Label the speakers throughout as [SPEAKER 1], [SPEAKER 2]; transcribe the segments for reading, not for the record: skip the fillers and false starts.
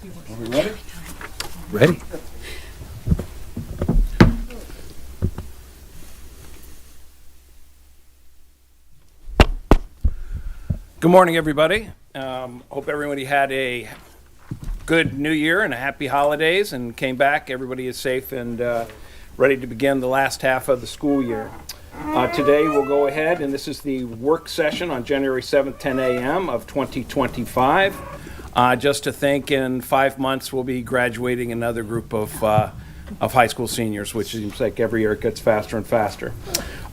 [SPEAKER 1] Are we ready?
[SPEAKER 2] Ready?
[SPEAKER 1] Good morning, everybody. Hope everybody had a good New Year and a happy holidays and came back. Everybody is safe and ready to begin the last half of the school year. Today we'll go ahead, and this is the work session on January 7th, 10 a.m. of 2025. Just to think, in 5 months we'll be graduating another group of high school seniors, which seems like every year it gets faster and faster.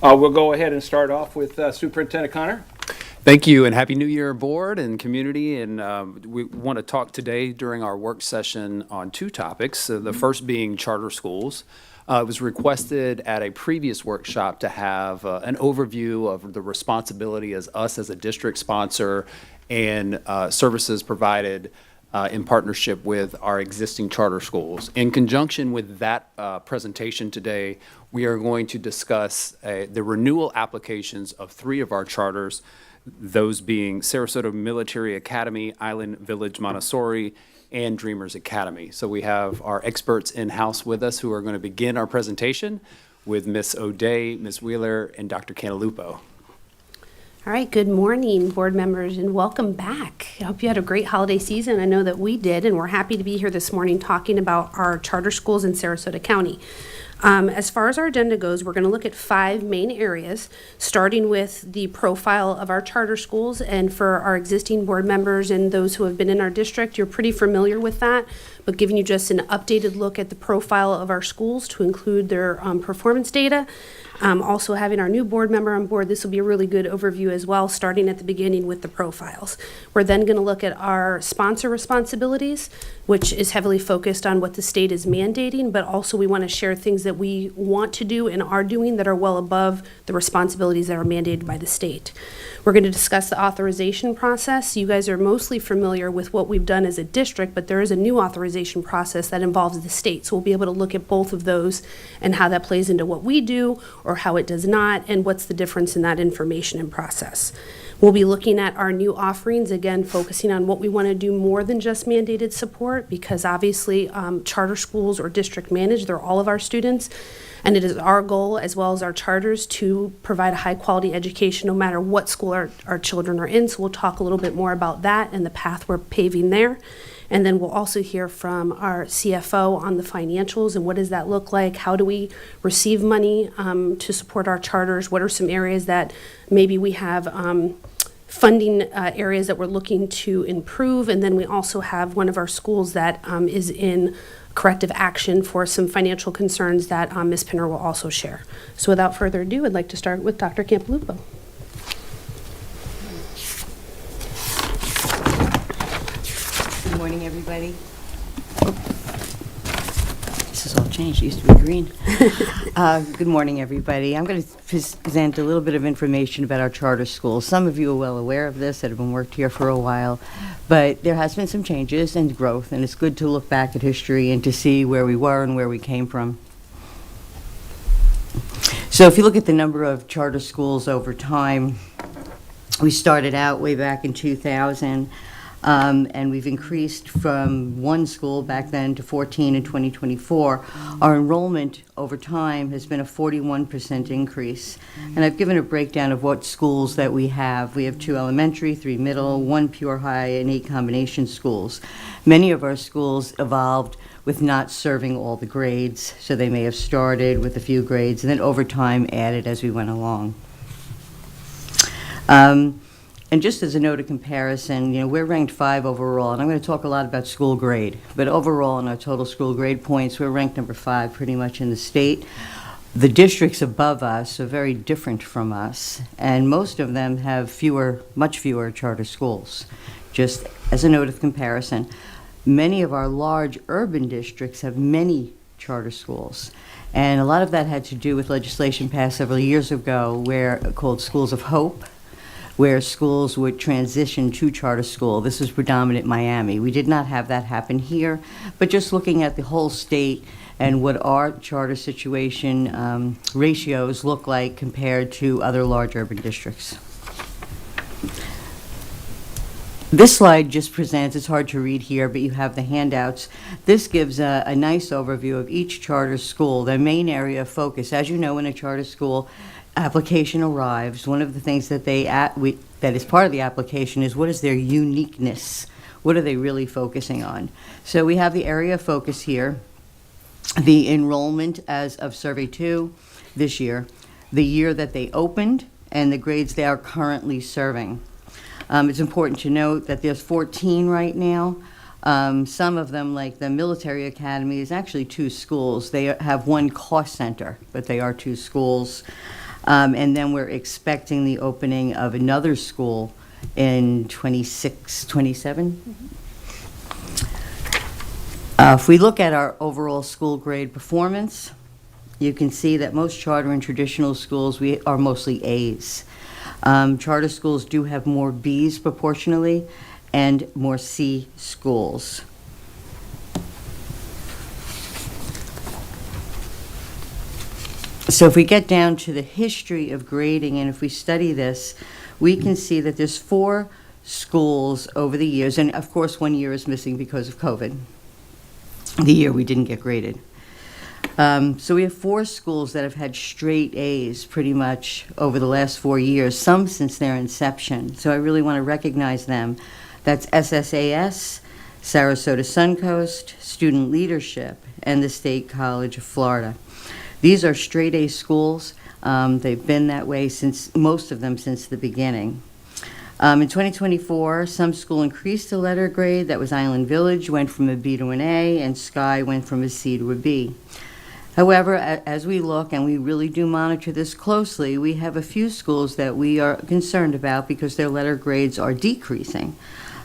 [SPEAKER 1] We'll go ahead and start off with Superintendent Connor.
[SPEAKER 2] Thank you, and Happy New Year, board and community. And we want to talk today during our work session on two topics. The first being charter schools. It was requested at a previous workshop to have an overview of the responsibility as us as a district sponsor and services provided in partnership with our existing charter schools. In conjunction with that presentation today, we are going to discuss the renewal applications of 3 of our charters, those being Sarasota Military Academy, Island Village Montessori, and Dreamers Academy. So we have our experts in-house with us who are going to begin our presentation with Ms. O'Day, Ms. Wheeler, and Dr. Cantalupo.
[SPEAKER 3] All right, good morning, board members, and welcome back. I hope you had a great holiday season. I know that we did, and we're happy to be here this morning talking about our charter schools in Sarasota County. As far as our agenda goes, we're going to look at 5 main areas, starting with the profile of our charter schools. And for our existing board members and those who have been in our district, you're pretty familiar with that, but giving you just an updated look at the profile of our schools to include their performance data. Also having our new board member on board, this will be a really good overview as well, starting at the beginning with the profiles. We're then going to look at our sponsor responsibilities, which is heavily focused on what the state is mandating, but also we want to share things that we want to do and are doing that are well above the responsibilities that are mandated by the state. We're going to discuss the authorization process. You guys are mostly familiar with what we've done as a district, but there is a new authorization process that involves the state. So we'll be able to look at both of those and how that plays into what we do or how it does not, and what's the difference in that information and process. We'll be looking at our new offerings, again, focusing on what we want to do more than just mandated support, because obviously charter schools or district managed, they're all of our students, and it is our goal as well as our charters to provide a high quality education no matter what school our children are in. So we'll talk a little bit more about that and the path we're paving there. And then we'll also hear from our CFO on the financials and what does that look like? How do we receive money to support our charters? What are some areas that maybe we have funding areas that we're looking to improve? And then we also have one of our schools that is in corrective action for some financial concerns that Ms. Pinner will also share. So without further ado, I'd like to start with Dr. Cantalupo.
[SPEAKER 4] Good morning, everybody. This has all changed. It used to be green. Good morning, everybody. I'm going to present a little bit of information about our charter schools. Some of you are well aware of this that have been worked here for a while, but there has been some changes and growth, and it's good to look back at history and to see where we were and where we came from. So if you look at the number of charter schools over time, we started out way back in 2000. And we've increased from 1 school back then to 14 in 2024. Our enrollment over time has been a 41% increase. And I've given a breakdown of what schools that we have. We have 2 elementary, 3 middle, 1 pure high, and 8 combination schools. Many of our schools evolved with not serving all the grades, so they may have started with a few grades and then over time added as we went along. And just as a note of comparison, we're ranked 5 overall, and I'm going to talk a lot about school grade, but overall in our total school grade points, we're ranked number 5 pretty much in the state. The districts above us are very different from us, and most of them have much fewer charter schools. Just as a note of comparison, many of our large urban districts have many charter schools. And a lot of that had to do with legislation passed several years ago called Schools of Hope, where schools would transition to charter school. This was predominant in Miami. We did not have that happen here, but just looking at the whole state and what our charter situation ratios look like compared to other large urban districts. This slide just presents, it's hard to read here, but you have the handouts. This gives a nice overview of each charter school, their main area of focus. As you know, when a charter school application arrives, one of the things that that is part of the application is what is their uniqueness? What are they really focusing on? So we have the area of focus here, the enrollment as of Survey 2 this year, the year that they opened, and the grades they are currently serving. It's important to note that there's 14 right now. Some of them, like the military academy, is actually 2 schools. They have 1 cost center, but they are 2 schools. And then we're expecting the opening of another school in 26, 27. If we look at our overall school grade performance, you can see that most charter and traditional schools are mostly A's. Charter schools do have more B's proportionally and more C schools. So if we get down to the history of grading, and if we study this, we can see that there's 4 schools over the years, and of course 1 year is missing because of COVID, the year we didn't get graded. So we have 4 schools that have had straight A's pretty much over the last 4 years, some since their inception. So I really want to recognize them. That's SSAS, Sarasota Suncoast, Student Leadership, and the State College of Florida. These are straight A schools. They've been that way most of them since the beginning. In 2024, some school increased a letter grade. That was Island Village, went from a B to an A, and Sky went from a C to a B. However, as we look, and we really do monitor this closely, we have a few schools that we are concerned about because their letter grades are decreasing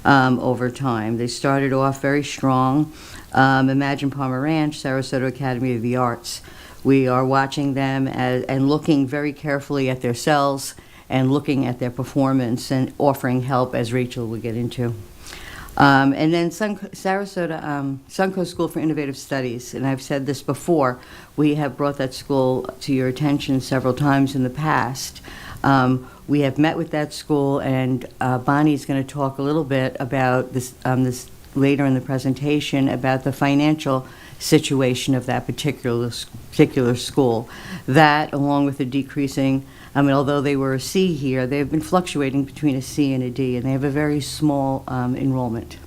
[SPEAKER 4] over time. They started off very strong. Imagine Palmer Ranch, Sarasota Academy of the Arts. We are watching them and looking very carefully at their cells and looking at their performance and offering help, as Rachel will get into. And then Sarasota Suncoast School for Innovative Studies, and I've said this before, we have brought that school to your attention several times in the past. We have met with that school, and Bonnie's going to talk a little bit about this later in the presentation about the financial situation of that particular school. That, along with the decreasing, although they were a C here, they've been fluctuating between a C and a D, and they have a very small enrollment.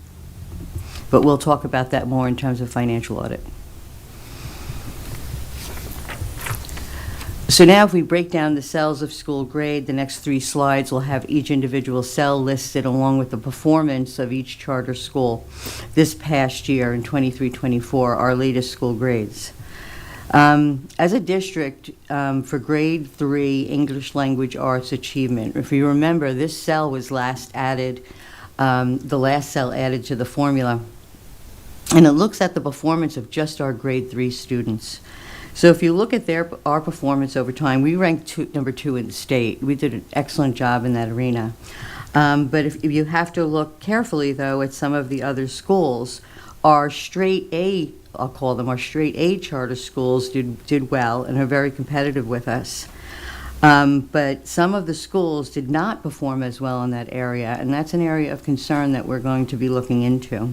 [SPEAKER 4] But we'll talk about that more in terms of financial audit. So now if we break down the cells of school grade, the next 3 slides will have each individual cell listed along with the performance of each charter school this past year in 23-24, our latest school grades. As a district, for grade 3 English language arts achievement, if you remember, this cell was last added, the last cell added to the formula, and it looks at the performance of just our grade 3 students. So if you look at our performance over time, we ranked number 2 in the state. We did an excellent job in that arena. But if you have to look carefully, though, at some of the other schools, our straight A, I'll call them our straight A charter schools did well and are very competitive with us. But some of the schools did not perform as well in that area, and that's an area of concern that we're going to be looking into.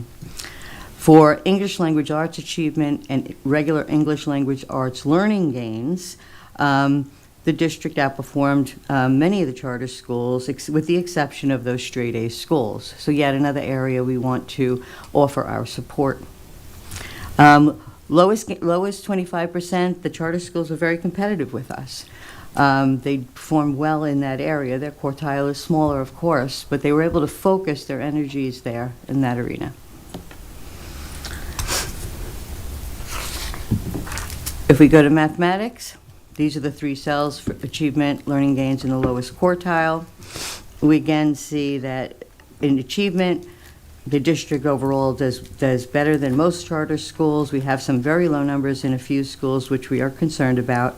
[SPEAKER 4] For English language arts achievement and regular English language arts learning gains, the district outperformed many of the charter schools, with the exception of those straight A schools. So yet another area we want to offer our support. Lowest 25%, the charter schools are very competitive with us. They performed well in that area. Their quartile is smaller, of course, but they were able to focus their energies there in that arena. If we go to mathematics, these are the 3 cells for achievement, learning gains in the lowest quartile. We again see that in achievement, the district overall does better than most charter schools. We have some very low numbers in a few schools, which we are concerned about.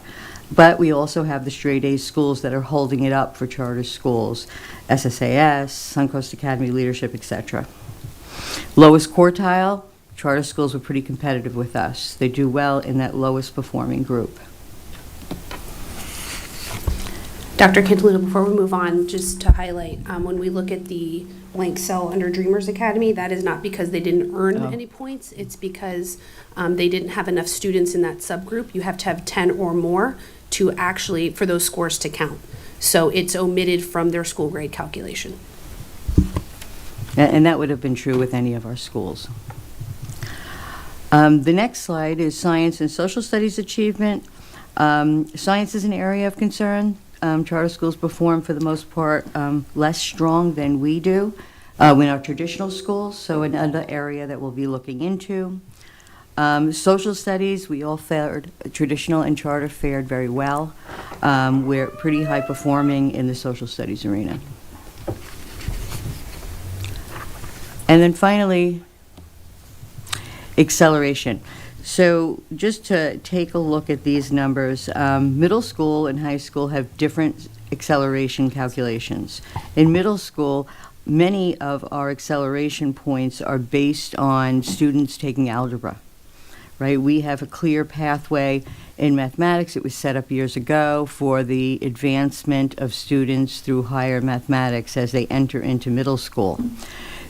[SPEAKER 4] But we also have the straight A schools that are holding it up for charter schools, SSAS, Suncoast Academy Leadership, etc. Lowest quartile, charter schools were pretty competitive with us. They do well in that lowest performing group.
[SPEAKER 3] Dr. Cantaluto, before we move on, just to highlight, when we look at the blank cell under Dreamers Academy, that is not because they didn't earn any points. It's because they didn't have enough students in that subgroup. You have to have 10 or more to actually, for those scores to count. So it's omitted from their school grade calculation.
[SPEAKER 4] And that would have been true with any of our schools. The next slide is science and social studies achievement. Science is an area of concern. Charter schools perform, for the most part, less strong than we do in our traditional schools, so another area that we'll be looking into. Social studies, we all fared, traditional and charter fared very well. We're pretty high performing in the social studies arena. And then finally, acceleration. So just to take a look at these numbers, middle school and high school have different acceleration calculations. In middle school, many of our acceleration points are based on students taking algebra, right? We have a clear pathway in mathematics. It was set up years ago for the advancement of students through higher mathematics as they enter into middle school.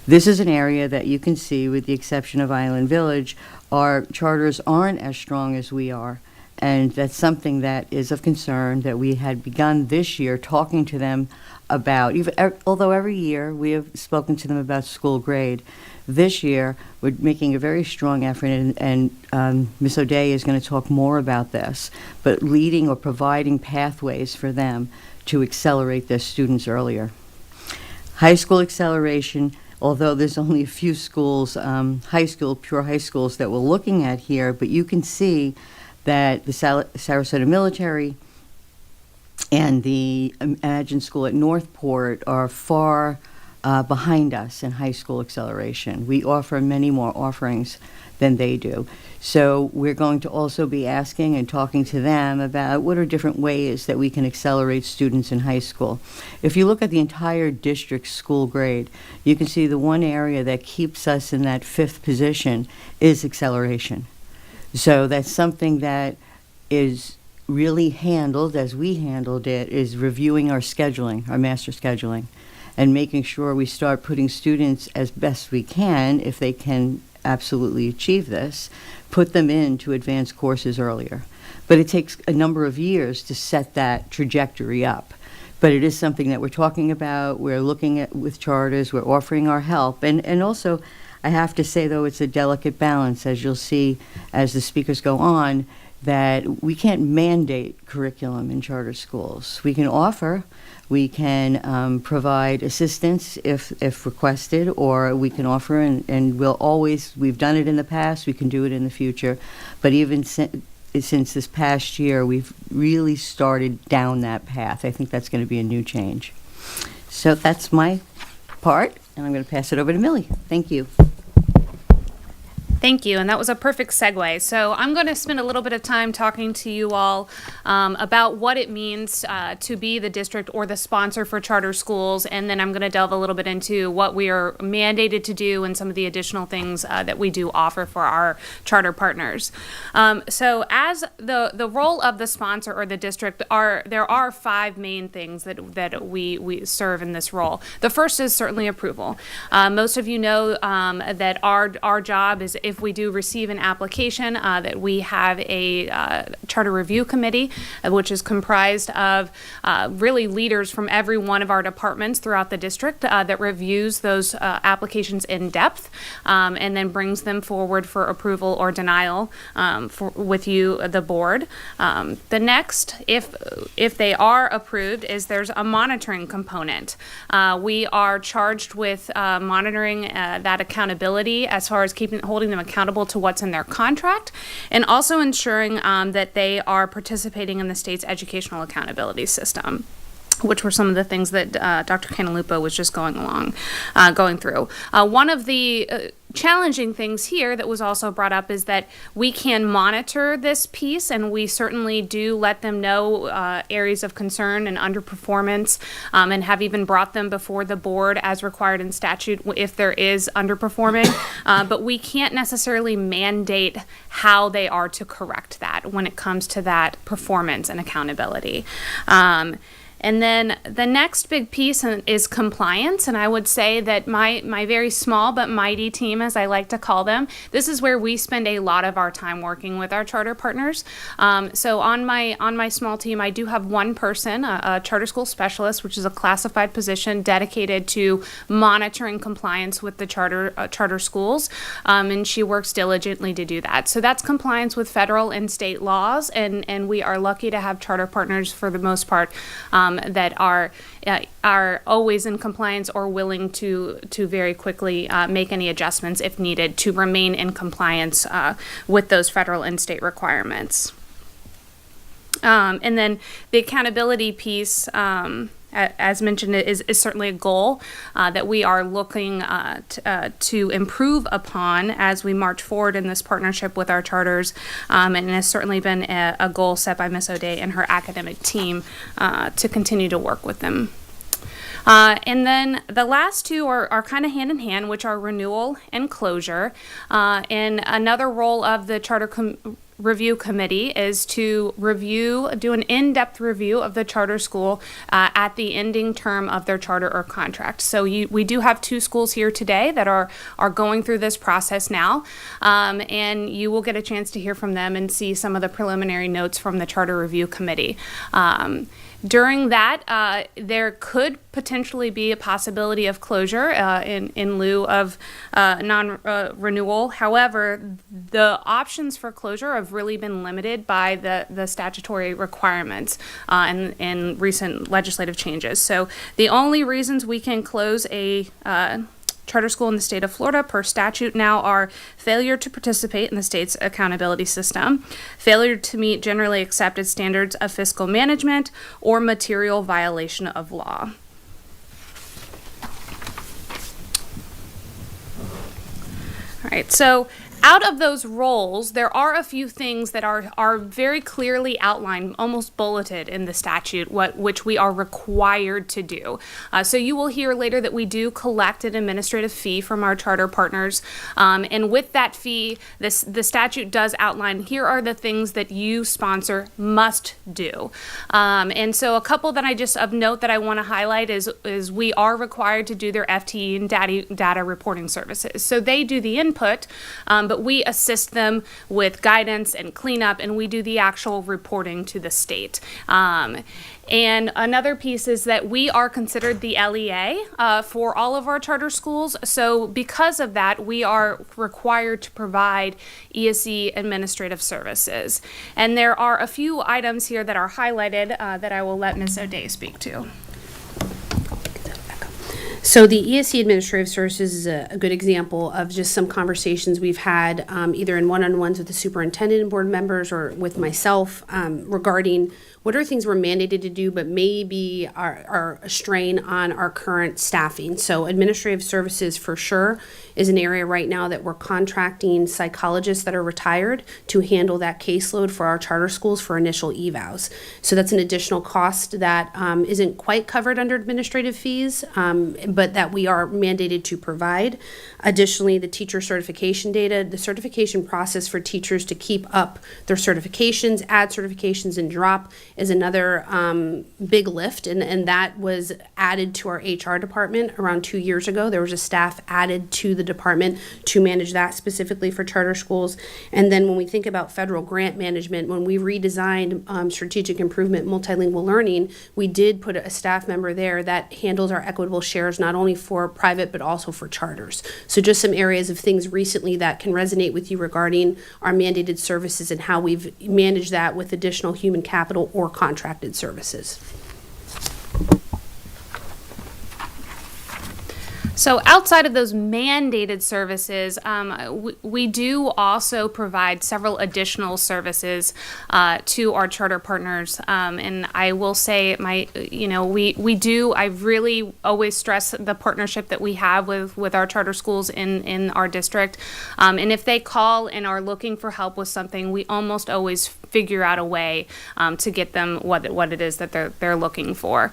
[SPEAKER 4] This is an area that you can see, with the exception of Island Village, our charters aren't as strong as we are. And that's something that is of concern that we had begun this year talking to them about. Although every year we have spoken to them about school grade, this year we're making a very strong effort, and Ms. O'Day is going to talk more about this, but leading or providing pathways for them to accelerate their students earlier. High school acceleration, although there's only a few schools, pure high schools that we're looking at here, but you can see that the Sarasota Military and the Imagine School at Northport are far behind us in high school acceleration. We offer many more offerings than they do. So we're going to also be asking and talking to them about what are different ways that we can accelerate students in high school. If you look at the entire district school grade, you can see the one area that keeps us in that 5th position is acceleration. So that's something that is really handled, as we handled it, is reviewing our scheduling, our master scheduling, and making sure we start putting students as best we can, if they can absolutely achieve this, put them into advanced courses earlier. But it takes a number of years to set that trajectory up. But it is something that we're talking about, we're looking at with charters, we're offering our help. And also, I have to say, though, it's a delicate balance, as you'll see as the speakers go on, that we can't mandate curriculum in charter schools. We can offer, we can provide assistance if requested, or we can offer, and we'll always, we've done it in the past, we can do it in the future. But even since this past year, we've really started down that path. I think that's going to be a new change. So that's my part, and I'm going to pass it over to Millie. Thank you.
[SPEAKER 5] Thank you, and that was a perfect segue. So I'm going to spend a little bit of time talking to you all about what it means to be the district or the sponsor for charter schools, and then I'm going to delve a little bit into what we are mandated to do and some of the additional things that we do offer for our charter partners. So as the role of the sponsor or the district, there are 5 main things that we serve in this role. The first is certainly approval. Most of you know that our job is, if we do receive an application, that we have a charter review committee, which is comprised of really leaders from every one of our departments throughout the district that reviews those applications in depth and then brings them forward for approval or denial with you, the board. The next, if they are approved, is there's a monitoring component. We are charged with monitoring that accountability as far as holding them accountable to what's in their contract, and also ensuring that they are participating in the state's educational accountability system, which were some of the things that Dr. Cantalupo was just going through. One of the challenging things here that was also brought up is that we can monitor this piece, and we certainly do let them know areas of concern and underperformance, and have even brought them before the board as required in statute if there is underperforming. But we can't necessarily mandate how they are to correct that when it comes to that performance and accountability. And then the next big piece is compliance. And I would say that my very small but mighty team, as I like to call them, this is where we spend a lot of our time working with our charter partners. So on my small team, I do have one person, a charter school specialist, which is a classified position dedicated to monitoring compliance with the charter schools, and she works diligently to do that. So that's compliance with federal and state laws, and we are lucky to have charter partners for the most part that are always in compliance or willing to very quickly make any adjustments if needed to remain in compliance with those federal and state requirements. And then the accountability piece, as mentioned, is certainly a goal that we are looking to improve upon as we march forward in this partnership with our charters, and it has certainly been a goal set by Ms. O'Day and her academic team to continue to work with them. And then the last two are kind of hand in hand, which are renewal and closure. And another role of the charter review committee is to do an in-depth review of the charter school at the ending term of their charter or contract. So we do have two schools here today that are going through this process now, and you will get a chance to hear from them and see some of the preliminary notes from the charter review committee. During that, there could potentially be a possibility of closure in lieu of non-renewal. However, the options for closure have really been limited by the statutory requirements and recent legislative changes. So the only reasons we can close a charter school in the state of Florida per statute now are failure to participate in the state's accountability system, failure to meet generally accepted standards of fiscal management, or material violation of law. All right, so out of those roles, there are a few things that are very clearly outlined, almost bulleted in the statute, which we are required to do. So you will hear later that we do collect an administrative fee from our charter partners, and with that fee, the statute does outline here are the things that you sponsor must do. And so a couple that I just of note that I want to highlight is we are required to do their FTE and data reporting services. So they do the input, but we assist them with guidance and cleanup, and we do the actual reporting to the state. And another piece is that we are considered the LEA for all of our charter schools. So because of that, we are required to provide ESE administrative services. And there are a few items here that are highlighted that I will let Ms. O'Day speak to.
[SPEAKER 3] So the ESC Administrative Services is a good example of just some conversations we've had either in one-on-ones with the superintendent and board members or with myself regarding what are things we're mandated to do but maybe are a strain on our current staffing. So administrative services for sure is an area right now that we're contracting psychologists that are retired to handle that caseload for our charter schools for initial evals. So that's an additional cost that isn't quite covered under administrative fees, but that we are mandated to provide. Additionally, the teacher certification data, the certification process for teachers to keep up their certifications, add certifications and drop is another big lift, and that was added to our HR department around 2 years ago. There was a staff added to the department to manage that specifically for charter schools. And then when we think about federal grant management, when we redesigned strategic improvement multilingual learning, we did put a staff member there that handles our equitable shares not only for private but also for charters. So just some areas of things recently that can resonate with you regarding our mandated services and how we've managed that with additional human capital or contracted services.
[SPEAKER 5] So outside of those mandated services, we do also provide several additional services to our charter partners. And I will say, I really always stress the partnership that we have with our charter schools in our district. And if they call and are looking for help with something, we almost always figure out a way to get them what it is that they're looking for.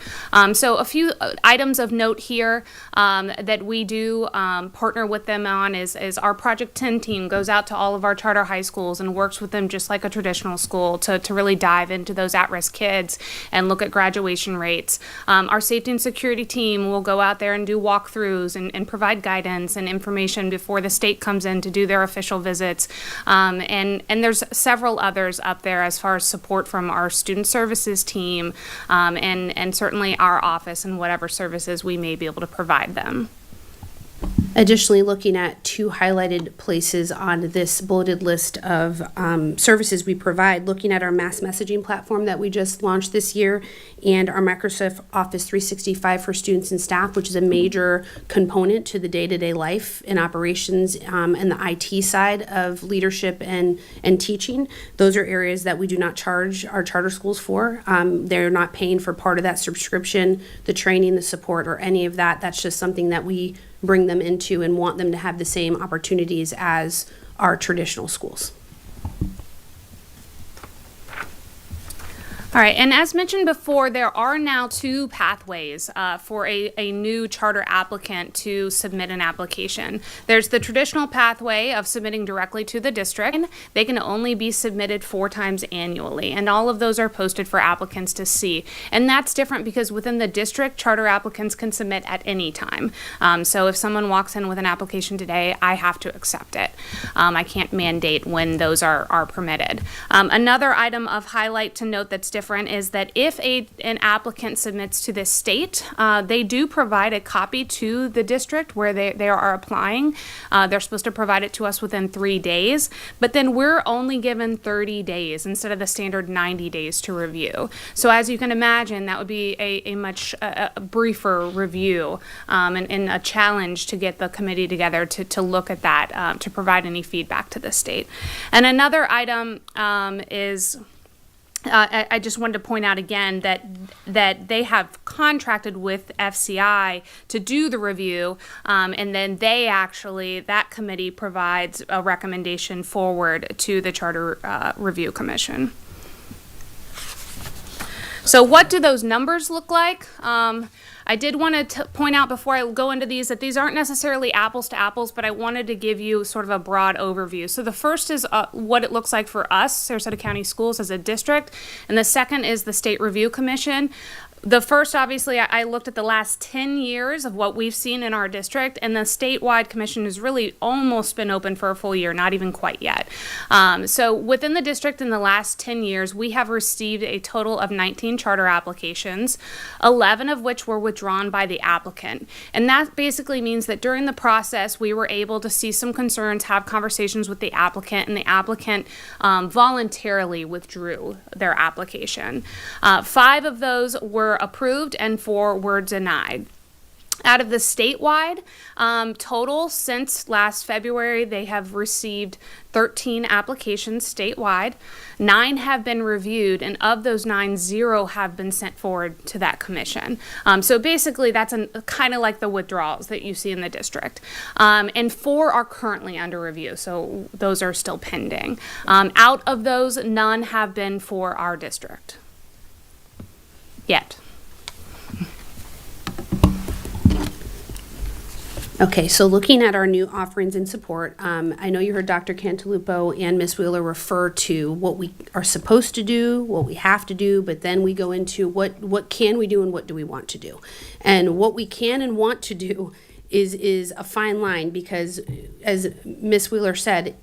[SPEAKER 5] So a few items of note here that we do partner with them on is our Project 10 team goes out to all of our charter high schools and works with them just like a traditional school to really dive into those at-risk kids and look at graduation rates. Our safety and security team will go out there and do walkthroughs and provide guidance and information before the state comes in to do their official visits. And there's several others up there as far as support from our student services team and certainly our office and whatever services we may be able to provide them.
[SPEAKER 3] Additionally, looking at two highlighted places on this bulleted list of services we provide, looking at our mass messaging platform that we just launched this year and our Microsoft Office 365 for students and staff, which is a major component to the day-to-day life and operations and the IT side of leadership and teaching. Those are areas that we do not charge our charter schools for. They're not paying for part of that subscription, the training, the support, or any of that. That's just something that we bring them into and want them to have the same opportunities as our traditional schools.
[SPEAKER 5] All right, and as mentioned before, there are now two pathways for a new charter applicant to submit an application. There's the traditional pathway of submitting directly to the district. They can only be submitted 4 times annually, and all of those are posted for applicants to see. And that's different because within the district, charter applicants can submit at any time. So if someone walks in with an application today, I have to accept it. I can't mandate when those are permitted. Another item of highlight to note that's different is that if an applicant submits to the state, they do provide a copy to the district where they are applying. They're supposed to provide it to us within 3 days, but then we're only given 30 days instead of the standard 90 days to review. So as you can imagine, that would be a much briefer review and a challenge to get the committee together to look at that, to provide any feedback to the state. And another item is I just wanted to point out again that they have contracted with FCI to do the review, and then that committee provides a recommendation forward to the Charter Review Commission. So what do those numbers look like? I did want to point out before I go into these that these aren't necessarily apples to apples, but I wanted to give you sort of a broad overview. So the first is what it looks like for us, Sarasota County Schools as a district, and the second is the State Review Commission. The first, obviously, I looked at the last 10 years of what we've seen in our district, and the statewide commission has really almost been open for a full year, not even quite yet. So within the district in the last 10 years, we have received a total of 19 charter applications, 11 of which were withdrawn by the applicant. And that basically means that during the process, we were able to see some concerns, have conversations with the applicant, and the applicant voluntarily withdrew their application. 5 of those were approved and 4 were denied. Out of the statewide total since last February, they have received 13 applications statewide. 9 have been reviewed, and of those 9, 0 have been sent forward to that commission. So basically, that's kind of like the withdrawals that you see in the district. And 4 are currently under review, so those are still pending. Out of those, none have been for our district yet.
[SPEAKER 3] Okay, so looking at our new offerings and support, I know you heard Dr. Cantalupo and Ms. Wheeler refer to what we are supposed to do, what we have to do, but then we go into what can we do and what do we want to do. And what we can and want to do is a fine line because, as Ms. Wheeler said,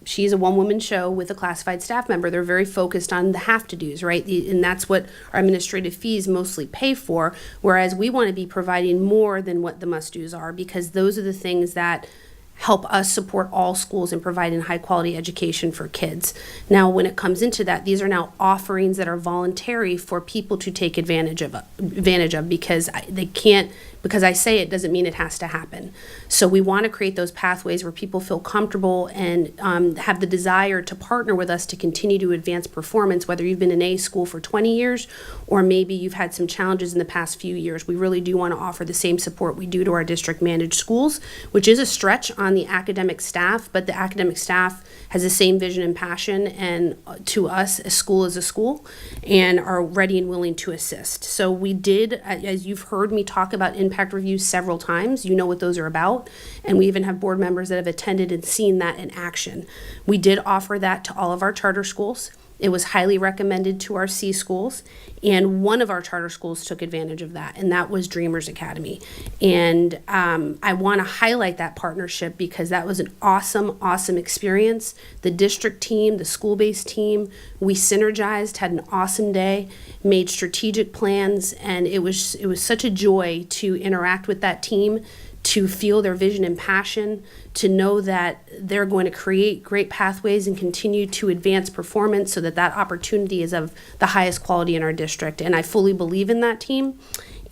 [SPEAKER 3] she's a one-woman show with a classified staff member. They're very focused on the have-to-dos, right? And that's what our administrative fees mostly pay for, whereas we want to be providing more than what the must-dos are because those are the things that help us support all schools in providing high-quality education for kids. Now, when it comes into that, these are now offerings that are voluntary for people to take advantage of because they can't because I say it doesn't mean it has to happen. So we want to create those pathways where people feel comfortable and have the desire to partner with us to continue to advance performance, whether you've been in a school for 20 years or maybe you've had some challenges in the past few years. We really do want to offer the same support we do to our district managed schools, which is a stretch on the academic staff, but the academic staff has the same vision and passion, and to us, a school is a school, and are ready and willing to assist. So we did, as you've heard me talk about impact reviews several times, you know what those are about, and we even have board members that have attended and seen that in action. We did offer that to all of our charter schools. It was highly recommended to our C schools, and one of our charter schools took advantage of that, and that was Dreamers Academy. And I want to highlight that partnership because that was an awesome, awesome experience. The district team, the school-based team, we synergized, had an awesome day, made strategic plans, and it was such a joy to interact with that team, to feel their vision and passion, to know that they're going to create great pathways and continue to advance performance so that that opportunity is of the highest quality in our district. And I fully believe in that team.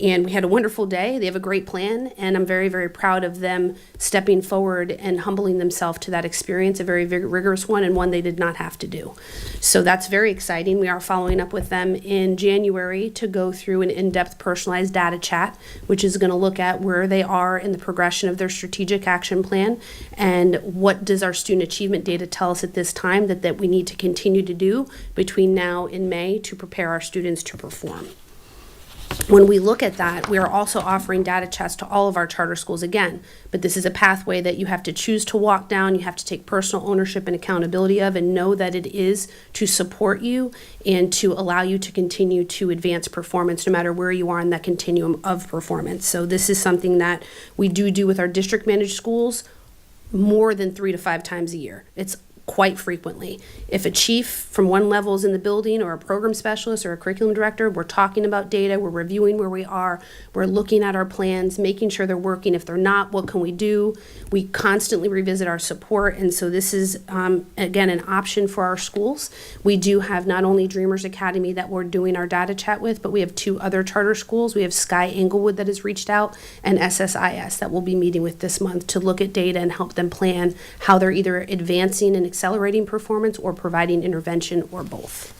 [SPEAKER 3] And we had a wonderful day. They have a great plan, and I'm very, very proud of them stepping forward and humbling themselves to that experience, a very rigorous one, and one they did not have to do. So that's very exciting. We are following up with them in January to go through an in-depth personalized data chat, which is going to look at where they are in the progression of their strategic action plan and what does our student achievement data tell us at this time that we need to continue to do between now and May to prepare our students to perform. When we look at that, we are also offering data chats to all of our charter schools again, but this is a pathway that you have to choose to walk down, you have to take personal ownership and accountability of, and know that it is to support you and to allow you to continue to advance performance no matter where you are in that continuum of performance. So this is something that we do with our district managed schools more than 3 to 5 times a year. It's quite frequently. If a chief from one level is in the building, or a program specialist or a curriculum director, we're talking about data, we're reviewing where we are, we're looking at our plans, making sure they're working. If they're not, what can we do? We constantly revisit our support, and so this is, again, an option for our schools. We do have not only Dreamers Academy that we're doing our data chat with, but we have 2 other charter schools. We have Sky Englewood that has reached out, and SSIS that we'll be meeting with this month to look at data and help them plan how they're either advancing and accelerating performance or providing intervention or both.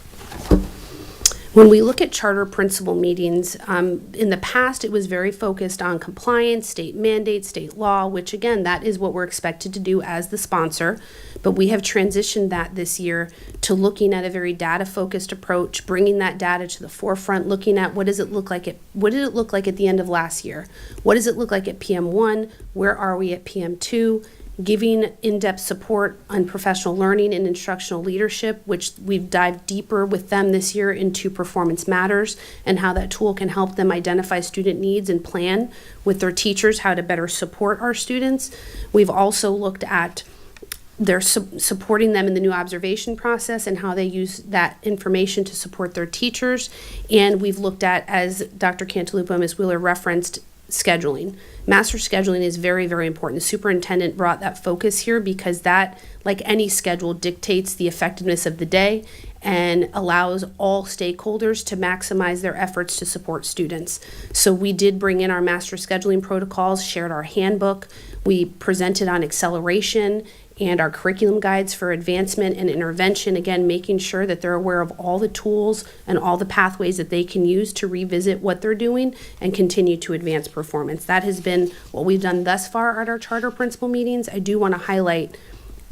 [SPEAKER 3] When we look at charter principal meetings, in the past it was very focused on compliance, state mandates, state law, which again, that is what we're expected to do as the sponsor, but we have transitioned that this year to looking at a very data-focused approach, bringing that data to the forefront, looking at what did it look like at the end of last year? What does it look like at PM1? Where are we at PM2? Giving in-depth support on professional learning and instructional leadership, which we've dived deeper with them this year into Performance Matters and how that tool can help them identify student needs and plan with their teachers how to better support our students. We've also looked at their supporting them in the new observation process and how they use that information to support their teachers. And we've looked at, as Dr. Cantalupo and Ms. Wheeler referenced, scheduling. Master scheduling is very, very important. The superintendent brought that focus here because that, like any schedule, dictates the effectiveness of the day and allows all stakeholders to maximize their efforts to support students. So we did bring in our master scheduling protocols, shared our handbook, we presented on acceleration and our curriculum guides for advancement and intervention, again, making sure that they're aware of all the tools and all the pathways that they can use to revisit what they're doing and continue to advance performance. That has been what we've done thus far at our charter principal meetings. I do want to highlight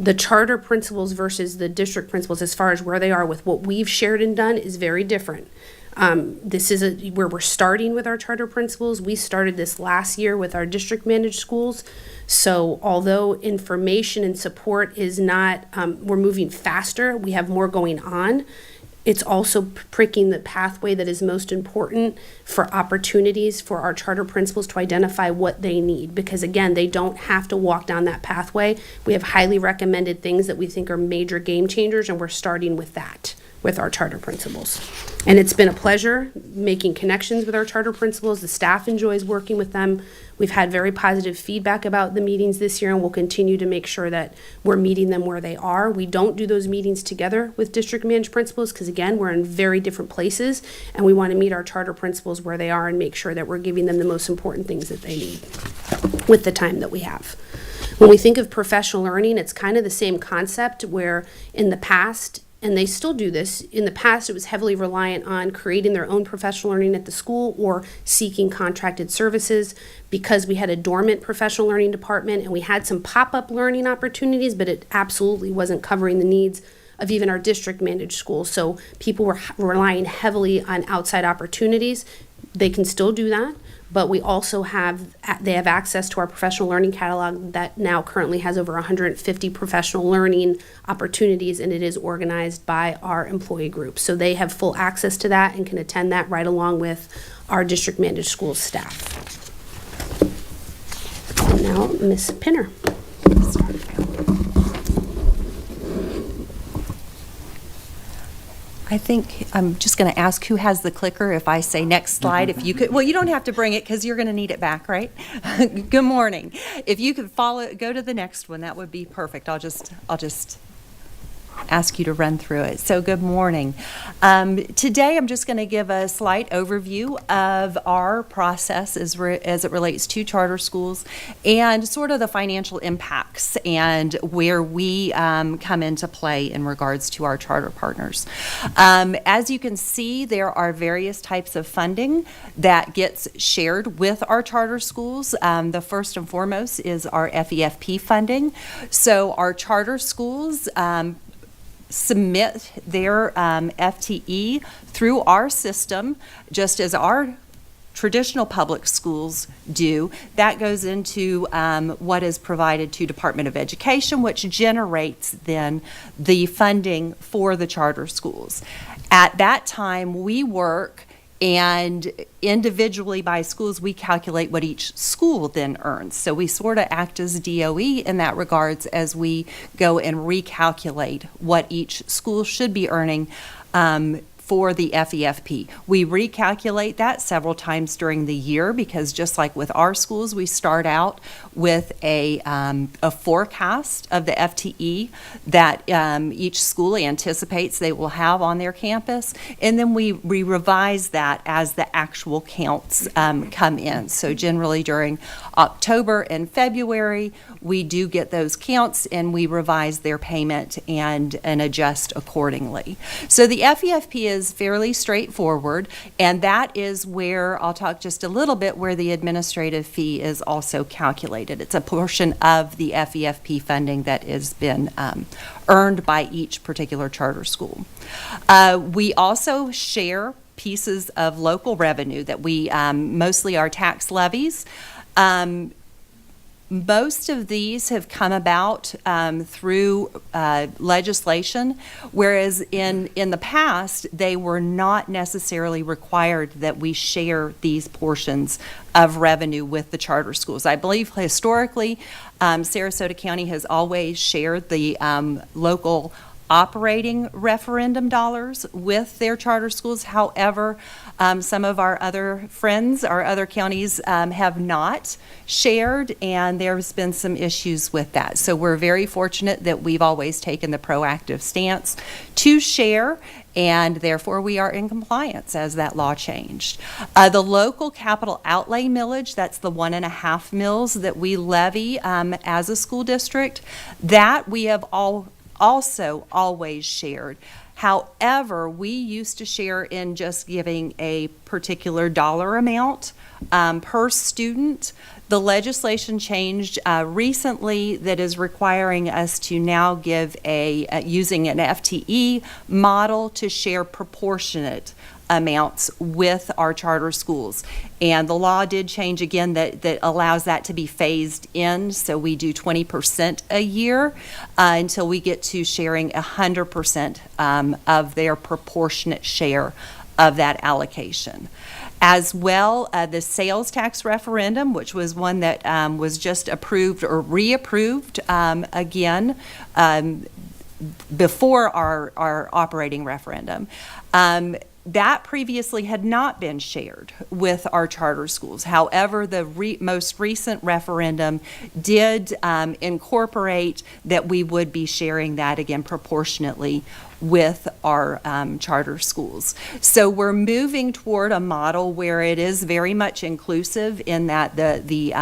[SPEAKER 3] the charter principals versus the district principals as far as where they are with what we've shared and done is very different. This is where we're starting with our charter principals. We started this last year with our district managed schools. So although information and support is not, we're moving faster, we have more going on. It's also pricking the pathway that is most important for opportunities for our charter principals to identify what they need. Because again, they don't have to walk down that pathway. We have highly recommended things that we think are major game changers, and we're starting with that with our charter principals. And it's been a pleasure making connections with our charter principals. The staff enjoys working with them. We've had very positive feedback about the meetings this year, and we'll continue to make sure that we're meeting them where they are. We don't do those meetings together with district managed principals because, again, we're in very different places, and we want to meet our charter principals where they are and make sure that we're giving them the most important things that they need with the time that we have. When we think of professional learning, it's kind of the same concept where in the past, and they still do this, in the past it was heavily reliant on creating their own professional learning at the school or seeking contracted services because we had a dormant professional learning department and we had some pop-up learning opportunities, but it absolutely wasn't covering the needs of even our district managed schools. So people were relying heavily on outside opportunities. They can still do that, but we also they have access to our professional learning catalog that now currently has over 150 professional learning opportunities, and it is organized by our employee group. So they have full access to that and can attend that right along with our district managed school staff. And now Ms. Pinner.
[SPEAKER 6] I think I'm just going to ask who has the clicker if I say next slide. If you could, well, you don't have to bring it because you're going to need it back, right? Good morning. If you could go to the next one, that would be perfect. I'll just ask you to run through it. So good morning. Today I'm just going to give a slight overview of our process as it relates to charter schools and sort of the financial impacts and where we come into play in regards to our charter partners. As you can see, there are various types of funding that gets shared with our charter schools. The first and foremost is our FEFP funding. So our charter schools submit their FTE through our system, just as our traditional public schools do. That goes into what is provided to Department of Education, which generates then the funding for the charter schools. At that time, we work and individually by schools, we calculate what each school then earns. So we sort of act as DOE in that regards as we go and recalculate what each school should be earning for the FEFP. We recalculate that several times during the year because just like with our schools, we start out with a forecast of the FTE that each school anticipates they will have on their campus, and then we revise that as the actual counts come in. So generally during October and February, we do get those counts and we revise their payment and adjust accordingly. So the FEFP is fairly straightforward, and that is where I'll talk just a little bit where the administrative fee is also calculated. It's a portion of the FEFP funding that has been earned by each particular charter school. We also share pieces of local revenue that we mostly are tax levies. Most of these have come about through legislation, whereas in the past, they were not necessarily required that we share these portions of revenue with the charter schools. I believe historically, Sarasota County has always shared the local operating referendum dollars with their charter schools. However, some of our other friends, our other counties have not shared, and there's been some issues with that. So we're very fortunate that we've always taken the proactive stance to share, and therefore we are in compliance as that law changed. The local capital outlay millage, that's the 1.5 mils that we levy as a school district, that we have also always shared. However, we used to share in just giving a particular dollar amount per student. The legislation changed recently that is requiring us to now give using an FTE model to share proportionate amounts with our charter schools. And the law did change again that allows that to be phased in. So we do 20% a year until we get to sharing 100% of their proportionate share of that allocation. As well, the sales tax referendum, which was one that was just approved or reapproved again before our operating referendum. That previously had not been shared with our charter schools. However, the most recent referendum did incorporate that we would be sharing that again proportionately with our charter schools. So we're moving toward a model where it is very much inclusive in that the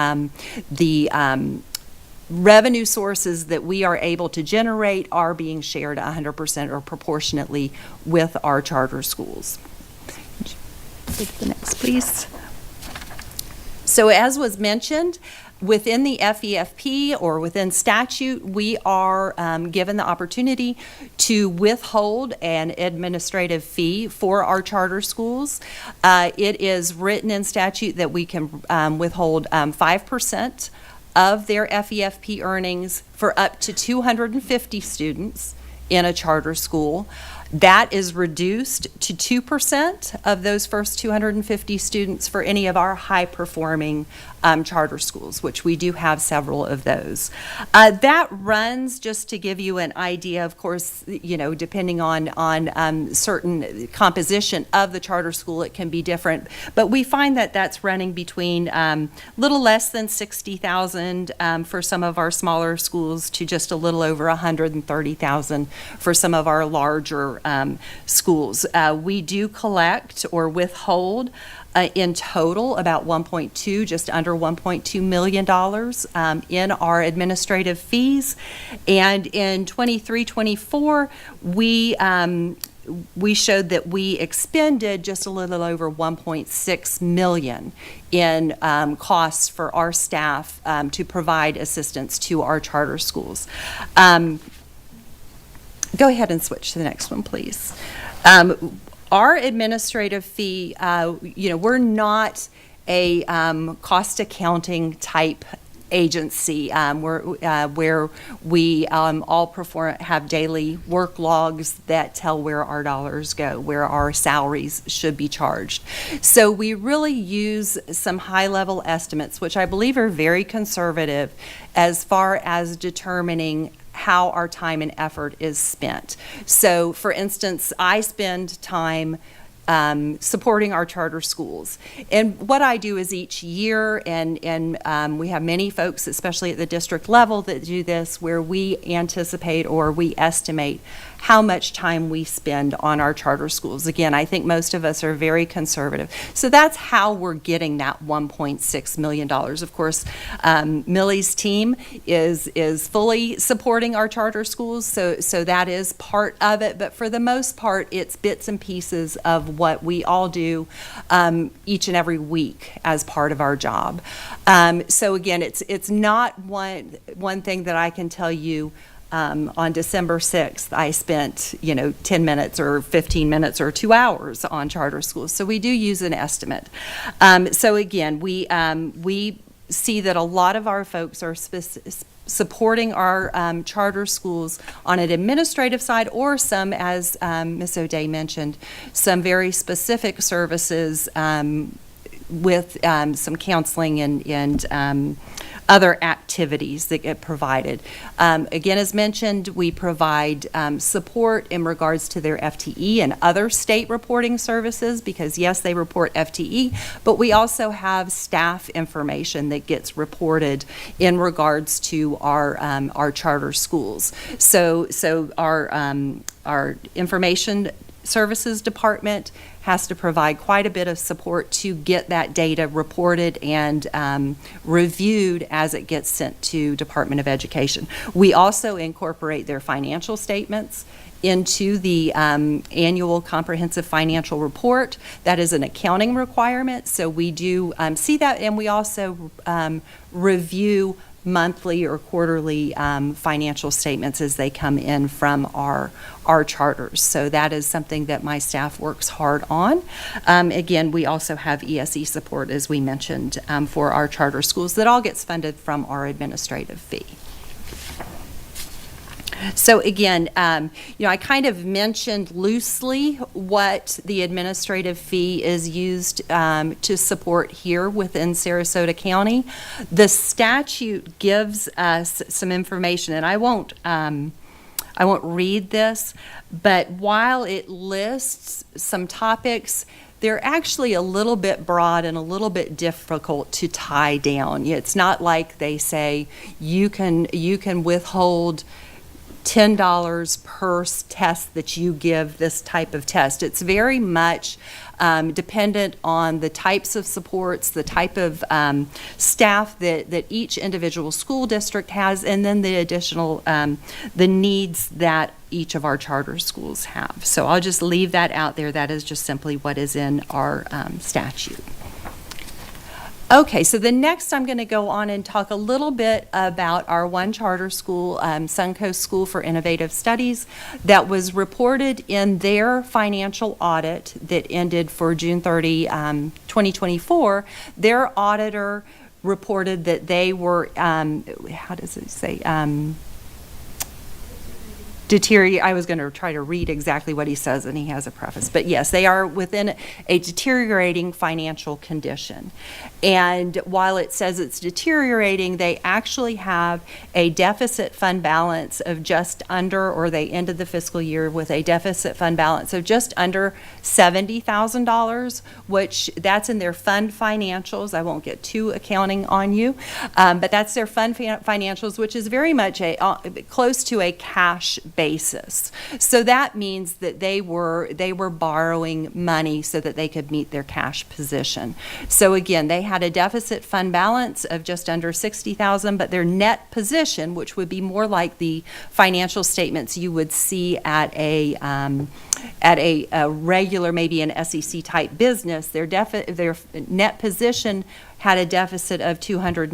[SPEAKER 6] revenue sources that we are able to generate are being shared 100% or proportionately with our charter schools. Take the next, please. So as was mentioned, within the FEFP or within statute, we are given the opportunity to withhold an administrative fee for our charter schools. It is written in statute that we can withhold 5% of their FEFP earnings for up to 250 students in a charter school. That is reduced to 2% of those first 250 students for any of our high-performing charter schools, which we do have several of those. That runs, just to give you an idea, of course, you know, depending on certain composition of the charter school, it can be different. But we find that that's running between little less than 60,000 for some of our smaller schools to just a little over 130,000 for some of our larger schools. We do collect or withhold in total about 1.2, just under $1.2 million in our administrative fees. And in 23-24, we showed that we expended just a little over 1.6 million in costs for our staff to provide assistance to our charter schools. Go ahead and switch to the next one, please. Our administrative fee, we're not a cost accounting type agency where we all have daily work logs that tell where our dollars go, where our salaries should be charged. So we really use some high-level estimates, which I believe are very conservative as far as determining how our time and effort is spent. So, for instance, I spend time supporting our charter schools. And what I do is each year, and we have many folks, especially at the district level, that do this, where we anticipate or we estimate how much time we spend on our charter schools. Again, I think most of us are very conservative. So that's how we're getting that $1.6 million. Of course, Millie's team is fully supporting our charter schools, so that is part of it. But for the most part, it's bits and pieces of what we all do each and every week as part of our job. So again, it's not one thing that I can tell you. On December 6th, I spent, 10 minutes or 15 minutes or 2 hours on charter schools. So we do use an estimate. So again, we see that a lot of our folks are supporting our charter schools on an administrative side, or some, as Ms. O'Day mentioned, some very specific services with some counseling and other activities that get provided. Again, as mentioned, we provide support in regards to their FTE and other state reporting services, because yes, they report FTE, but we also have staff information that gets reported in regards to our charter schools. So our information services department has to provide quite a bit of support to get that data reported and reviewed as it gets sent to Department of Education. We also incorporate their financial statements into the annual comprehensive financial report. That is an accounting requirement, so we do see that, and we also review monthly or quarterly financial statements as they come in from our charters. So that is something that my staff works hard on. Again, we also have ESE support, as we mentioned, for our charter schools. That all gets funded from our administrative fee. So again, I kind of mentioned loosely what the administrative fee is used to support here within Sarasota County. The statute gives us some information, and I I won't read this, but while it lists some topics, they're actually a little bit broad and a little bit difficult to tie down. It's not like they say you can withhold $10 per test that you give this type of test. It's very much dependent on the types of supports, the type of staff that each individual school district has, and then the additional, the needs that each of our charter schools have. So I'll just leave that out there. That is just simply what is in our statute. Okay, so the next I'm going to go on and talk a little bit about our one charter school, Suncoast School for Innovative Studies, that was reported in their financial audit that ended for June 30, 2024. Their auditor reported that they were, how does it say? I was going to try to read exactly what he says, and he has a preface. But yes, they are within a deteriorating financial condition. And while it says it's deteriorating, they actually have a deficit fund balance of just under, or they ended the fiscal year with a deficit fund balance of just under $70,000, which that's in their fund financials. I won't get too accounting on you, but that's their fund financials, which is very much close to a cash basis. So that means that they were borrowing money so that they could meet their cash position. So again, they had a deficit fund balance of just under $60,000, but their net position, which would be more like the financial statements you would see at a regular, maybe an SEC type business, their net position had a deficit of just under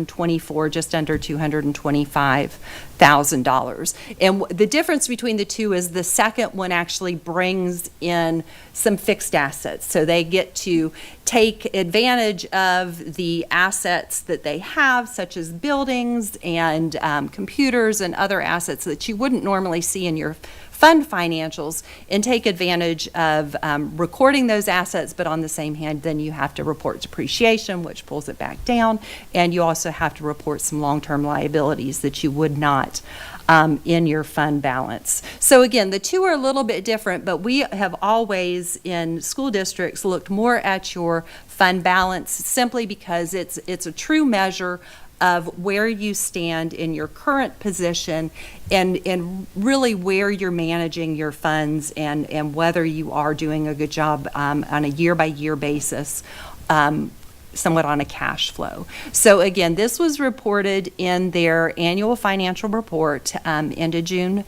[SPEAKER 6] $225,000. And the difference between the two is the second one actually brings in some fixed assets. So they get to take advantage of the assets that they have, such as buildings and computers and other assets that you wouldn't normally see in your fund financials, and take advantage of recording those assets, but on the same hand, then you have to report depreciation, which pulls it back down, and you also have to report some long-term liabilities that you would not in your fund balance. So again, the two are a little bit different, but we have always in school districts looked more at your fund balance simply because it's a true measure of where you stand in your current position and really where you're managing your funds and whether you are doing a good job on a year-by-year basis, somewhat on a cash flow. So again, this was reported in their annual financial report ended June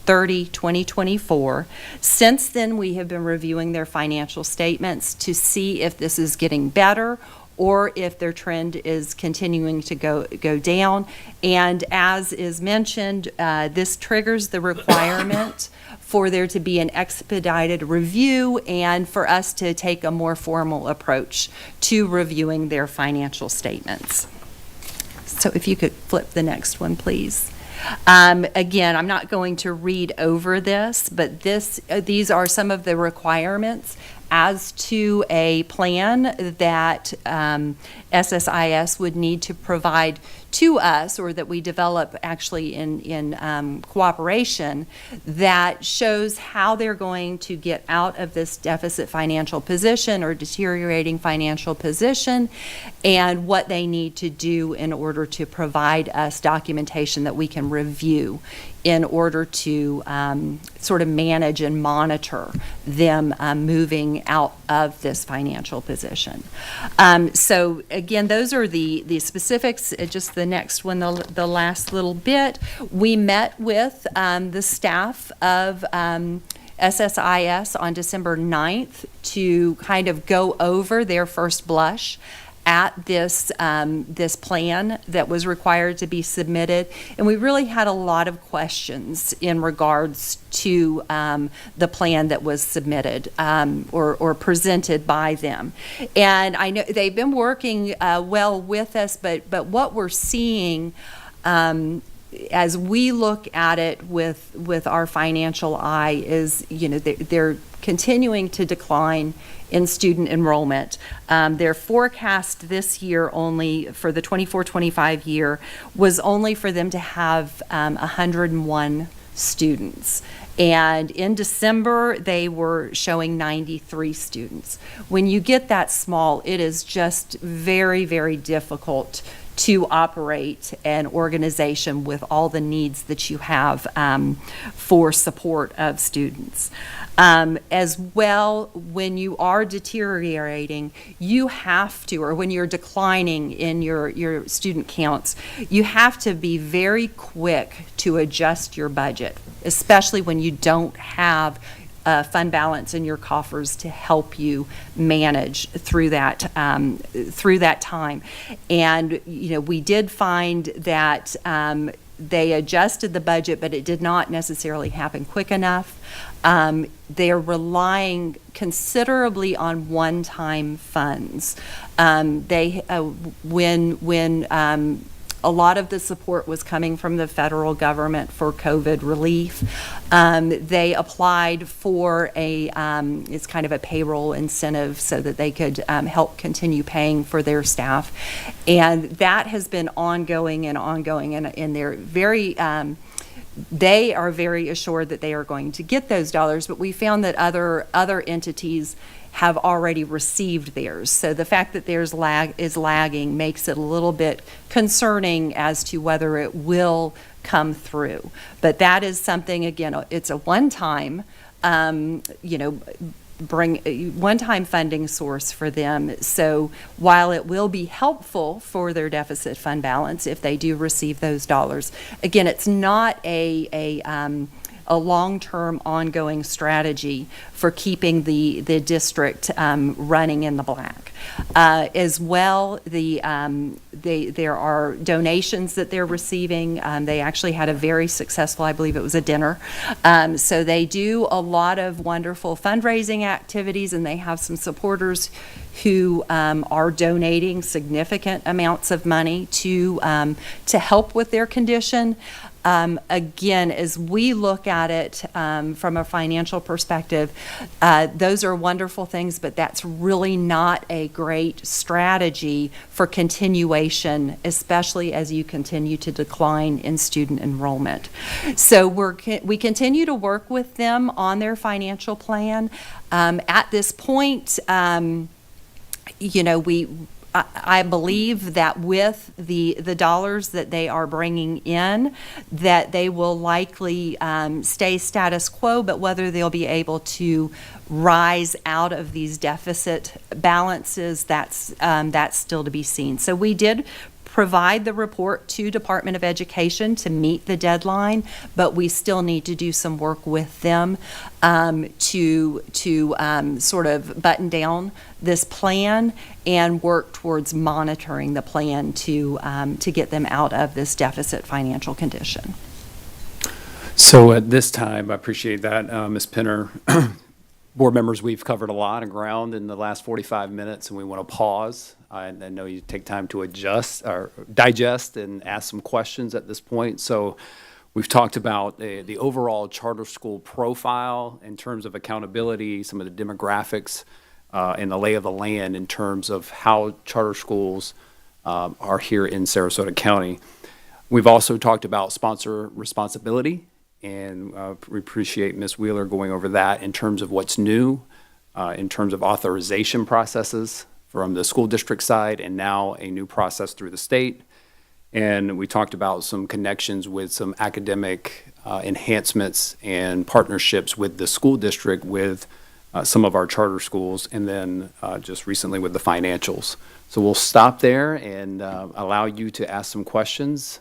[SPEAKER 6] 30, 2024. Since then, we have been reviewing their financial statements to see if this is getting better or if their trend is continuing to go down. And as is mentioned, this triggers the requirement for there to be an expedited review and for us to take a more formal approach to reviewing their financial statements. So if you could flip the next one, please. Again, I'm not going to read over this, but these are some of the requirements as to a plan that SSIS would need to provide to us, or that we develop actually in cooperation, that shows how they're going to get out of this deficit financial position or deteriorating financial position, and what they need to do in order to provide us documentation that we can review in order to sort of manage and monitor them moving out of this financial position. So again, those are the specifics. Just the next one, the last little bit. We met with the staff of SSIS on December 9th to kind of go over their first blush at this plan that was required to be submitted, and we really had a lot of questions in regards to the plan that was submitted or presented by them. And I know they've been working well with us, but what we're seeing as we look at it with our financial eye is, they're continuing to decline in student enrollment. Their forecast this year only for the 24-25 year was only for them to have 101 students. And in December, they were showing 93 students. When you get that small, it is just very, very difficult to operate an organization with all the needs that you have for support of students. As well, when you are deteriorating, you have to, or when you're declining in your student counts, you have to be very quick to adjust your budget, especially when you don't have fund balance in your coffers to help you manage through that time. And we did find that they adjusted the budget, but it did not necessarily happen quick enough. They're relying considerably on one-time funds. When a lot of the support was coming from the federal government for COVID relief. They applied for it's kind of a payroll incentive so that they could help continue paying for their staff. And that has been ongoing, and they're very, they are very assured that they are going to get those dollars, but we found that other entities have already received theirs. So the fact that theirs is lagging makes it a little bit concerning as to whether it will come through. But that is something, again, it's a one-time, one-time funding source for them. So while it will be helpful for their deficit fund balance if they do receive those dollars, again, it's not a long-term ongoing strategy for keeping the district running in the black. As well, there are donations that they're receiving. They actually had a very successful, I believe it was a dinner. So they do a lot of wonderful fundraising activities, and they have some supporters who are donating significant amounts of money to help with their condition. Again, as we look at it from a financial perspective, those are wonderful things, but that's really not a great strategy for continuation, especially as you continue to decline in student enrollment. So we continue to work with them on their financial plan. At this point, I believe that with the dollars that they are bringing in, that they will likely stay status quo, but whether they'll be able to rise out of these deficit balances, that's still to be seen. So we did provide the report to Department of Education to meet the deadline, but we still need to do some work with them to sort of button down this plan and work towards monitoring the plan to get them out of this deficit financial condition.
[SPEAKER 2] So at this time, I appreciate that, Ms. Pinner. Board members, we've covered a lot of ground in the last 45 minutes, and we want to pause. I know you take time to adjust or digest and ask some questions at this point. So we've talked about the overall charter school profile in terms of accountability, some of the demographics, and the lay of the land in terms of how charter schools are here in Sarasota County. We've also talked about sponsor responsibility, and we appreciate Ms. Wheeler going over that in terms of what's new, in terms of authorization processes from the school district side, and now a new process through the state. And we talked about some connections with some academic enhancements and partnerships with the school district with some of our charter schools, and then just recently with the financials. So we'll stop there and allow you to ask some questions.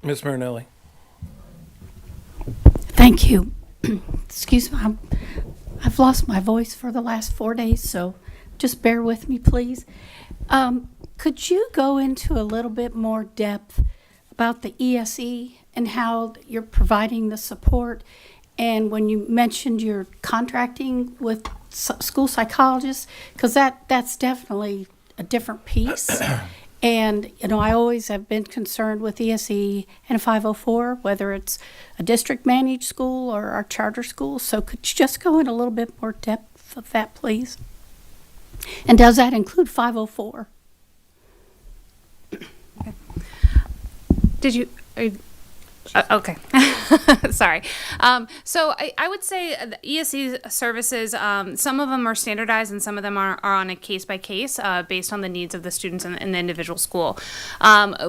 [SPEAKER 1] Ms. Marinelli.
[SPEAKER 7] Thank you. Excuse me, I've lost my voice for the last 4 days, so just bear with me, please. Could you go into a little bit more depth about the ESE and how you're providing the support? And when you mentioned you're contracting with school psychologists, because that's definitely a different piece. And, I always have been concerned with ESE and 504, whether it's a district-managed school or our charter school. So could you just go in a little bit more depth of that, please? And does that include 504?
[SPEAKER 5] Okay. Sorry. So I would say the ESC services, some of them are standardized and some of them are on a case by case based on the needs of the students in the individual school.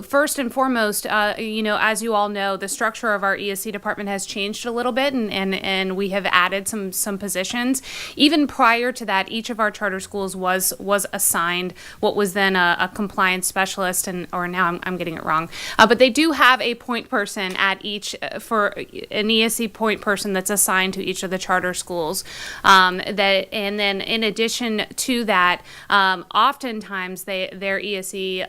[SPEAKER 5] First and foremost, as you all know, the structure of our ESC department has changed a little bit and we have added some positions. Even prior to that, each of our charter schools was assigned what was then a compliance specialist, or now I'm getting it wrong. But they do have a point person at each, for an ESC point person that's assigned to each of the charter schools. And then in addition to that, oftentimes their ESC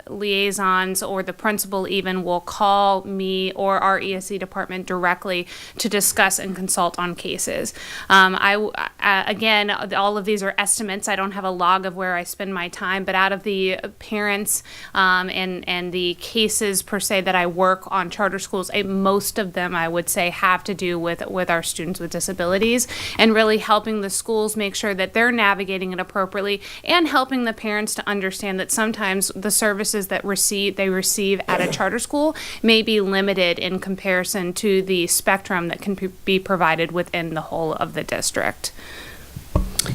[SPEAKER 5] liaisons or the principal even will call me or our ESC department directly to discuss and consult on cases. Again, all of these are estimates. I don't have a log of where I spend my time, but out of the parents and the cases per se that I work on charter schools, most of them I would say have to do with our students with disabilities and really helping the schools make sure that they're navigating it appropriately and helping the parents to understand that sometimes the services that they receive at a charter school may be limited in comparison to the spectrum that can be provided within the whole of the district.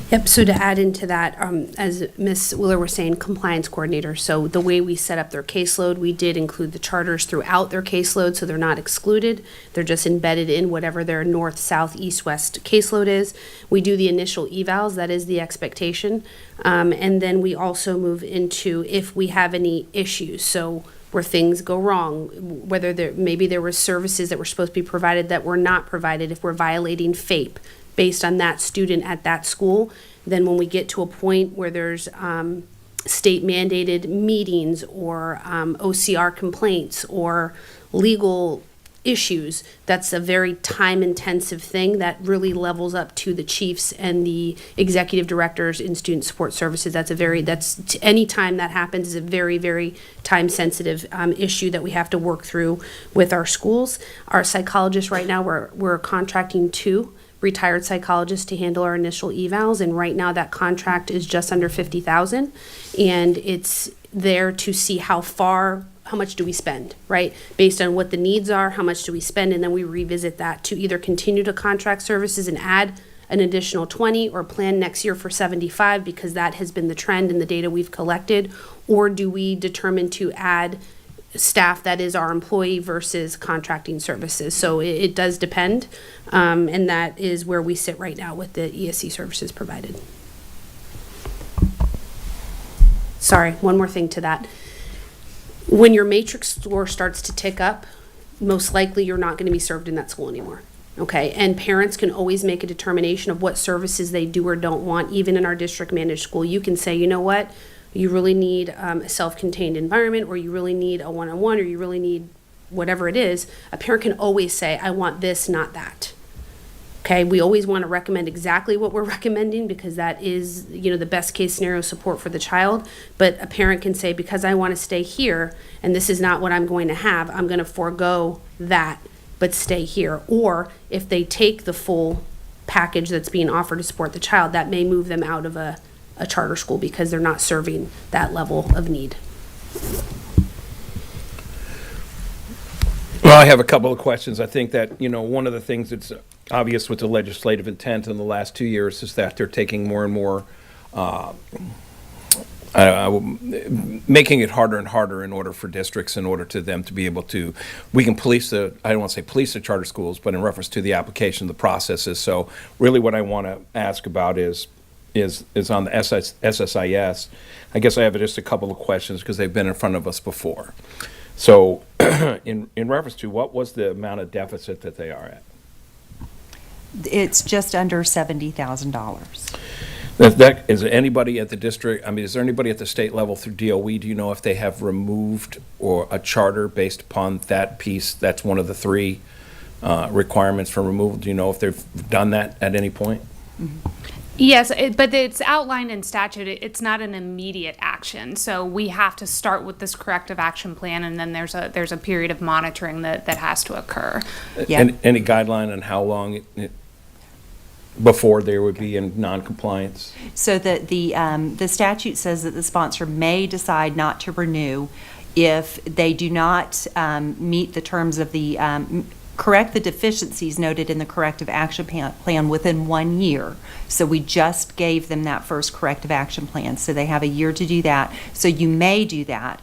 [SPEAKER 3] Yep, so to add into that, as Ms. Wheeler was saying, compliance coordinator. So the way we set up their caseload, we did include the charters throughout their caseload, so they're not excluded. They're just embedded in whatever their north, south, east, west caseload is. We do the initial evals, that is the expectation. And then we also move into if we have any issues. So where things go wrong, whether maybe there were services that were supposed to be provided that were not provided, if we're violating FAPE, based on that student at that school. Then when we get to a point where there's state mandated meetings or OCR complaints or legal issues, that's a very time intensive thing that really levels up to the chiefs and the executive directors in student support services. Any time that happens is a very, very time sensitive issue that we have to work through with our schools. Our psychologists right now, we're contracting 2 retired psychologists to handle our initial evals, and right now that contract is just under $50,000, and it's there to see how much do we spend, right? Based on what the needs are, how much do we spend, and then we revisit that to either continue to contract services and add an additional 20 or plan next year for 75 because that has been the trend in the data we've collected, or do we determine to add staff that is our employee versus contracting services. So it does depend, and that is where we sit right now with the ESC services provided. Sorry, one more thing to that. When your matrix score starts to tick up, most likely you're not going to be served in that school anymore. Okay, and parents can always make a determination of what services they do or don't want. Even in our district managed school, you can say, you know what, you really need a self-contained environment, or you really need a one-on-one, or you really need whatever it is. A parent can always say, I want this, not that. Okay, we always want to recommend exactly what we're recommending because that is, the best case scenario support for the child. But a parent can say, because I want to stay here and this is not what I'm going to have, I'm going to forego that, but stay here. Or if they take the full package that's being offered to support the child, that may move them out of a charter school because they're not serving that level of need.
[SPEAKER 1] Well, I have a couple of questions. I think that, one of the things that's obvious with the legislative intent in the last 2 years is that they're taking more and more, making it harder and harder in order for districts, in order to them to be able to, we can police I don't want to say police the charter schools, but in reference to the application, the processes. So really what I want to ask about is on the SSIS. I guess I have just a couple of questions because they've been in front of us before. So in reference to what was the amount of deficit that they are at?
[SPEAKER 6] It's just under $70,000.
[SPEAKER 1] Is there anybody at the district, is there anybody at the state level through DOE, do you know if they have removed or a charter based upon that piece? That's one of the 3 requirements for removal. Do you know if they've done that at any point?
[SPEAKER 6] Mm-hmm.
[SPEAKER 5] Yes, but it's outlined in statute. It's not an immediate action, so we have to start with this corrective action plan, and then there's a period of monitoring that has to occur.
[SPEAKER 6] Yeah.
[SPEAKER 1] Any guideline on how long before there would be in non-compliance?
[SPEAKER 6] So that the statute says that the sponsor may decide not to renew if they do not meet the terms of the, correct the deficiencies noted in the corrective action plan within 1 year. So we just gave them that first corrective action plan. So they have a year to do that. So you may do that.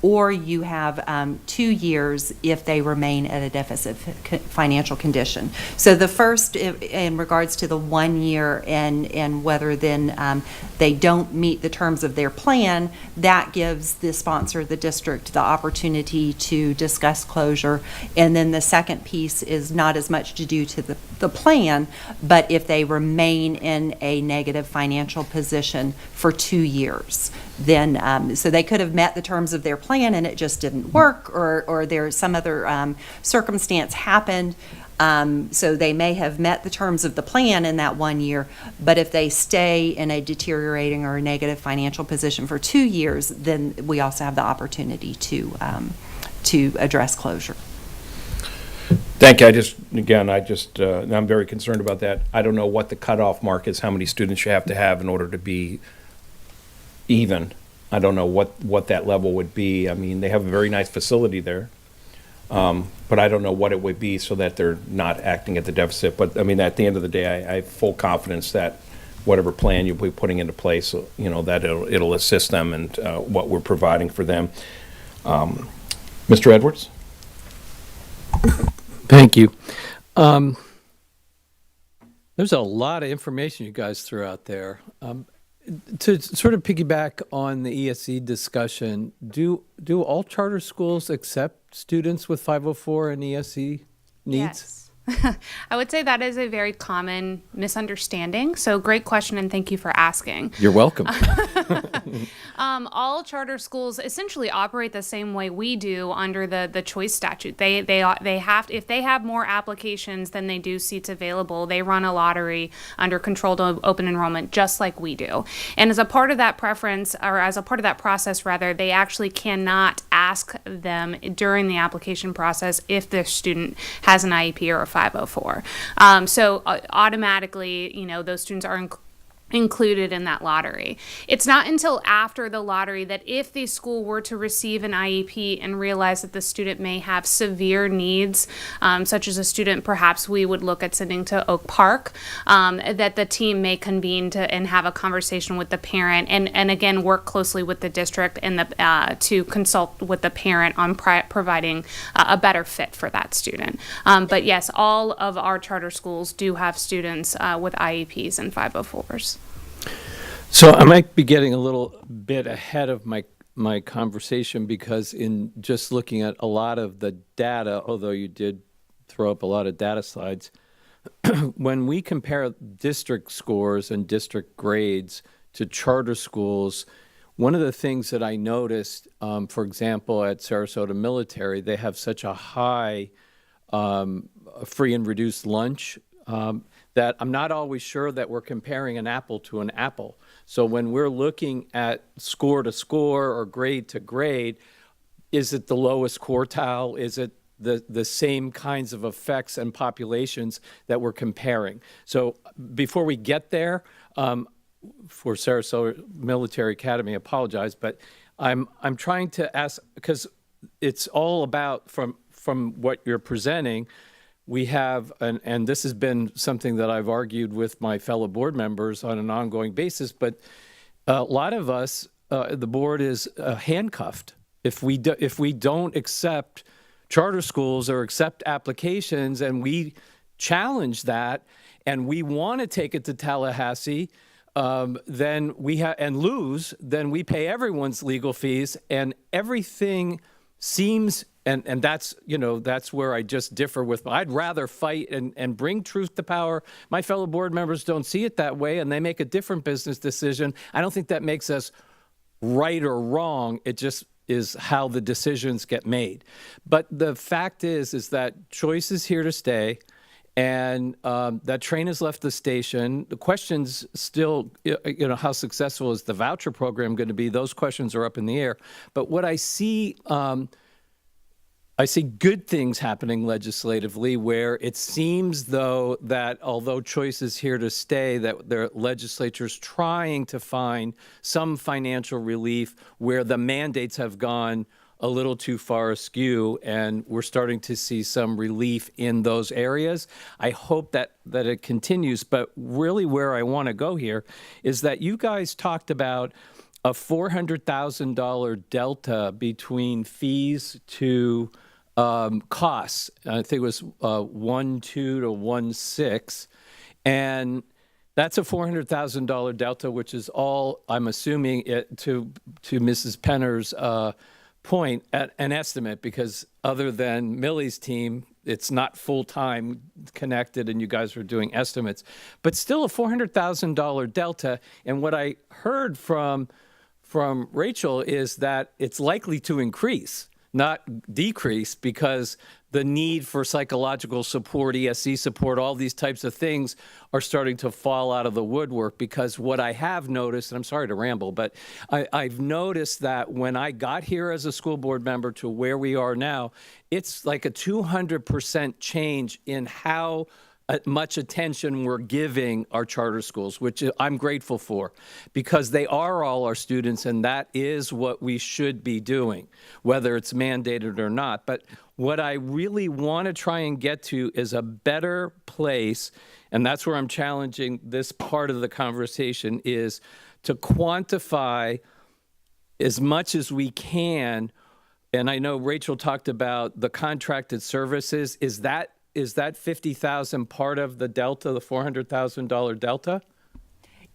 [SPEAKER 6] Or you have 2 years if they remain at a deficit financial condition. So the first, in regards to the 1 year and whether then they don't meet the terms of their plan, that gives the sponsor, the district, the opportunity to discuss closure. And then the second piece is not as much to do to the plan, but if they remain in a negative financial position for 2 years. Then, so they could have met the terms of their plan and it just didn't work, or there's some other circumstance happened. So they may have met the terms of the plan in that 1 year, but if they stay in a deteriorating or a negative financial position for 2 years, then we also have the opportunity to address closure.
[SPEAKER 1] Thank you. I'm very concerned about that. I don't know what the cutoff mark is, how many students you have to have in order to be even. I don't know what that level would be. I mean, they have a very nice facility there, but I don't know what it would be so that they're not acting at the deficit. But I mean, at the end of the day, I have full confidence that whatever plan you'll be putting into place, you know, that it'll assist them and what we're providing for them. Mr. Edwards?
[SPEAKER 8] Thank you. There's a lot of information you guys threw out there. To sort of piggyback on the ESE discussion, do all charter schools accept students with 504 and ESE needs?
[SPEAKER 5] Yes. I would say that is a very common misunderstanding. So great question, and thank you for asking.
[SPEAKER 8] You're welcome.
[SPEAKER 5] All charter schools essentially operate the same way we do under the choice statute. They have, if they have more applications than they do seats available, they run a lottery under controlled open enrollment, just like we do. And as a part of that preference, or as a part of that process rather, they actually cannot ask them during the application process if their student has an IEP or a 504. So automatically, you know, those students are included in that lottery. It's not until after the lottery that if the school were to receive an IEP and realize that the student may have severe needs, such as a student perhaps we would look at sending to Oak Park, that the team may convene and have a conversation with the parent and again work closely with the district and to consult with the parent on providing a better fit for that student. But yes, all of our charter schools do have students with IEPs and 504s.
[SPEAKER 8] So I might be getting a little bit ahead of my conversation, because in just looking at a lot of the data, although you did throw up a lot of data slides, when we compare district scores and district grades to charter schools, one of the things that I noticed, for example, at Sarasota Military, they have such a high free and reduced lunch that I'm not always sure that we're comparing an apple to an apple. So when we're looking at score to score or grade to grade, is it the lowest quartile? Is it the same kinds of effects and populations that we're comparing? So before we get there, for Sarasota Military Academy, I apologize, but I'm trying to ask, because it's all about, from what you're presenting, we have, and this has been something that I've argued with my fellow board members on an ongoing basis, but a lot of us, the board is handcuffed. If we don't accept charter schools or accept applications and we challenge that and we want to take it to Tallahassee, then and lose, then we pay everyone's legal fees, and everything seems, and that's, you know, that's where I just differ with, I'd rather fight and bring truth to power. My fellow board members don't see it that way, and they make a different business decision. I don't think that makes us right or wrong. It just is how the decisions get made. But the fact is that choice is here to stay, and that train has left the station. The questions still, you know, how successful is the voucher program going to be? Those questions are up in the air. But what I see good things happening legislatively, where it seems, though, that although choice is here to stay, that the legislature's trying to find some financial relief where the mandates have gone a little too far askew, and we're starting to see some relief in those areas. I hope that it continues, but really where I want to go here is that you guys talked about a $400,000 delta between fees to costs. I think it was 1.2 to 1.6, and that's a $400,000 delta, which is all, I'm assuming, to Mrs. Penner's point, an estimate, because other than Millie's team, it's not full-time connected and you guys are doing estimates. But still a $400,000 delta. And what I heard from Rachel is that it's likely to increase, not decrease, because the need for psychological support, ESC support, all these types of things are starting to fall out of the woodwork. Because what I have noticed, and I'm sorry to ramble, but I've noticed that when I got here as a school board member to where we are now, it's like a 200% change in how much attention we're giving our charter schools, which I'm grateful for, because they are all our students, and that is what we should be doing, whether it's mandated or not. But what I really want to try and get to is a better place, and that's where I'm challenging this part of the conversation, is to quantify as much as we can. And I know Rachel talked about the contracted services. Is that 50,000 part of the delta, the $400,000 delta?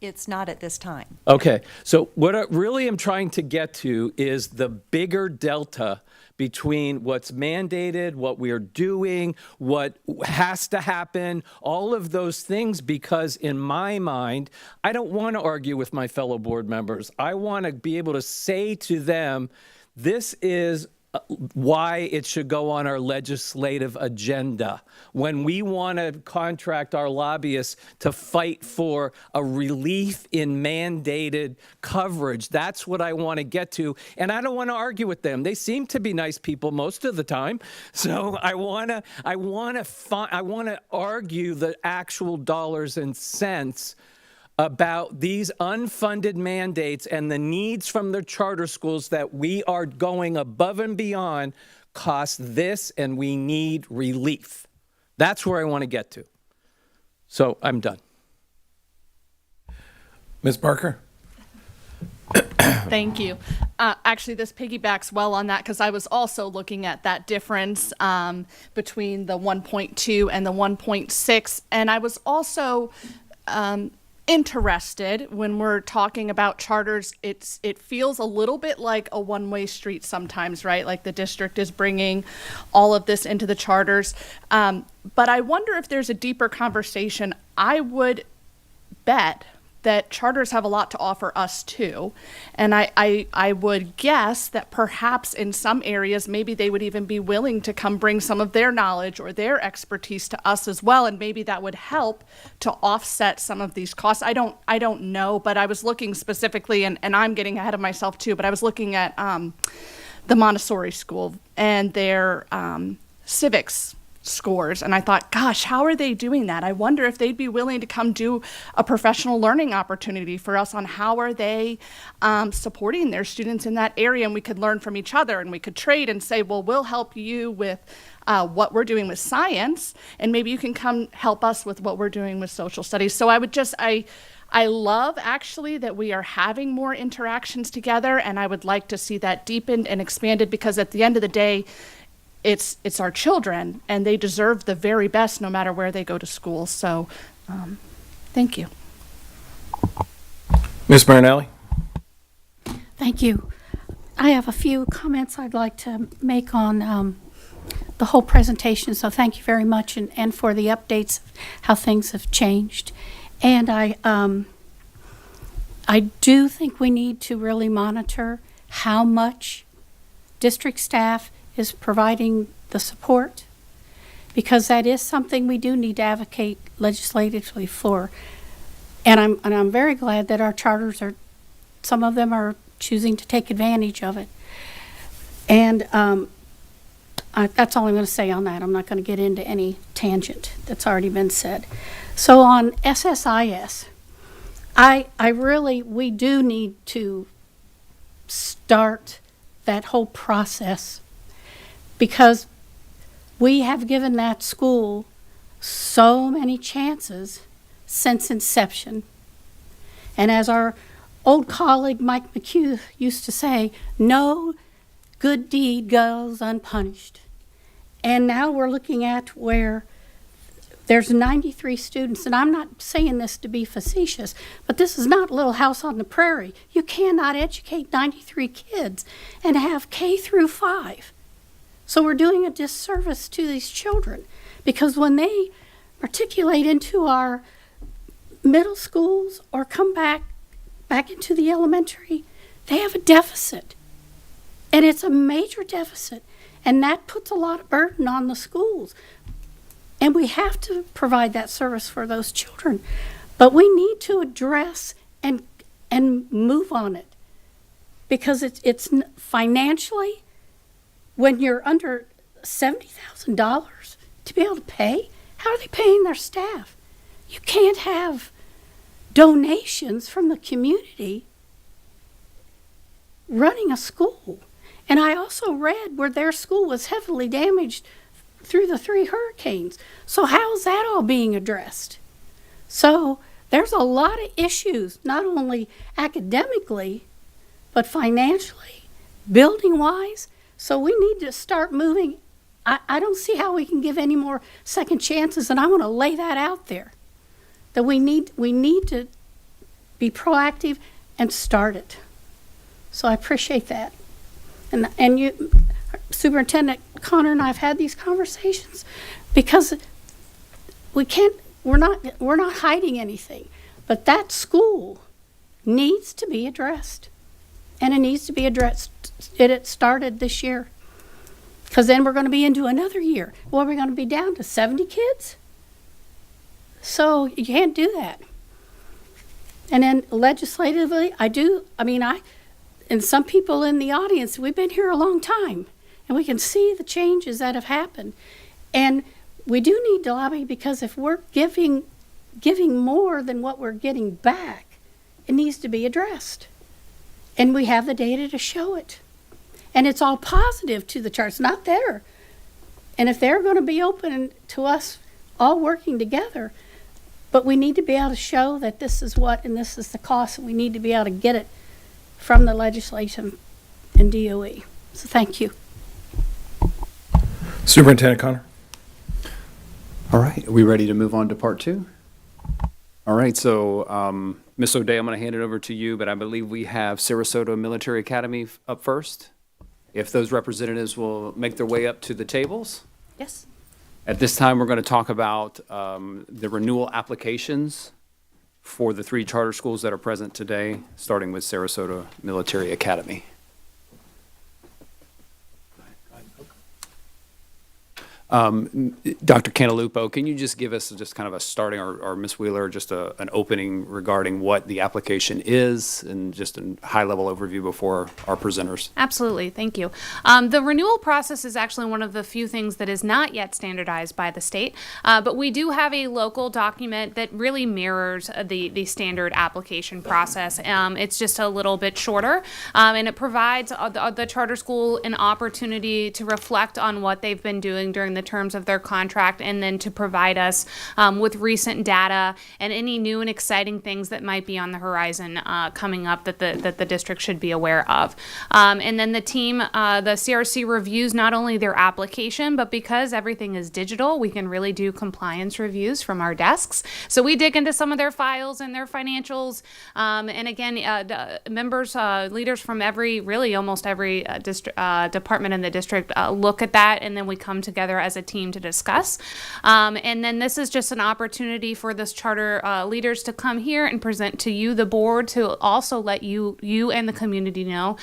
[SPEAKER 6] It's not at this time.
[SPEAKER 8] Okay, so what I really am trying to get to is the bigger delta between what's mandated, what we're doing, what has to happen, all of those things, because in my mind, I don't want to argue with my fellow board members. I want to be able to say to them, this is why it should go on our legislative agenda. When we want to contract our lobbyists to fight for a relief in mandated coverage, that's what I want to get to. And I don't want to argue with them. They seem to be nice people most of the time. So I want to argue the actual dollars and cents about these unfunded mandates and the needs from the charter schools that we are going above and beyond cost this, and we need relief. That's where I want to get to. So I'm done.
[SPEAKER 1] Ms. Barker?
[SPEAKER 9] Thank you. Actually, this piggybacks well on that, because I was also looking at that difference between the 1.2 and the 1.6, and I was also interested when we're talking about charters. It feels a little bit like a one-way street sometimes, right? Like the district is bringing all of this into the charters. But I wonder if there's a deeper conversation. I would bet that charters have a lot to offer us too. And I would guess that perhaps in some areas, maybe they would even be willing to come bring some of their knowledge or their expertise to us as well. And maybe that would help to offset some of these costs. I don't know, but I was looking specifically, and I'm getting ahead of myself too, but I was looking at the Montessori school and their civics scores, and I thought, gosh, how are they doing that? I wonder if they'd be willing to come do a professional learning opportunity for us on how are they supporting their students in that area, and we could learn from each other, and we could trade and say, well, we'll help you with what we're doing with science, and maybe you can come help us with what we're doing with social studies. So I love actually that we are having more interactions together, and I would like to see that deepened and expanded, because at the end of the day, it's our children, and they deserve the very best no matter where they go to school. So thank you.
[SPEAKER 1] Ms. Marinelli?
[SPEAKER 7] Thank you. I have a few comments I'd like to make on the whole presentation, so thank you very much, and for the updates of how things have changed. And I do think we need to really monitor how much district staff is providing the support, because that is something we do need to advocate legislatively for. And I'm very glad that our charters some of them are choosing to take advantage of it. And that's all I'm going to say on that. I'm not going to get into any tangent that's already been said. So on SSIS, we do need to start that whole process, because we have given that school so many chances since inception. And as our old colleague Mike McHugh used to say, no good deed goes unpunished. And now we're looking at where there's 93 students, and I'm not saying this to be facetious, but this is not Little House on the Prairie. You cannot educate 93 kids and have K through 5. So we're doing a disservice to these children, because when they matriculate into our middle schools or come back into the elementary, they have a deficit. And it's a major deficit. And that puts a lot of burden on the schools. And we have to provide that service for those children. But we need to address and move on it. Because it's financially, when you're under $70,000 to be able to pay, how are they paying their staff? You can't have donations from the community running a school. And I also read where their school was heavily damaged through the 3 hurricanes. So how's that all being addressed? So there's a lot of issues, not only academically, but financially, building-wise. So we need to start moving. I don't see how we can give any more second chances, and I want to lay that out there, that we need to be proactive and start it. So I appreciate that. And you, Superintendent Connor and I have had these conversations, because we're not hiding anything, but that school needs to be addressed, and it needs to be addressed. It started this year, because then we're going to be into another year. Well, we're going to be down to 70 kids. So you can't do that. And then legislatively, and some people in the audience, we've been here a long time, and we can see the changes that have happened. And we do need to lobby, because if we're giving more than what we're getting back, it needs to be addressed. And we have the data to show it. And it's all positive to the charts, not there. And if they're going to be open to us all working together, but we need to be able to show that this is what and this is the cost, and we need to be able to get it from the legislation and DOE. So thank you.
[SPEAKER 1] Superintendent Connor.
[SPEAKER 2] All right, are we ready to move on to part 2? All right, so Ms. O'Day, I'm going to hand it over to you, but I believe we have Sarasota Military Academy up first. If those representatives will make their way up to the tables.
[SPEAKER 5] Yes.
[SPEAKER 2] At this time, we're going to talk about the renewal applications for the 3 charter schools that are present today, starting with Sarasota Military Academy. Dr. Cantalupo, can you just give us just kind of a starting, or Ms. Wheeler, just an opening regarding what the application is, and just a high-level overview before our presenters?
[SPEAKER 5] Absolutely, thank you. The renewal process is actually one of the few things that is not yet standardized by the state, but we do have a local document that really mirrors the standard application process. It's just a little bit shorter, and it provides the charter school an opportunity to reflect on what they've been doing during the terms of their contract, and then to provide us with recent data and any new and exciting things that might be on the horizon coming up that the district should be aware of. And then the team, the CRC reviews not only their application, but because everything is digital, we can really do compliance reviews from our desks. So we dig into some of their files and their financials. And again, members, leaders from almost every department in the district look at that, and then we come together as a team to discuss. And then this is just an opportunity for this charter leaders to come here and present to you, the board, to also let you and the community know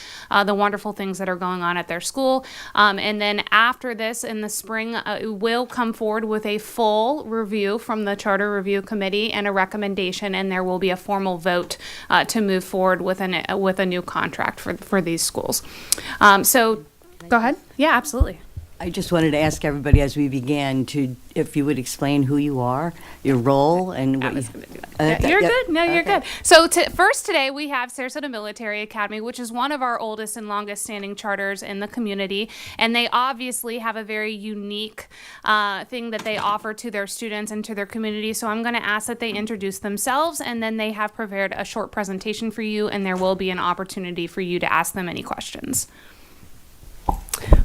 [SPEAKER 5] the wonderful things that are going on at their school. And then after this, in the spring, we'll come forward with a full review from the Charter Review Committee and a recommendation, and there will be a formal vote to move forward with a new contract for these schools. So, go ahead. Yeah, absolutely.
[SPEAKER 4] I just wanted to ask everybody as we began if you would explain who you are, your role, and what
[SPEAKER 5] I was
[SPEAKER 4] you...
[SPEAKER 5] going to do that. You're good. No, you're good. So first today we have Sarasota Military Academy, which is one of our oldest and longest standing charters in the community. And they obviously have a very unique thing that they offer to their students and to their community. So I'm going to ask that they introduce themselves, and then they have prepared a short presentation for you, and there will be an opportunity for you to ask them any questions.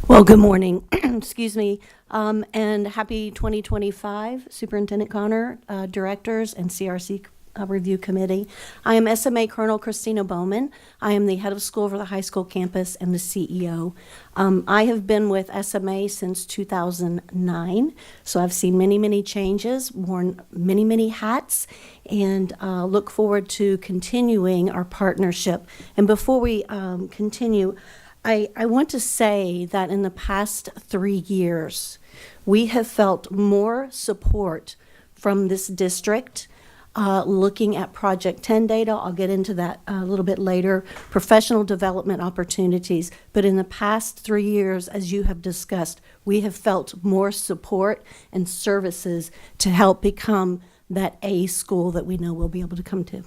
[SPEAKER 10] Well, good morning, excuse me, and happy 2025, Superintendent Connor, directors, and CRC Review Committee. I am SMA Colonel Christina Bowman. I am the head of school for the high school campus and the CEO. I have been with SMA since 2009, so I've seen many, many changes, worn many, many hats, and look forward to continuing our partnership. And before we continue, I want to say that in the past 3 years, we have felt more support from this district, looking at Project 10 data. I'll get into that a little bit later, professional development opportunities. But in the past 3 years, as you have discussed, we have felt more support and services to help become that A school that we know we'll be able to come to.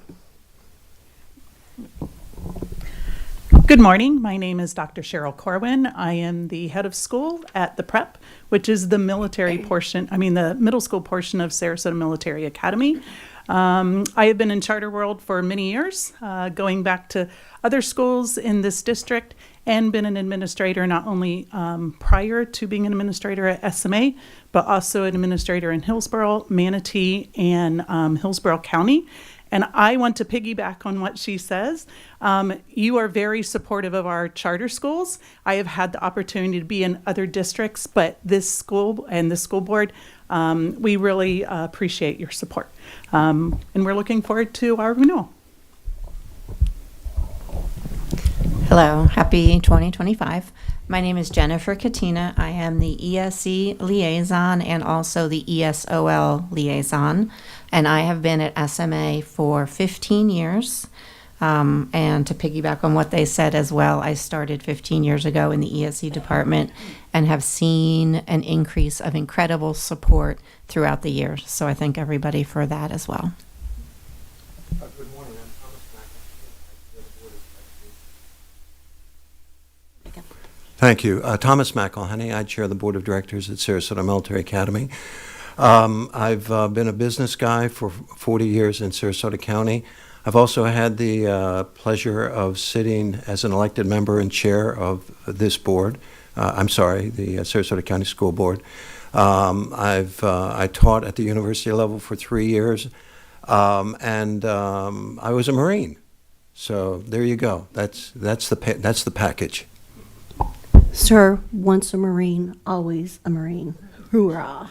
[SPEAKER 11] Good morning. My name is Dr. Cheryl Corwin. I am the head of school at the Prep, which is the the middle school portion of Sarasota Military Academy. I have been in charter world for many years, going back to other schools in this district, and been an administrator not only prior to being an administrator at SMA, but also an administrator in Hillsborough, Manatee, and Hillsborough County. And I want to piggyback on what she says. You are very supportive of our charter schools. I have had the opportunity to be in other districts, but this school and the school board, we really appreciate your support. And we're looking forward to our renewal.
[SPEAKER 12] Hello, happy 2025. My name is Jennifer Katina. I am the ESC liaison and also the ESOL liaison, and I have been at SMA for 15 years. And to piggyback on what they said as well, I started 15 years ago in the ESC department and have seen an increase of incredible support throughout the years. So I thank everybody for that as well.
[SPEAKER 13] Good morning. I'm Thomas McElhenney. Thank you. Thomas McElhenney. I chair the board of directors at Sarasota Military Academy. I've been a business guy for 40 years in Sarasota County. I've also had the pleasure of sitting as an elected member and chair of this board. The Sarasota County School Board. I taught at the university level for 3 years, and I was a Marine. So there you go. That's the package.
[SPEAKER 10] Sir, once a Marine, always a Marine. Hoorah.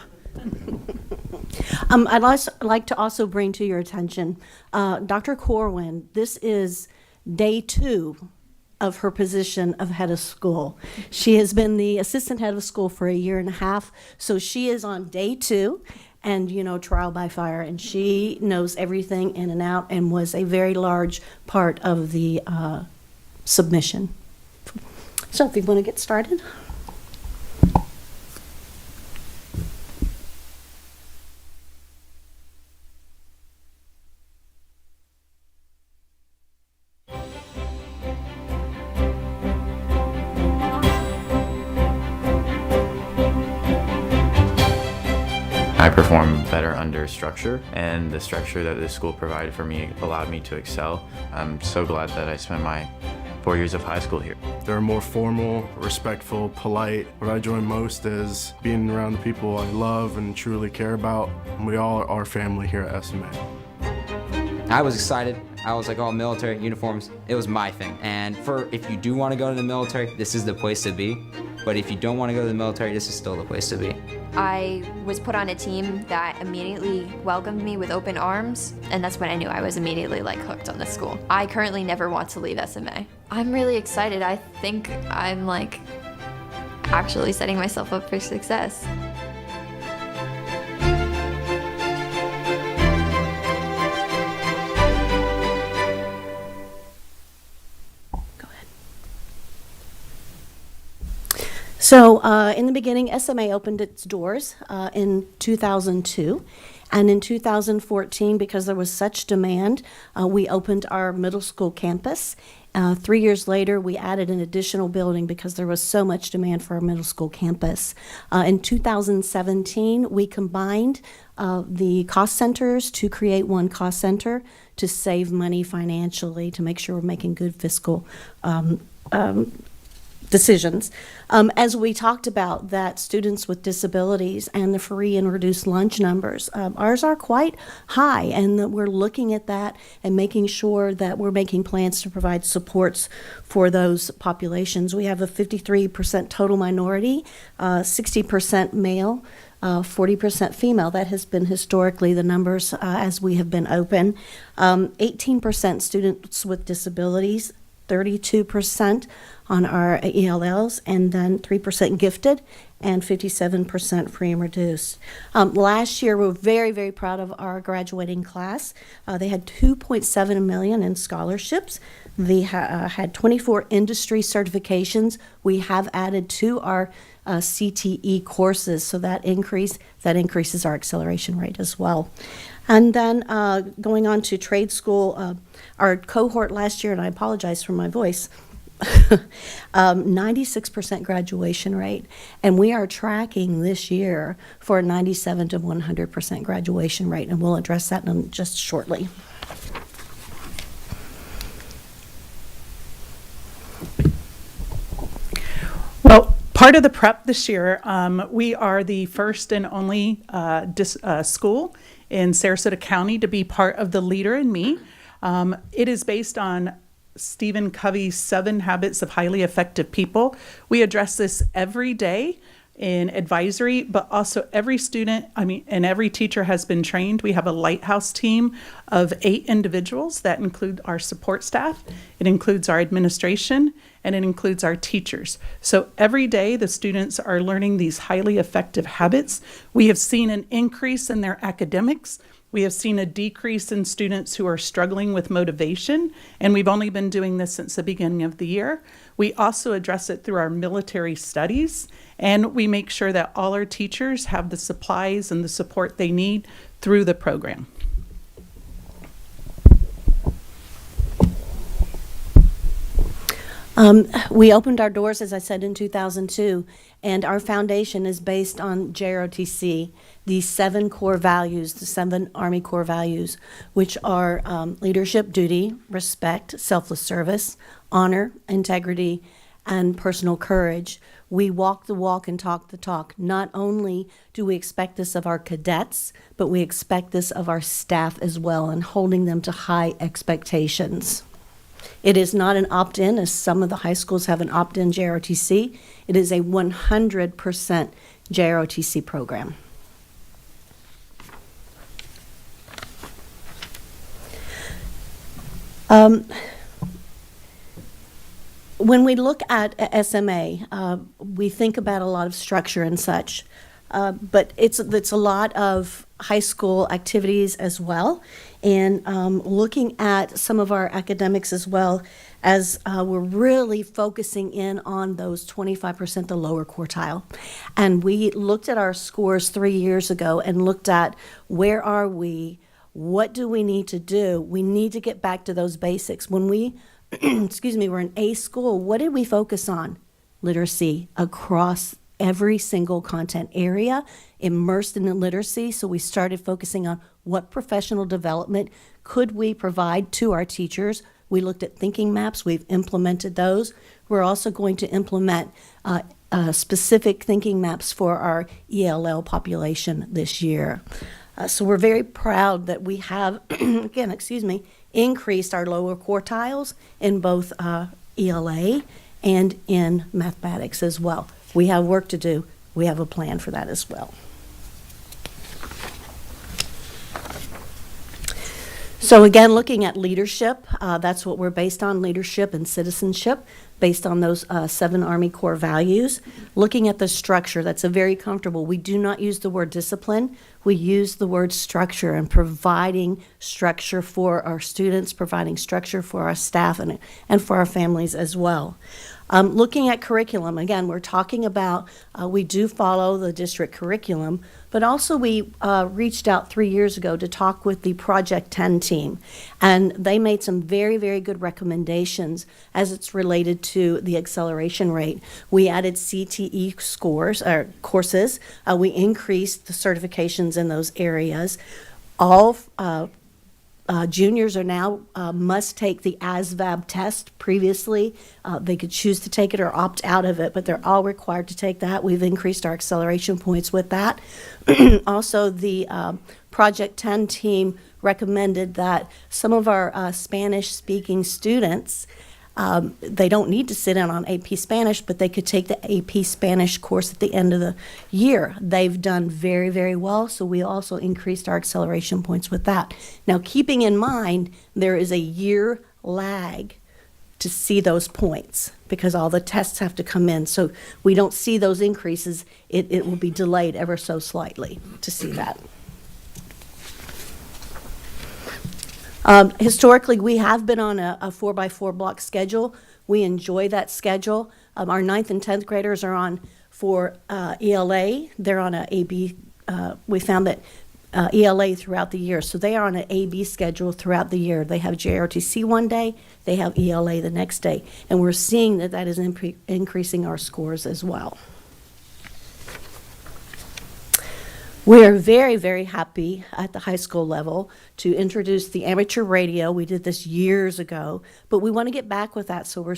[SPEAKER 10] I'd also like to also bring to your attention Dr. Corwin. This is day 2 of her position of head of school. She has been the assistant head of school for 1.5 years, so she is on day 2 and, trial by fire, and she knows everything in and out and was a very large part of the submission. So if you want to get started.
[SPEAKER 14] I perform better under structure, and the structure that this school provided for me allowed me to excel. I'm so glad that I spent my 4 years of high school here.
[SPEAKER 15] They're more formal, respectful, polite. What I enjoy most is being around the people I love and truly care about. We all are family here at SMA.
[SPEAKER 16] I was excited. I was like, oh, military uniforms, it was my thing. And if you do want to go to the military, this is the place to be. But if you don't want to go to the military, this is still the place to be.
[SPEAKER 17] I was put on a team that immediately welcomed me with open arms, and that's when I knew I was immediately hooked on the school. I currently never want to leave SMA. I'm really excited. I think I'm actually setting myself up for success.
[SPEAKER 10] So in the beginning, SMA opened its doors in 2002. And in 2014, because there was such demand, we opened our middle school campus. 3 years later, we added an additional building because there was so much demand for our middle school campus. In 2017, we combined the cost centers to create one cost center to save money financially, to make sure we're making good fiscal decisions. As we talked about that students with disabilities and the free and reduced lunch numbers, ours are quite high, and that we're looking at that and making sure that we're making plans to provide supports for those populations. We have a 53% total minority, 60% male, 40% female. That has been historically the numbers as we have been open. 18% students with disabilities, 32% on our ELLs, and then 3% gifted, and 57% free and reduced. Last year, we were very, very proud of our graduating class. They had $2.7 million in scholarships. They had 24 industry certifications. We have added to our CTE courses, so that increases our acceleration rate as well. And then going on to trade school, our cohort last year, and I apologize for my voice, 96% graduation rate, and we are tracking this year for a 97 to 100% graduation rate, and we'll address that in just shortly.
[SPEAKER 11] Well, part of the prep this year, we are the first and only school in Sarasota County to be part of the Leader in Me. It is based on Stephen Covey's 7 Habits of Highly Effective People. We address this every day in advisory, but also every student, and every teacher has been trained. We have a lighthouse team of 8 individuals that include our support staff, it includes our administration, and it includes our teachers. So every day the students are learning these highly effective habits. We have seen an increase in their academics. We have seen a decrease in students who are struggling with motivation, and we've only been doing this since the beginning of the year. We also address it through our military studies, and we make sure that all our teachers have the supplies and the support they need through the program.
[SPEAKER 10] We opened our doors, as I said, in 2002, and our foundation is based on JROTC, these 7 core values, the 7 Army core values, which are leadership, duty, respect, selfless service, honor, integrity, and personal courage. We walk the walk and talk the talk. Not only do we expect this of our cadets, but we expect this of our staff as well, and holding them to high expectations. It is not an opt-in, as some of the high schools have an opt-in JROTC. It is a 100% JROTC program. When we look at SMA, we think about a lot of structure and such, but it's a lot of high school activities as well, and looking at some of our academics as well, as we're really focusing in on those 25%, the lower quartile. And we looked at our scores 3 years ago and looked at where are we, what do we need to do? We need to get back to those basics. When we we're in A school, what did we focus on? Literacy across every single content area, immersed in the literacy. So we started focusing on what professional development could we provide to our teachers. We looked at thinking maps. We've implemented those. We're also going to implement specific thinking maps for our ELL population this year. So we're very proud that we have, increased our lower quartiles in both ELA and in mathematics as well. We have work to do. We have a plan for that as well. So again, looking at leadership, that's what we're based on, leadership and citizenship, based on those 7 Army core values. Looking at the structure, that's a very comfortable. We do not use the word discipline. We use the word structure, and providing structure for our students, providing structure for our staff, and for our families as well. Looking at curriculum, again, we're talking about, we do follow the district curriculum, but also we reached out 3 years ago to talk with the Project 10 team, and they made some very, very good recommendations as it's related to the acceleration rate. We added CTE scores, or courses. We increased the certifications in those areas. All juniors are now must take the ASVAB test. Previously, they could choose to take it or opt out of it, but they're all required to take that. We've increased our acceleration points with that. Also, the Project 10 team recommended that some of our Spanish-speaking students, they don't need to sit in on AP Spanish, but they could take the AP Spanish course at the end of the year. They've done very, very well, so we also increased our acceleration points with that. Now, keeping in mind, there is a year lag to see those points because all the tests have to come in. So we don't see those increases. It will be delayed ever so slightly to see that. Historically, we have been on a 4x4 block schedule. We enjoy that schedule. Our 9th and 10th graders are on for ELA. They're on a AB. We found that ELA throughout the year. So they are on an AB schedule throughout the year. They have JRTC one day, they have ELA the next day. And we're seeing that that is increasing our scores as well. We are very, very happy at the high school level to introduce the amateur radio. We did this years ago, but we want to get back with that, so we're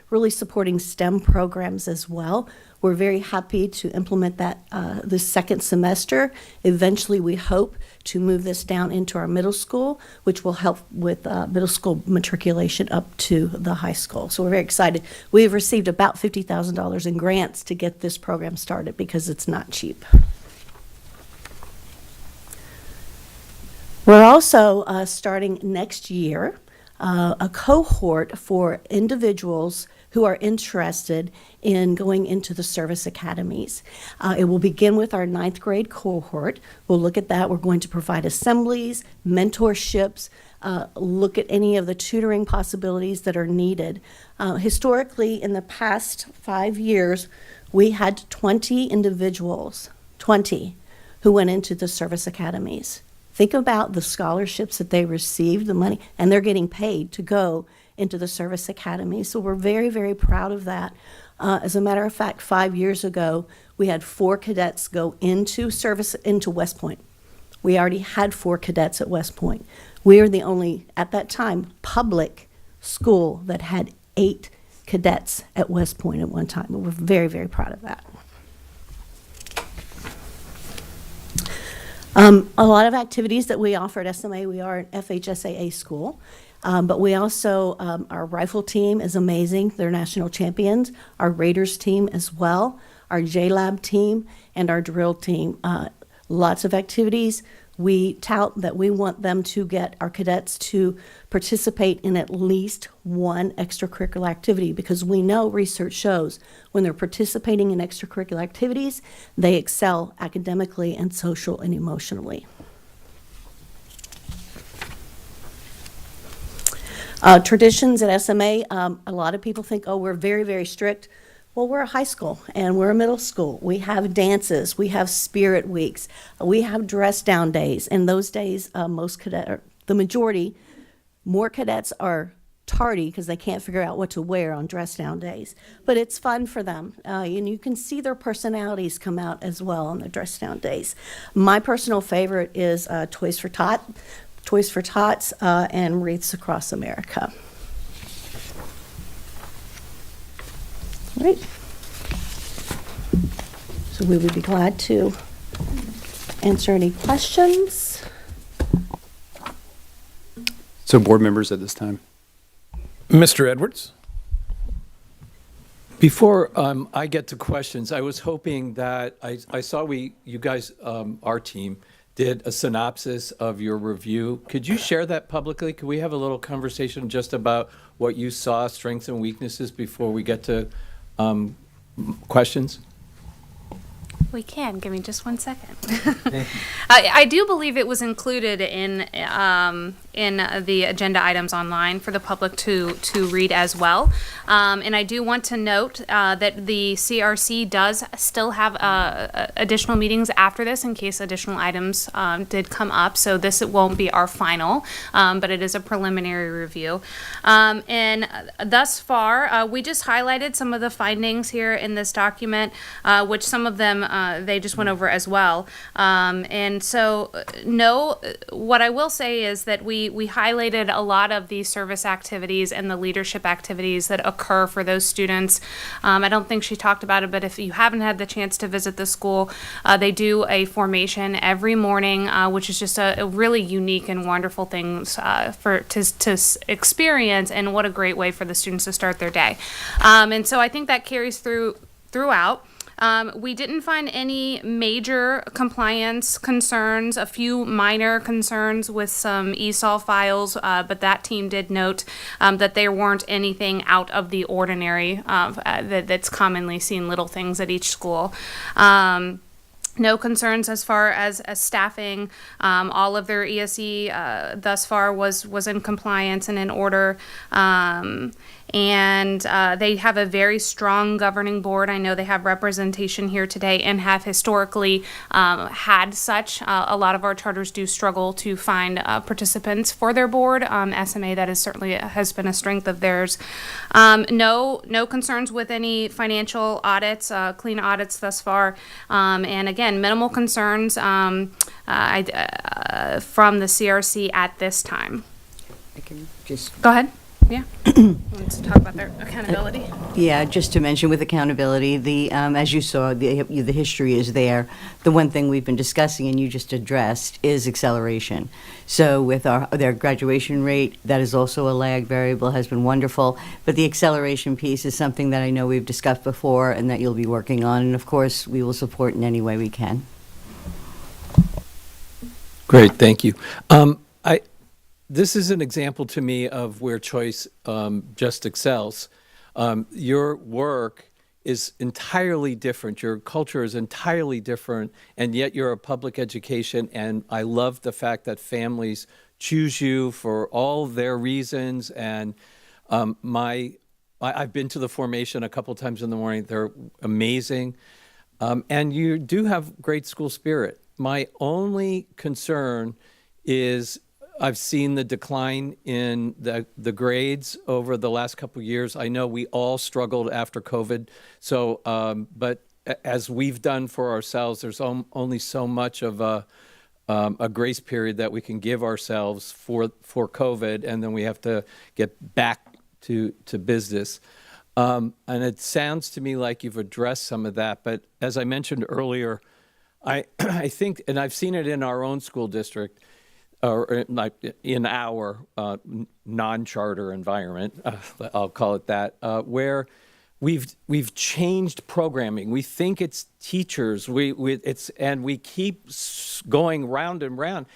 [SPEAKER 10] really supporting STEM programs as well. We're very happy to implement that this second semester. Eventually, we hope to move this down into our middle school, which will help with middle school matriculation up to the high school. So we're very excited. We have received about $50,000 in grants to get this program started because it's not cheap. We're also starting next year a cohort for individuals who are interested in going into the service academies. It will begin with our 9th grade cohort. We'll look at that. We're going to provide assemblies, mentorships, look at any of the tutoring possibilities that are needed. Historically, in the past 5 years, we had 20 individuals, 20, who went into the service academies. Think about the scholarships that they received, the money, and they're getting paid to go into the service academy. So we're very, very proud of that. As a matter of fact, 5 years ago, we had 4 cadets go into service into West Point. We already had 4 cadets at West Point. We are the only, at that time, public school that had 8 cadets at West Point at one time. We're very, very proud of that. A lot of activities that we offer at SMA. We are an FHSAA school, but we also, our rifle team is amazing. They're national champions. Our Raiders team as well, our JLab team, and our drill team. Lots of activities. We tout that we want them to get our cadets to participate in at least one extracurricular activity because we know research shows when they're participating in extracurricular activities, they excel academically and social and emotionally. Traditions at SMA, a lot of people think, oh, we're very, very strict. Well, we're a high school and we're a middle school. We have dances, we have spirit weeks, we have dress down days. And those days, most cadet, the majority, more cadets are tardy because they can't figure out what to wear on dress down days. But it's fun for them, and you can see their personalities come out as well on the dress down days. My personal favorite is Toys for Tots, and Wreaths Across America. Right. So we would be glad to answer any questions.
[SPEAKER 2] So board members at this time.
[SPEAKER 1] Mr. Edwards?
[SPEAKER 8] Before I get to questions, I was hoping that I saw you guys, our team, did a synopsis of your review. Could you share that publicly? Could we have a little conversation just about what you saw, strengths and weaknesses, before we get to questions?
[SPEAKER 5] We can. Give me just 1 second. I do believe it was included in in the agenda items online for the public to read as well. And I do want to note that the CRC does still have additional meetings after this in case additional items did come up. So this won't be our final, but it is a preliminary review. And thus far, we just highlighted some of the findings here in this document, which some of them they just went over as well. And so, no, what I will say is that we highlighted a lot of the service activities and the leadership activities that occur for those students. I don't think she talked about it, but if you haven't had the chance to visit the school, they do a formation every morning, which is just a really unique and wonderful thing to experience, and what a great way for the students to start their day. And so I think that carries throughout. We didn't find any major compliance concerns, a few minor concerns with some ESOL files, but that team did note that there weren't anything out of the ordinary that's commonly seen, little things at each school. No concerns as far as staffing. All of their ESE thus far was in compliance and in order. And they have a very strong governing board. I know they have representation here today and have historically had such. A lot of our charters do struggle to find participants for their board. SMA, that is certainly has been a strength of theirs. No concerns with any financial audits, clean audits thus far. And again, minimal concerns from the CRC at this time.
[SPEAKER 4] I can just
[SPEAKER 5] Go ahead. Yeah. Let's talk about their accountability.
[SPEAKER 4] Yeah, just to mention with accountability, the as you saw, the history is there. The one thing we've been discussing and you just addressed is acceleration. So with their graduation rate, that is also a lag variable, has been wonderful. But the acceleration piece is something that I know we've discussed before and that you'll be working on. And of course, we will support in any way we can.
[SPEAKER 8] Great, thank you. This is an example to me of where choice just excels. Your work is entirely different. Your culture is entirely different, and yet you're a public education, and I love the fact that families choose you for all their reasons. And I've been to the formation a couple times in the morning. They're amazing. And you do have great school spirit. My only concern is I've seen the decline in the grades over the last couple of years. I know we all struggled after COVID. So, but as we've done for ourselves, there's only so much of a grace period that we can give ourselves for COVID, and then we have to get back to business. And it sounds to me like you've addressed some of that. But as I mentioned earlier, I think, and I've seen it in our own school district, or like in our non-charter environment, I'll call it that, where we've changed programming. We think it's teachers. And we keep going round and round.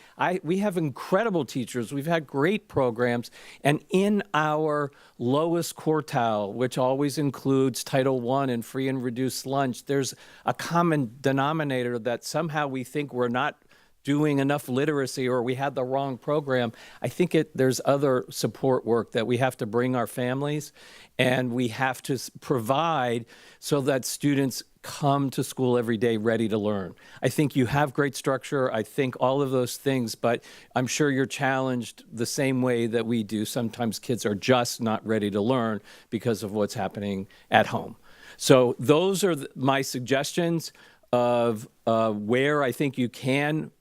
[SPEAKER 8] We have incredible teachers. We've had great programs, and in our lowest quartile, which always includes Title I and free and reduced lunch, there's a common denominator that somehow we think we're not doing enough literacy or we had the wrong program. I think there's other support work that we have to bring our families, and we have to provide so that students come to school every day ready to learn. I think you have great structure. I think all of those things, but I'm sure you're challenged the same way that we do. Sometimes kids are just not ready to learn because of what's happening at home. So those are my suggestions of where I think you can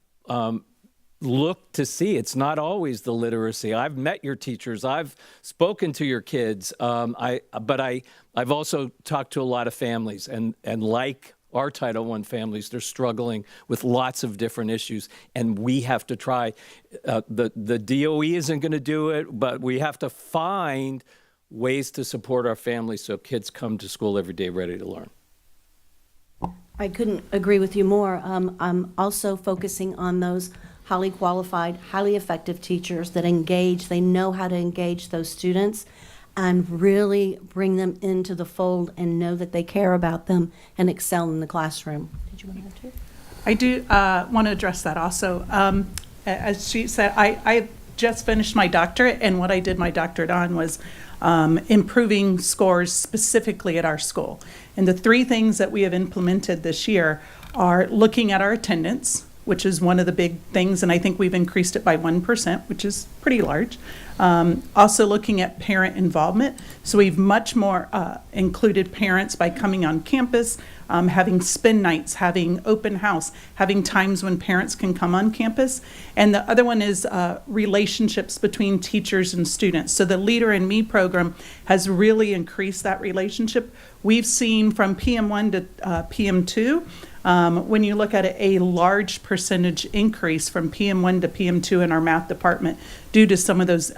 [SPEAKER 8] look to see. It's not always the literacy. I've met your teachers. I've spoken to your kids. But I've also talked to a lot of families, and like our Title I families, they're struggling with lots of different issues, and we have to try. The DOE isn't going to do it, but we have to find ways to support our families so kids come to school every day ready to learn.
[SPEAKER 10] I couldn't agree with you more. I'm also focusing on those highly qualified, highly effective teachers that engage. They know how to engage those students and really bring them into the fold and know that they care about them and excel in the classroom. Did you want to add to?
[SPEAKER 11] I do want to address that also. As she said, I just finished my doctorate, and what I did my doctorate on was improving scores specifically at our school. And the three things that we have implemented this year are looking at our attendance, which is one of the big things, and I think we've increased it by 1%, which is pretty large. Also looking at parent involvement. So we've much more included parents by coming on campus, having spin nights, having open house, having times when parents can come on campus. And the other one is relationships between teachers and students. So the Leader in Me program has really increased that relationship. We've seen from PM1 to PM2, when you look at it, a large percentage increase from PM1 to PM2 in our math department due to some of those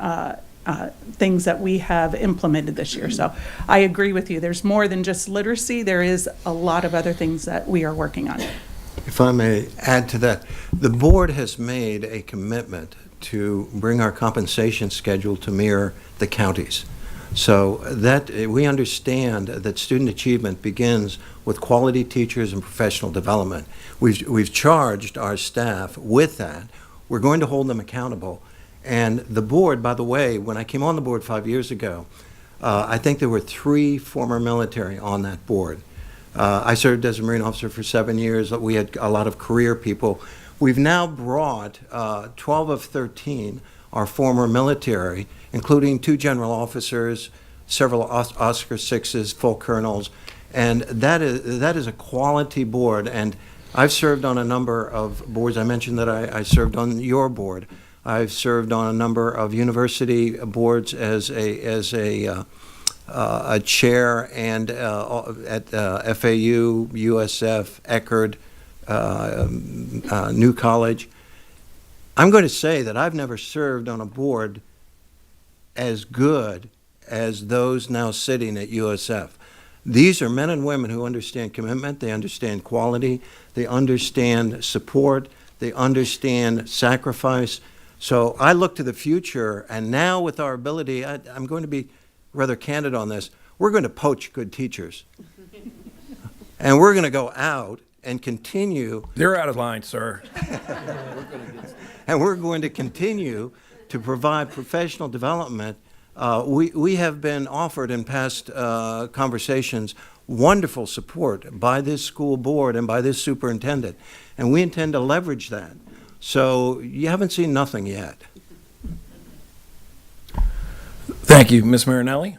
[SPEAKER 11] things that we have implemented this year. So I agree with you. There's more than just literacy. There is a lot of other things that we are working on.
[SPEAKER 13] If I may add to that, the board has made a commitment to bring our compensation schedule to mirror the counties. So that we understand that student achievement begins with quality teachers and professional development. We've charged our staff with that. We're going to hold them accountable. And the board, by the way, when I came on the board 5 years ago, I think there were 3 former military on that board. I served as a Marine officer for 7 years. We had a lot of career people. We've now brought 12 of 13 are former military, including 2 general officers, several Oscar Sixes, full colonels, and that is a quality board. And I've served on a number of boards. I mentioned that I served on your board. I've served on a number of university boards as a chair and at FAU, USF, Eckerd, New College. I'm going to say that I've never served on a board as good as those now sitting at USF. These are men and women who understand commitment, they understand quality, they understand support, they understand sacrifice. So I look to the future, and now with our ability, I'm going to be rather candid on this, we're going to poach good teachers. And we're going to go out and continue.
[SPEAKER 1] You're out of line, sir.
[SPEAKER 13] And we're going to continue to provide professional development. We have been offered in past conversations wonderful support by this school board and by this superintendent, and we intend to leverage that. So you haven't seen nothing yet.
[SPEAKER 1] Thank you. Ms. Marinelli?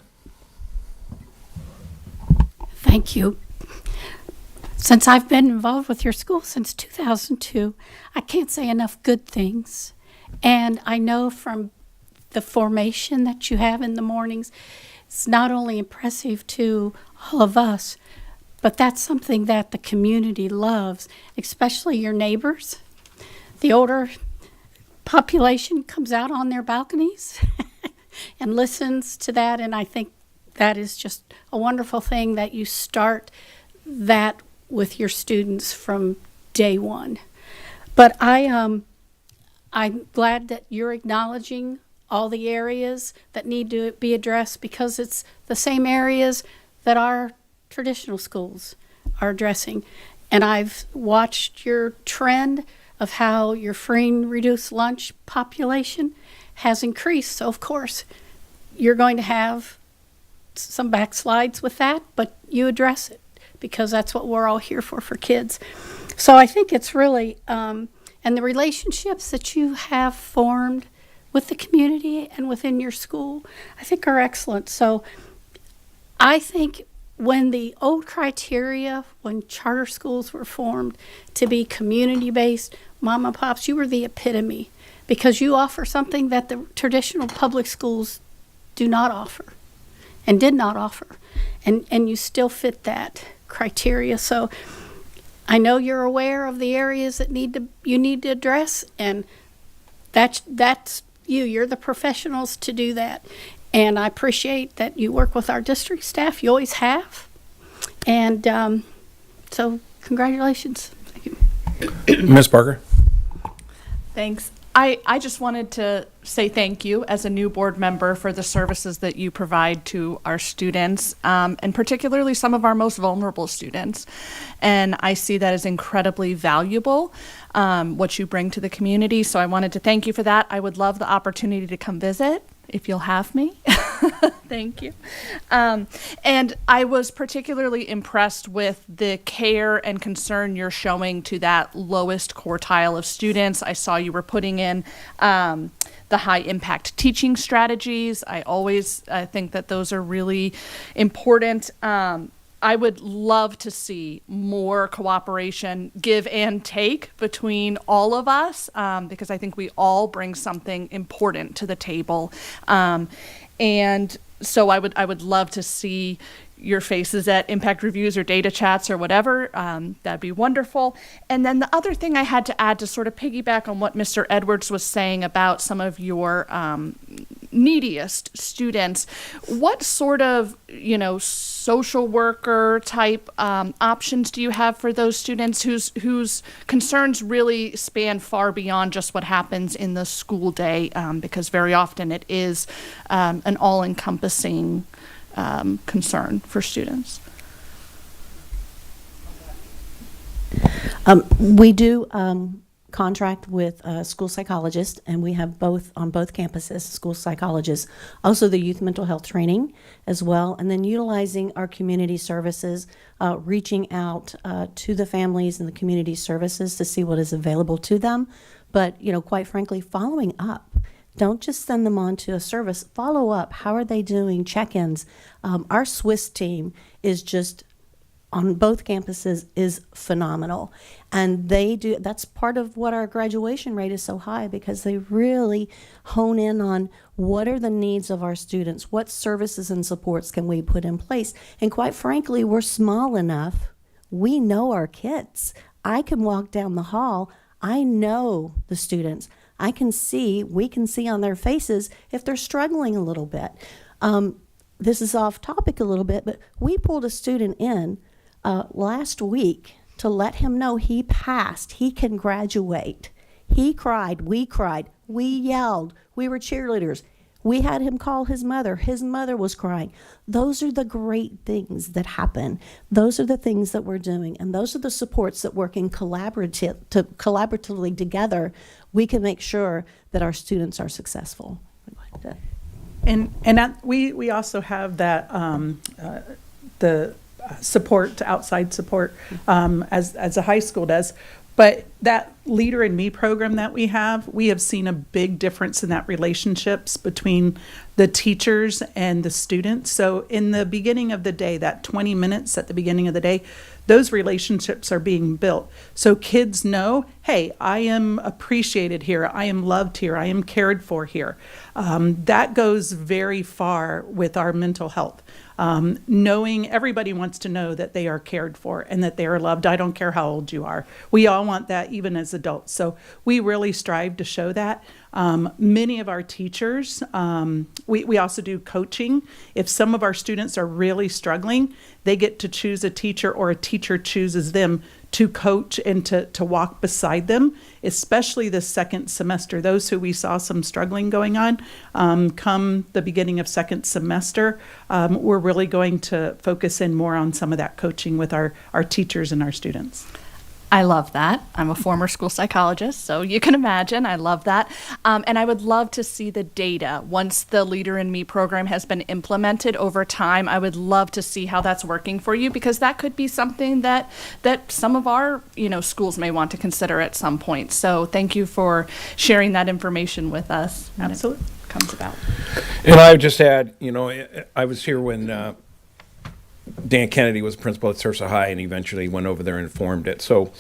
[SPEAKER 7] Thank you. Since I've been involved with your school since 2002, I can't say enough good things. And I know from the formation that you have in the mornings, it's not only impressive to all of us, but that's something that the community loves, especially your neighbors. The older population comes out on their balconies and listens to that, and I think that is just a wonderful thing that you start that with your students from day one. But I'm glad that you're acknowledging all the areas that need to be addressed, because it's the same areas that our traditional schools are addressing. And I've watched your trend of how your free and reduced lunch population has increased. So of course, you're going to have some backslides with that, but you address it, because that's what we're all here for kids. So I think it's really, and the relationships that you have formed with the community and within your school, I think are excellent. So I think when the old criteria, when charter schools were formed to be community-based, mom and pops, you were the epitome, because you offer something that the traditional public schools do not offer and did not offer. And you still fit that criteria. So I know you're aware of the areas that you need to address, and that's you. You're the professionals to do that. And I appreciate that you work with our district staff. You always have. And so congratulations. Thank you.
[SPEAKER 1] Ms. Parker?
[SPEAKER 9] Thanks. I just wanted to say thank you as a new board member for the services that you provide to our students, and particularly some of our most vulnerable students. And I see that as incredibly valuable, what you bring to the community. So I wanted to thank you for that. I would love the opportunity to come visit if you'll have me. Thank you. And I was particularly impressed with the care and concern you're showing to that lowest quartile of students. I saw you were putting in the high impact teaching strategies. I always think that those are really important. I would love to see more cooperation, give and take between all of us, because I think we all bring something important to the table. And so I would love to see your faces at impact reviews or data chats or whatever. That'd be wonderful. And then the other thing I had to add to sort of piggyback on what Mr. Edwards was saying about some of your neediest students, what sort of, social worker type options do you have for those students whose concerns really span far beyond just what happens in the school day, because very often it is an all-encompassing concern for students?
[SPEAKER 10] We do contract with a school psychologist, and we have both on both campuses, school psychologists, also the youth mental health training as well, and then utilizing our community services, reaching out to the families and the community services to see what is available to them. But, quite frankly, following up. Don't just send them on to a service. Follow up. How are they doing? Check-ins. Our Swiss team is just on both campuses is phenomenal. And that's part of what our graduation rate is so high, because they really hone in on what are the needs of our students, what services and supports can we put in place. And quite frankly, we're small enough. We know our kids. I can walk down the hall. I know the students. We can see on their faces if they're struggling a little bit. This is off topic a little bit, but we pulled a student in last week to let him know he passed, he can graduate. He cried, we yelled, we were cheerleaders. We had him call his mother. His mother was crying. Those are the great things that happen. Those are the things that we're doing. And those are the supports that working collaboratively together, we can make sure that our students are successful.
[SPEAKER 11] We also have that the support, outside support, as a high school does. But that Leader in Me program that we have seen a big difference in that relationships between the teachers and the students. So in the beginning of the day, that 20 minutes at the beginning of the day, those relationships are being built. So kids know, hey, I am appreciated here. I am loved here. I am cared for here. That goes very far with our mental health. Knowing everybody wants to know that they are cared for and that they are loved. I don't care how old you are. We all want that even as adults. So we really strive to show that. Many of our teachers, we also do coaching. If some of our students are really struggling, they get to choose a teacher, or a teacher chooses them to coach and to walk beside them, especially the second semester. Those who we saw some struggling going on, come the beginning of second semester, we're really going to focus in more on some of that coaching with our teachers and our students.
[SPEAKER 9] I love that. I'm a former school psychologist, so you can imagine I love that. And I would love to see the data once the Leader in Me program has been implemented over time. I would love to see how that's working for you, because that could be something that some of our schools may want to consider at some point. So thank you for sharing that information with us.
[SPEAKER 11] Absolutely.
[SPEAKER 9] When it comes about.
[SPEAKER 1] And I would just add, I was here when Dan Kennedy was principal at Sarasota High, and eventually went over there and formed it. So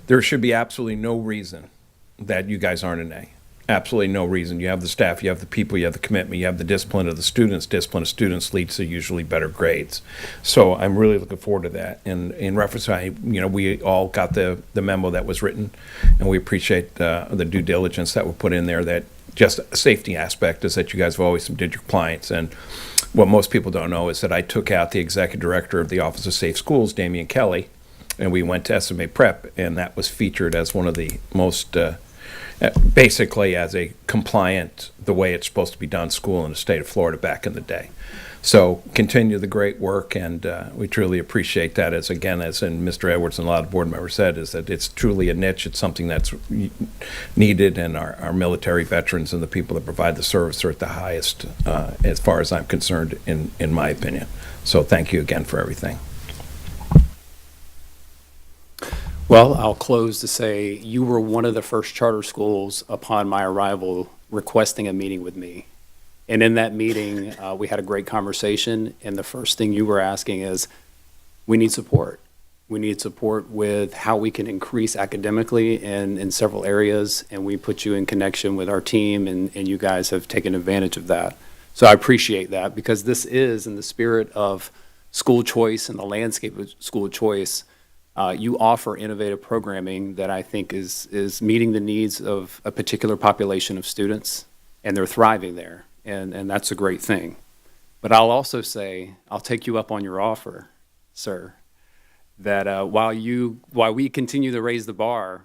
[SPEAKER 1] there should be absolutely no reason that you guys aren't an A. Absolutely no reason. You have the staff, you have the people, you have the commitment, you have the discipline of the students. Discipline of students leads to usually better grades. So I'm really looking forward to that. And in reference to, we all got the memo that was written, and we appreciate the due diligence that was put in there. That just a safety aspect is that you guys have always did your compliance. And what most people don't know is that I took out the executive director of the Office of Safe Schools, Damian Kelly, and we went to SMA Prep, and that was featured as one of the most basically as a compliant, the way it's supposed to be done school in the state of Florida back in the day. So continue the great work, and we truly appreciate that. As in Mr. Edwards and a lot of board members said, is that it's truly a niche. It's something that's needed, and our military veterans and the people that provide the service are at the highest, as far as I'm concerned, in my opinion. So thank you again for everything.
[SPEAKER 2] Well, I'll close to say you were one of the first charter schools upon my arrival requesting a meeting with me. And in that meeting, we had a great conversation, and the first thing you were asking is, we need support. We need support with how we can increase academically in several areas, and we put you in connection with our team, and you guys have taken advantage of that. So I appreciate that, because this is in the spirit of school choice and the landscape of school choice. You offer innovative programming that I think is meeting the needs of a particular population of students, and they're thriving there. And that's a great thing. But I'll also say, I'll take you up on your offer, sir, that while we continue to raise the bar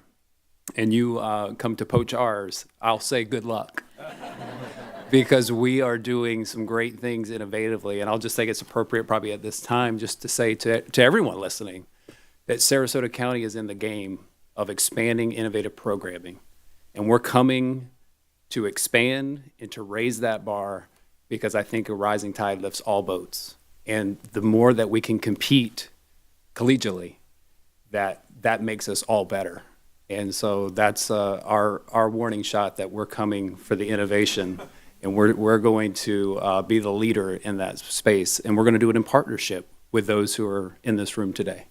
[SPEAKER 2] and you come to poach ours, I'll say good luck. Because we are doing some great things innovatively. And I'll just think it's appropriate probably at this time just to say to everyone listening that Sarasota County is in the game of expanding innovative programming. And we're coming to expand and to raise that bar, because I think a rising tide lifts all boats. And the more that we can compete collegially, that makes us all better. And so that's our warning shot, that we're coming for the innovation, and we're going to be the leader in that space. And we're going to do it in partnership with those who are in this room today.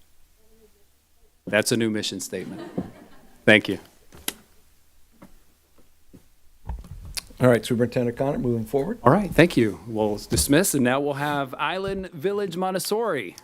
[SPEAKER 2] That's a new mission statement. Thank you.
[SPEAKER 1] All right, Superintendent Connor, moving forward.
[SPEAKER 2] All right, thank you. We'll dismiss, and now we'll have Island Village Montessori.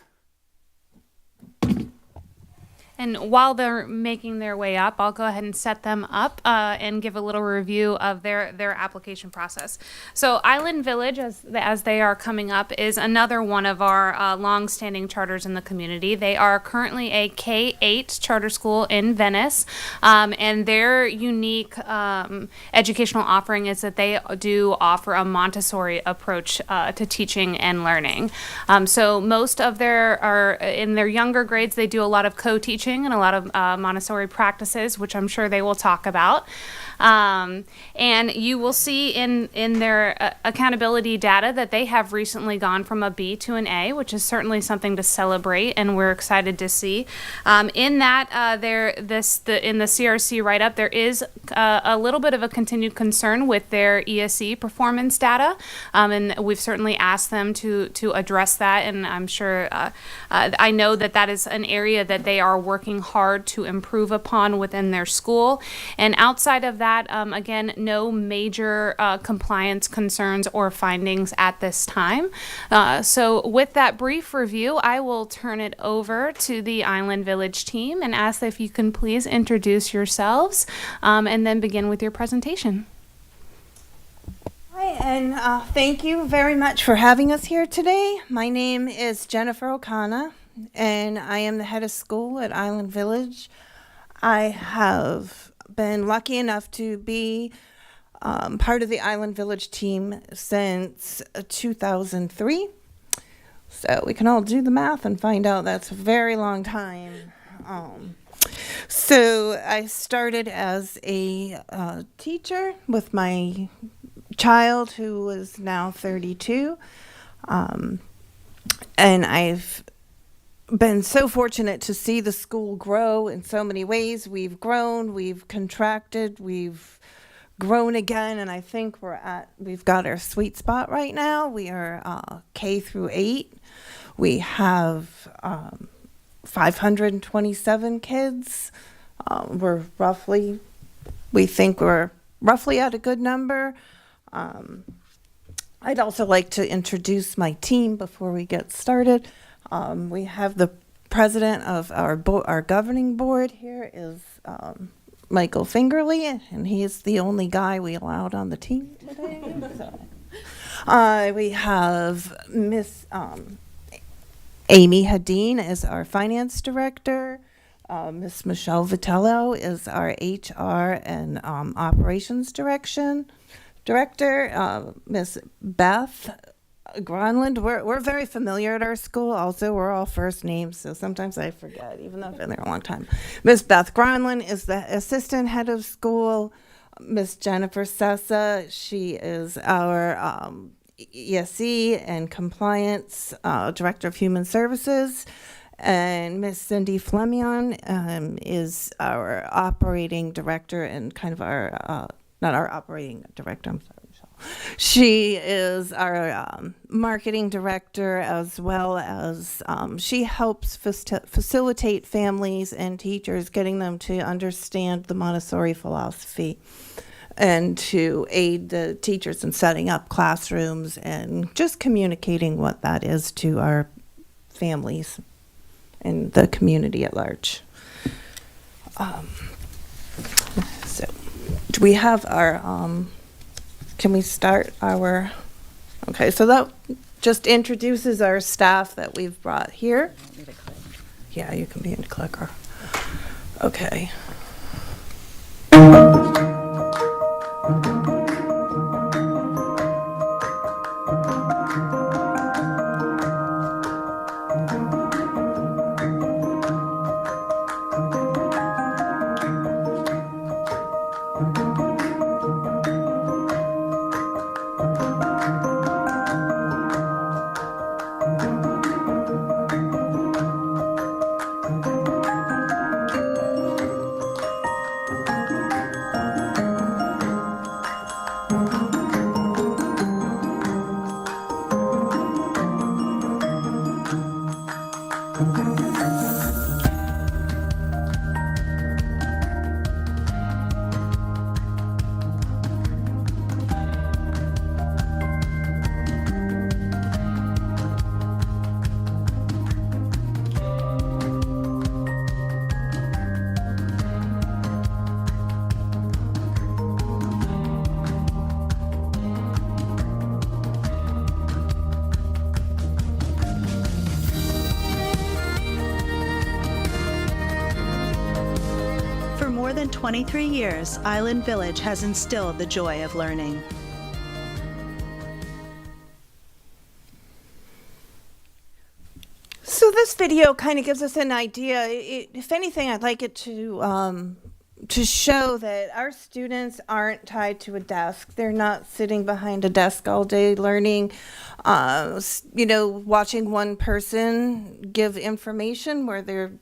[SPEAKER 5] And while they're making their way up, I'll go ahead and set them up and give a little review of their application process. So Island Village, as they are coming up, is another one of our long-standing charters in the community. They are currently a K-8 charter school in Venice, and their unique educational offering is that they do offer a Montessori approach to teaching and learning. So most of in their younger grades, they do a lot of co-teaching and a lot of Montessori practices, which I'm sure they will talk about. And you will see in their accountability data that they have recently gone from a B to an A, which is certainly something to celebrate, and we're excited to see. In that, in the CRC write-up, there is a little bit of a continued concern with their ESE performance data, and we've certainly asked them to address that, and I'm sure I know that is an area that they are working hard to improve upon within their school. And outside of that, again, no major compliance concerns or findings at this time. So with that brief review, I will turn it over to the Island Village team and ask if you can please introduce yourselves and then begin with your presentation.
[SPEAKER 18] Hi, and thank you very much for having us here today. My name is Jennifer O'Connor, and I am the head of school at Island Village. I have been lucky enough to be part of the Island Village team since 2003. So we can all do the math and find out that's a very long time. So I started as a teacher with my child, who is now 32. And I've been so fortunate to see the school grow in so many ways. We've grown, we've contracted, we've grown again, and I think we've got our sweet spot right now. We are K through 8. We have 527 kids. We think we're roughly at a good number. I'd also like to introduce my team before we get started. We have the president of our governing board here is Michael Fingerly, and he's the only guy we allowed on the team today. We have Miss Amy Hadeen as our finance director, Miss Michelle Vitello is our HR and Operations Director. Miss Beth Gronland, we're very familiar at our school. Also, we're all first names, so sometimes I forget, even though I've been there a long time. Miss Beth Gronland is the assistant head of school. Miss Jennifer Sessa, she is our ESE and compliance director of human services. And Miss Cindy Flemion is our operating director and kind of our, not our operating director, I'm sorry, Michelle. She is our marketing director, as well as she helps facilitate families and teachers, getting them to understand the Montessori philosophy and to aid the teachers in setting up classrooms and just communicating what that is to our families and the community at large. So do we have our, can we start our, okay, so that just introduces our staff that we've brought here. Yeah, you can be in clicker. Okay.
[SPEAKER 19] For more than 23 years, Island Village has instilled the joy of learning.
[SPEAKER 18] So this video kind of gives us an idea. If anything, I'd like it to show that our students aren't tied to a desk. They're not sitting behind a desk all day learning, watching one person give information where they're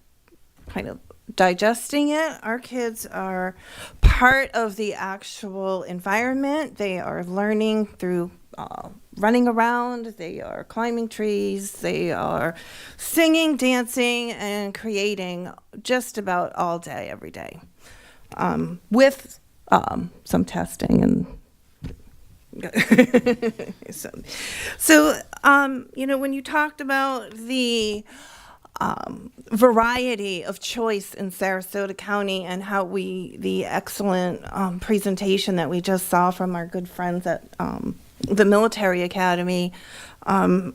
[SPEAKER 18] kind of digesting it. Our kids are part of the actual environment. They are learning through running around, they are climbing trees, they are singing, dancing, and creating just about all day, every day, with some testing and so when you talked about the variety of choice in Sarasota County and how the excellent presentation that we just saw from our good friends at the Military Academy, a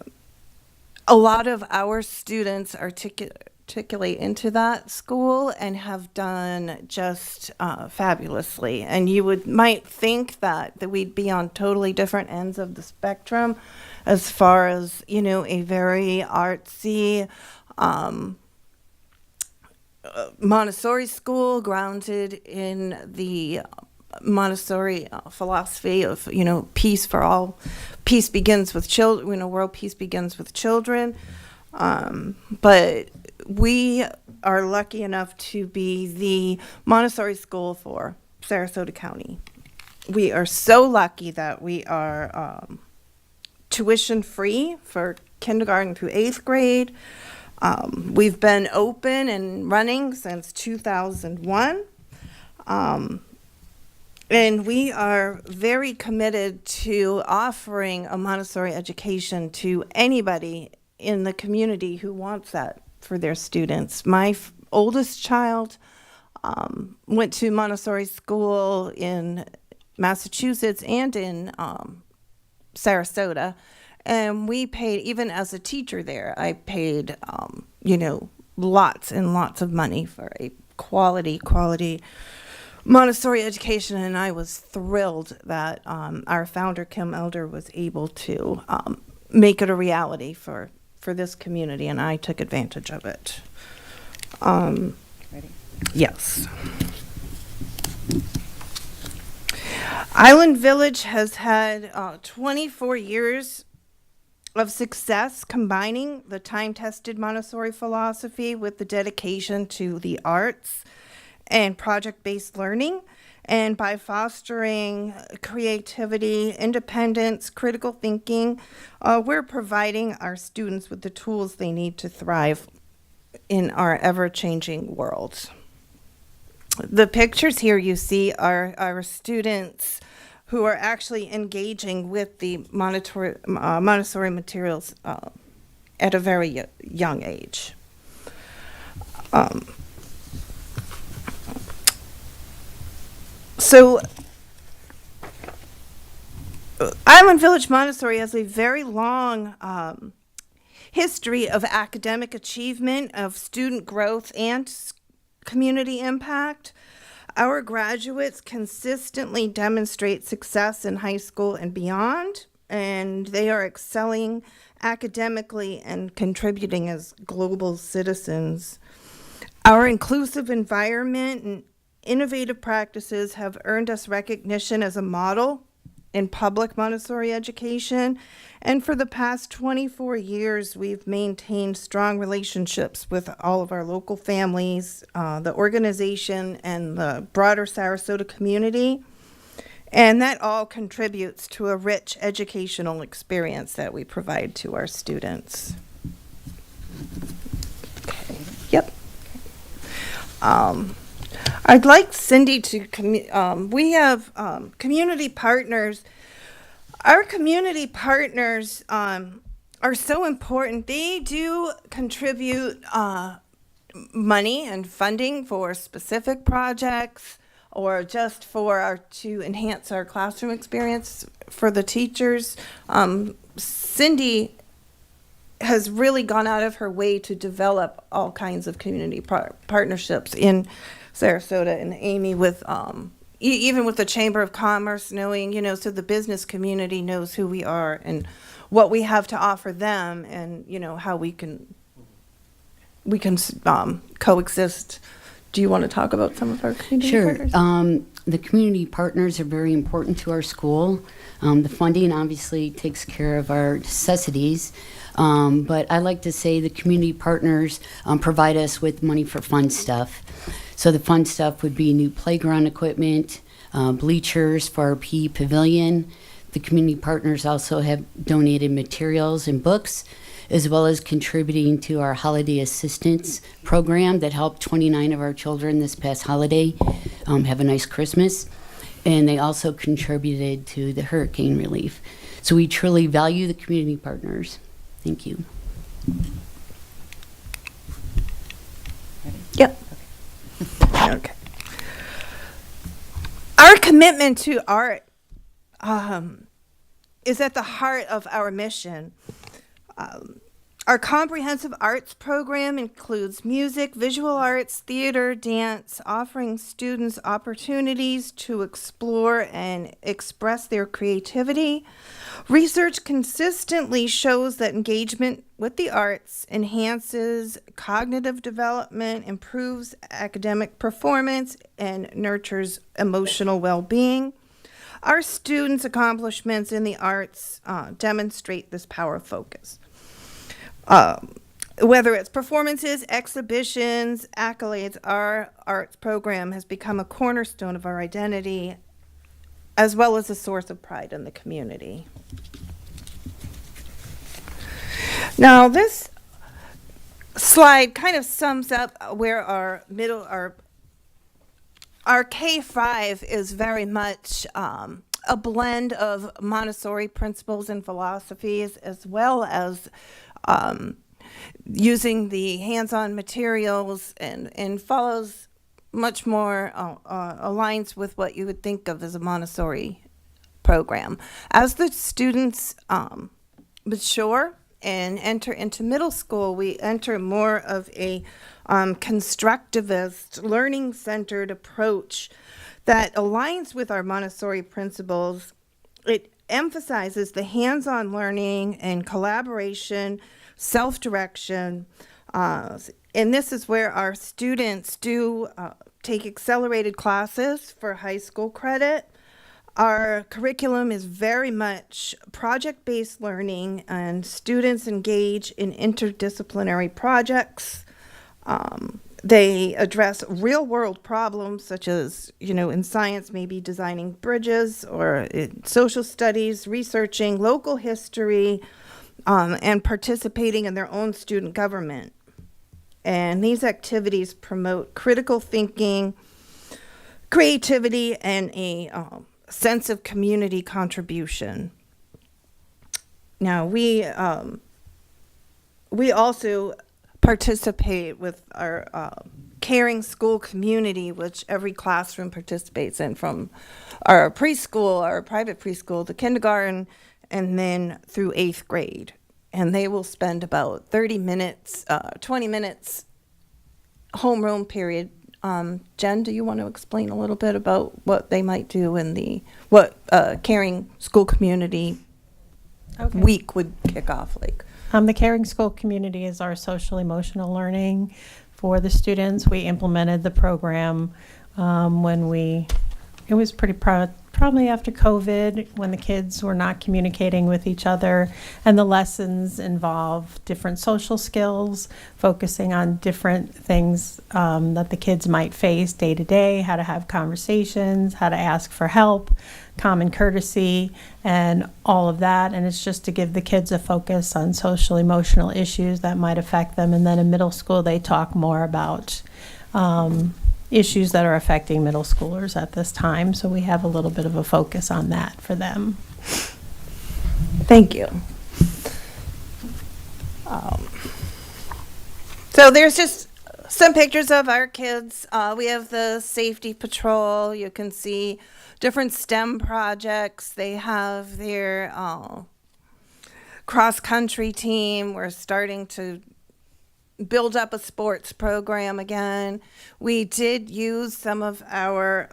[SPEAKER 18] lot of our students articulate into that school and have done just fabulously. And you might think that we'd be on totally different ends of the spectrum as far as, a very artsy Montessori school grounded in the Montessori philosophy of, peace for all. Peace begins with children, world peace begins with children. But we are lucky enough to be the Montessori school for Sarasota County. We are so lucky that we are tuition free for kindergarten through 8th grade. We've been open and running since 2001. And we are very committed to offering a Montessori education to anybody in the community who wants that for their students. My oldest child went to Montessori school in Massachusetts and in Sarasota. And we paid, even as a teacher there, I paid, lots and lots of money for a quality Montessori education, and I was thrilled that our founder, Kim Elder, was able to make it a reality for this community, and I took advantage of it.
[SPEAKER 4] Ready?
[SPEAKER 18] Yes. Island Village has had 24 years of success combining the time-tested Montessori philosophy with the dedication to the arts and project-based learning. And by fostering creativity, independence, critical thinking, we're providing our students with the tools they need to thrive in our ever-changing world. The pictures here you see are our students who are actually engaging with the Montessori materials at a very young age. So Island Village Montessori has a very long history of academic achievement, of student growth, and community impact. Our graduates consistently demonstrate success in high school and beyond, and they are excelling academically and contributing as global citizens. Our inclusive environment and innovative practices have earned us recognition as a model in public Montessori education, and for the past 24 years, we've maintained strong relationships with all of our local families, the organization, and the broader Sarasota community, and that all contributes to a rich educational experience that we provide to our students. Okay. Yep. I'd like Cindy to, we have community partners. Our community partners are so important. They do contribute money and funding for specific projects or just to enhance our classroom experience for the teachers. Cindy has really gone out of her way to develop all kinds of community partnerships in Sarasota, and Amy with even with the Chamber of Commerce, knowing, so the business community knows who we are and what we have to offer them, and how we can coexist. Do you want to talk about some of our community partners?
[SPEAKER 20] Sure. The community partners are very important to our school. The funding obviously takes care of our necessities, but I like to say the community partners provide us with money for fun stuff. So the fun stuff would be new playground equipment, bleachers for our PE pavilion. The community partners also have donated materials and books, as well as contributing to our holiday assistance program that helped 29 of our children this past holiday have a nice Christmas. And they also contributed to the hurricane relief. So we truly value the community partners. Thank you.
[SPEAKER 18] Yep. Okay. Our commitment to art is at the heart of our mission. Our comprehensive arts program includes music, visual arts, theater, dance, offering students opportunities to explore and express their creativity. Research consistently shows that engagement with the arts enhances cognitive development, improves academic performance, and nurtures emotional well-being. Our students' accomplishments in the arts demonstrate this power of focus. Whether it's performances, exhibitions, accolades, our arts program has become a cornerstone of our identity, as well as a source of pride in the community. Now, this slide kind of sums up where our K-5 is very much a blend of Montessori principles and philosophies, as well as using the hands-on materials, and follows much more aligns with what you would think of as a Montessori program. As the students mature and enter into middle school, we enter more of a constructivist, learning-centered approach that aligns with our Montessori principles. It emphasizes the hands-on learning and collaboration, self-direction, and this is where our students do take accelerated classes for high school credit. Our curriculum is very much project-based learning, and students engage in interdisciplinary projects. They address real-world problems, such as, in science, maybe designing bridges, or in social studies, researching local history, and participating in their own student government. And these activities promote critical thinking, creativity, and a sense of community contribution. Now, we also participate with our caring school community, which every classroom participates in, from our preschool, our private preschool, to kindergarten, and then through 8th grade. And they will spend about 30 minutes, 20 minutes homeroom period. Jen, do you want to explain a little bit about what they might do in what caring school community week would kick off like?
[SPEAKER 21] The Caring School Community is our social emotional learning for the students. We implemented the program it was pretty probably after COVID, when the kids were not communicating with each other, and the lessons involve different social skills, focusing on different things that the kids might face day to day, how to have conversations, how to ask for help, common courtesy, and all of that. And it's just to give the kids a focus on social emotional issues that might affect them. And then in middle school, they talk more about issues that are affecting middle schoolers at this time. So we have a little bit of a focus on that for them.
[SPEAKER 18] Thank you. So there's just some pictures of our kids. We have the safety patrol. You can see different STEM projects. They have their cross-country team. We're starting to build up a sports program again. We did use some of our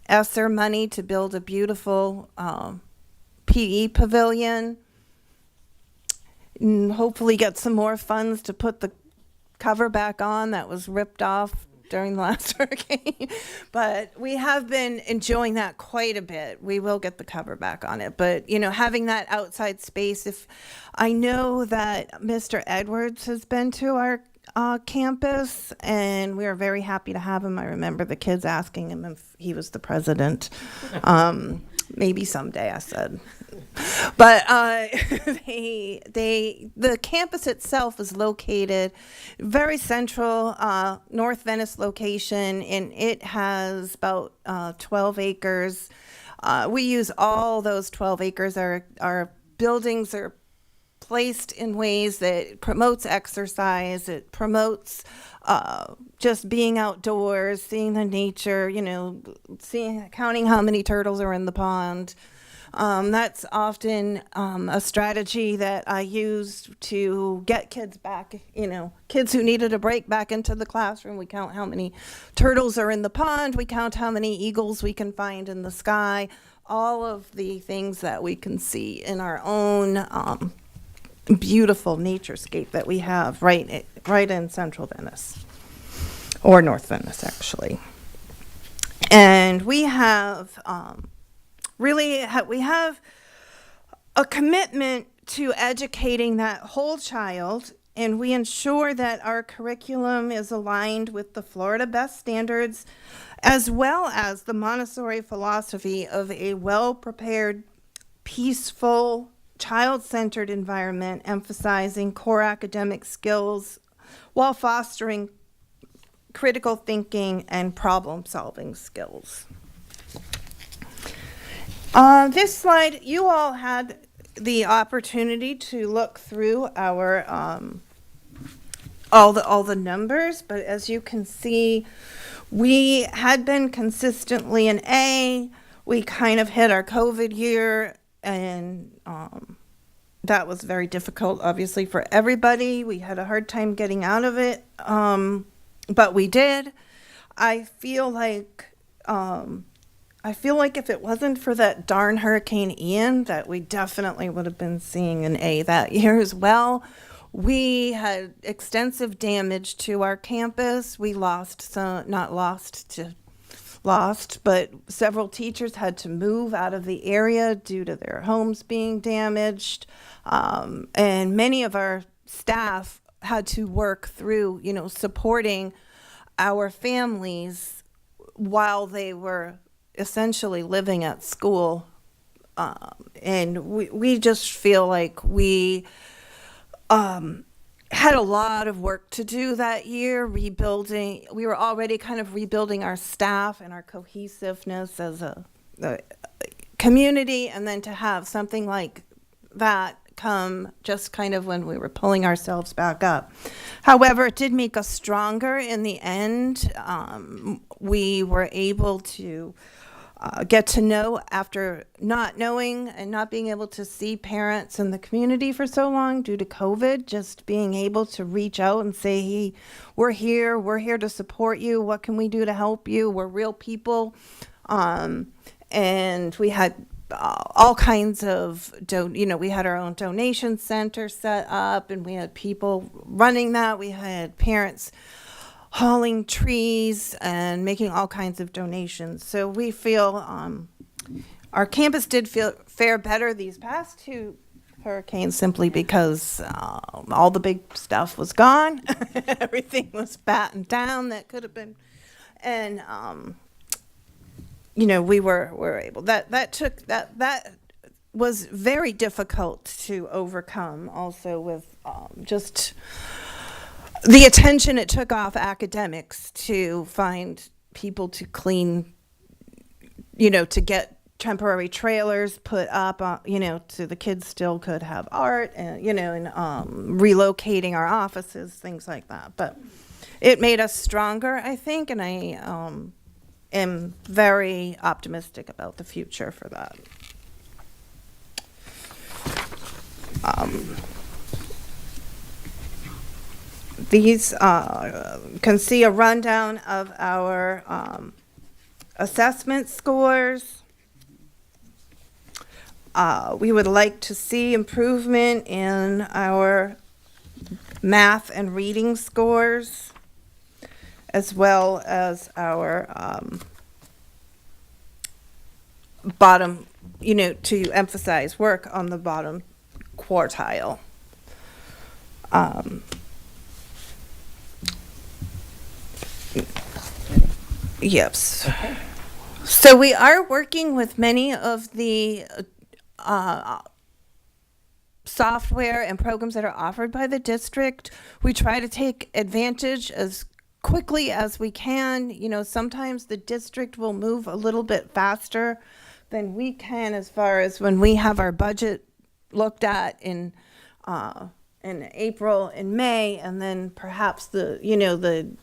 [SPEAKER 18] ESSER money to build a beautiful PE pavilion, and hopefully get some more funds to put the cover back on that was ripped off during the last hurricane. But we have been enjoying that quite a bit. We will get the cover back on it. But, having that outside space, if I know that Mr. Edwards has been to our campus, and we are very happy to have him. I remember the kids asking him if he was the president. Maybe someday, I said. But the campus itself is located very central, North Venice location, and it has about 12 acres. We use all those 12 acres. Our buildings are placed in ways that promotes exercise. It promotes just being outdoors, seeing the nature, counting how many turtles are in the pond. That's often a strategy that I use to get kids back, kids who needed a break back into the classroom. We count how many turtles are in the pond. We count how many eagles we can find in the sky. All of the things that we can see in our own beautiful naturescape that we have right in Central Venice, or North Venice, actually. And we have we have a commitment to educating that whole child, and we ensure that our curriculum is aligned with the Florida Best Standards, as well as the Montessori philosophy of a well-prepared, peaceful, child-centered environment, emphasizing core academic skills while fostering critical thinking and problem-solving skills. This slide, you all had the opportunity to look through our all the numbers, but as you can see, we had been consistently an A. We kind of hit our COVID year and that was very difficult, obviously, for everybody. We had a hard time getting out of it, but we did. I feel like if it wasn't for that darn Hurricane Ian, that we definitely would have been seeing an A that year as well. We had extensive damage to our campus. We lost but several teachers had to move out of the area due to their homes being damaged. And many of our staff had to work through, supporting our families while they were essentially living at school. And we just feel like we had a lot of work to do that year, rebuilding. We were already kind of rebuilding our staff and our cohesiveness as a community, and then to have something like that come just kind of when we were pulling ourselves back up. However, it did make us stronger in the end. We were able to get to know, after not knowing and not being able to see parents in the community for so long due to COVID, just being able to reach out and say, hey, we're here to support you. What can we do to help you? We're real people. And we had all kinds of, we had our own donation center set up, and we had people running that. We had parents hauling trees and making all kinds of donations. So we feel our campus did fare better these past two hurricanes, simply because all the big stuff was gone. Everything was battened down that could have been, and we were able. That was very difficult to overcome. Also with just the attention it took off academics to find people to clean, to get temporary trailers put up, so the kids still could have art, and, and relocating our offices, things like that. But it made us stronger, I think, and I am very optimistic about the future for that. These can see a rundown of our assessment scores. We would like to see improvement in our math and reading scores, as well as our bottom, to emphasize work on the bottom quartile. Yes. So we are working with many of the software and programs that are offered by the district. We try to take advantage as quickly as we can. Sometimes the district will move a little bit faster than we can, as far as when we have our budget looked at in April and May, and then perhaps the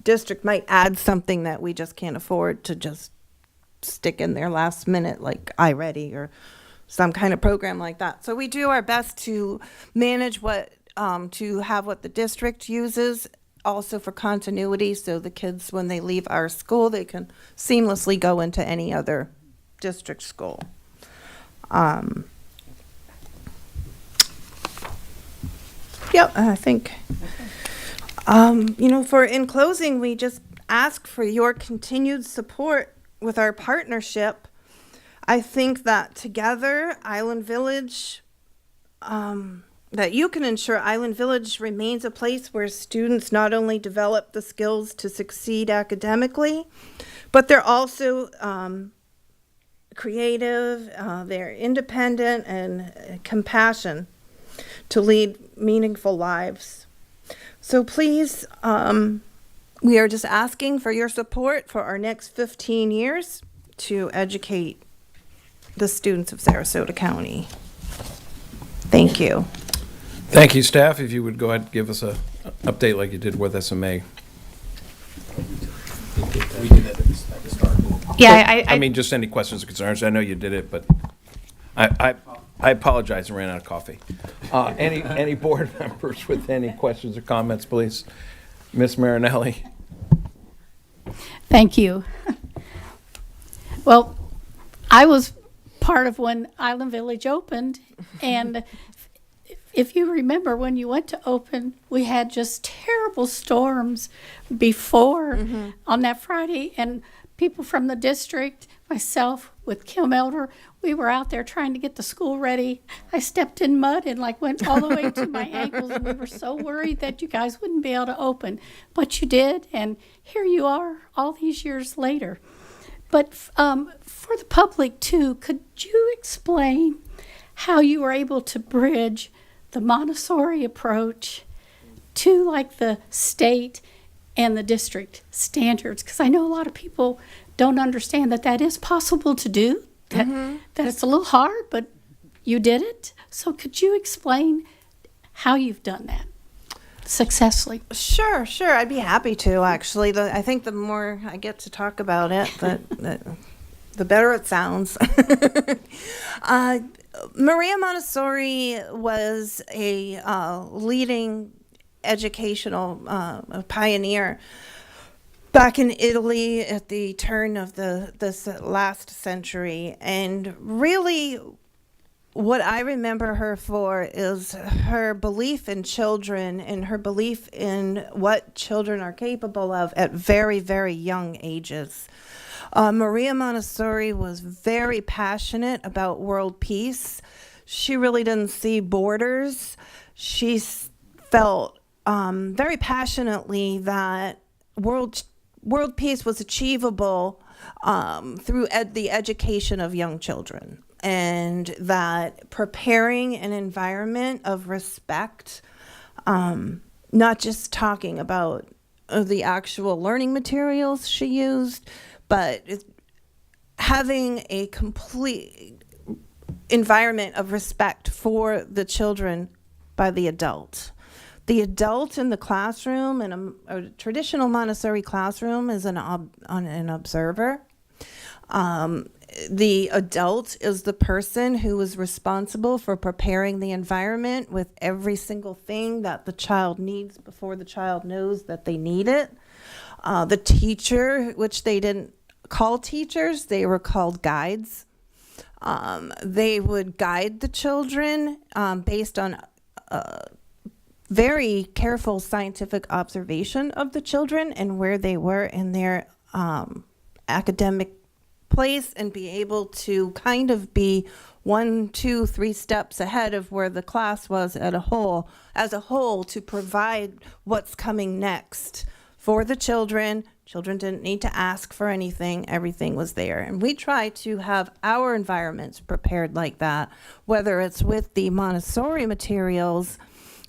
[SPEAKER 18] district might add something that we just can't afford to just stick in there last minute, like iReady or some kind of program like that. So we do our best to manage to have what the district uses, also for continuity, so the kids, when they leave our school, they can seamlessly go into any other district school. I think, in closing, we just ask for your continued support with our partnership. I think that together, Island Village, that you can ensure Island Village remains a place where students not only develop the skills to succeed academically, but they're also creative, they're independent, and compassion to lead meaningful lives. So please, we are just asking for your support for our next 15 years to educate the students of Sarasota County. Thank you.
[SPEAKER 1] Thank you, staff. If you would go ahead and give us an update like you did with SMA.
[SPEAKER 2] We did that at the start.
[SPEAKER 5] Yeah,
[SPEAKER 1] I mean, just any questions or concerns. I know you did it, but I I apologize, I ran out of coffee. Any board members with any questions or comments, please? Ms. Marinelli?
[SPEAKER 7] Thank you. Well, I was part of when Island Village opened, and if you remember, when you went to open, we had just terrible storms before on that Friday, and people from the district, myself with Kim Elder, we were out there trying to get the school ready. I stepped in mud and went all the way to my ankles, and we were so worried that you guys wouldn't be able to open, but you did, and here you are all these years later. But for the public too, could you explain how you were able to bridge the Montessori approach to the state and the district standards? Because I know a lot of people don't understand that is possible to do, that it's a little hard, but you did it. So could you explain how you've done that successfully?
[SPEAKER 18] Sure. I'd be happy to, actually. I think the more I get to talk about it, the better it sounds. Maria Montessori was a leading educational pioneer back in Italy at the turn of this last century. And really, what I remember her for is her belief in children and her belief in what children are capable of at very, very young ages. Maria Montessori was very passionate about world peace. She really didn't see borders. She felt very passionately that world peace was achievable through the education of young children, and that preparing an environment of respect, not just talking about the actual learning materials she used, but having a complete environment of respect for the children by the adult. The adult in the classroom, in a traditional Montessori classroom, is an observer. The adult is the person who is responsible for preparing the environment with every single thing that the child needs before the child knows that they need it. The teacher, which they didn't call teachers, they were called guides. They would guide the children based on very careful scientific observation of the children and where they were in their academic place, and be able to kind of be 1, 2, 3 steps ahead of where the class was as a whole to provide what's coming next for the children. Children didn't need to ask for anything. Everything was there. And we try to have our environments prepared like that, whether it's with the Montessori materials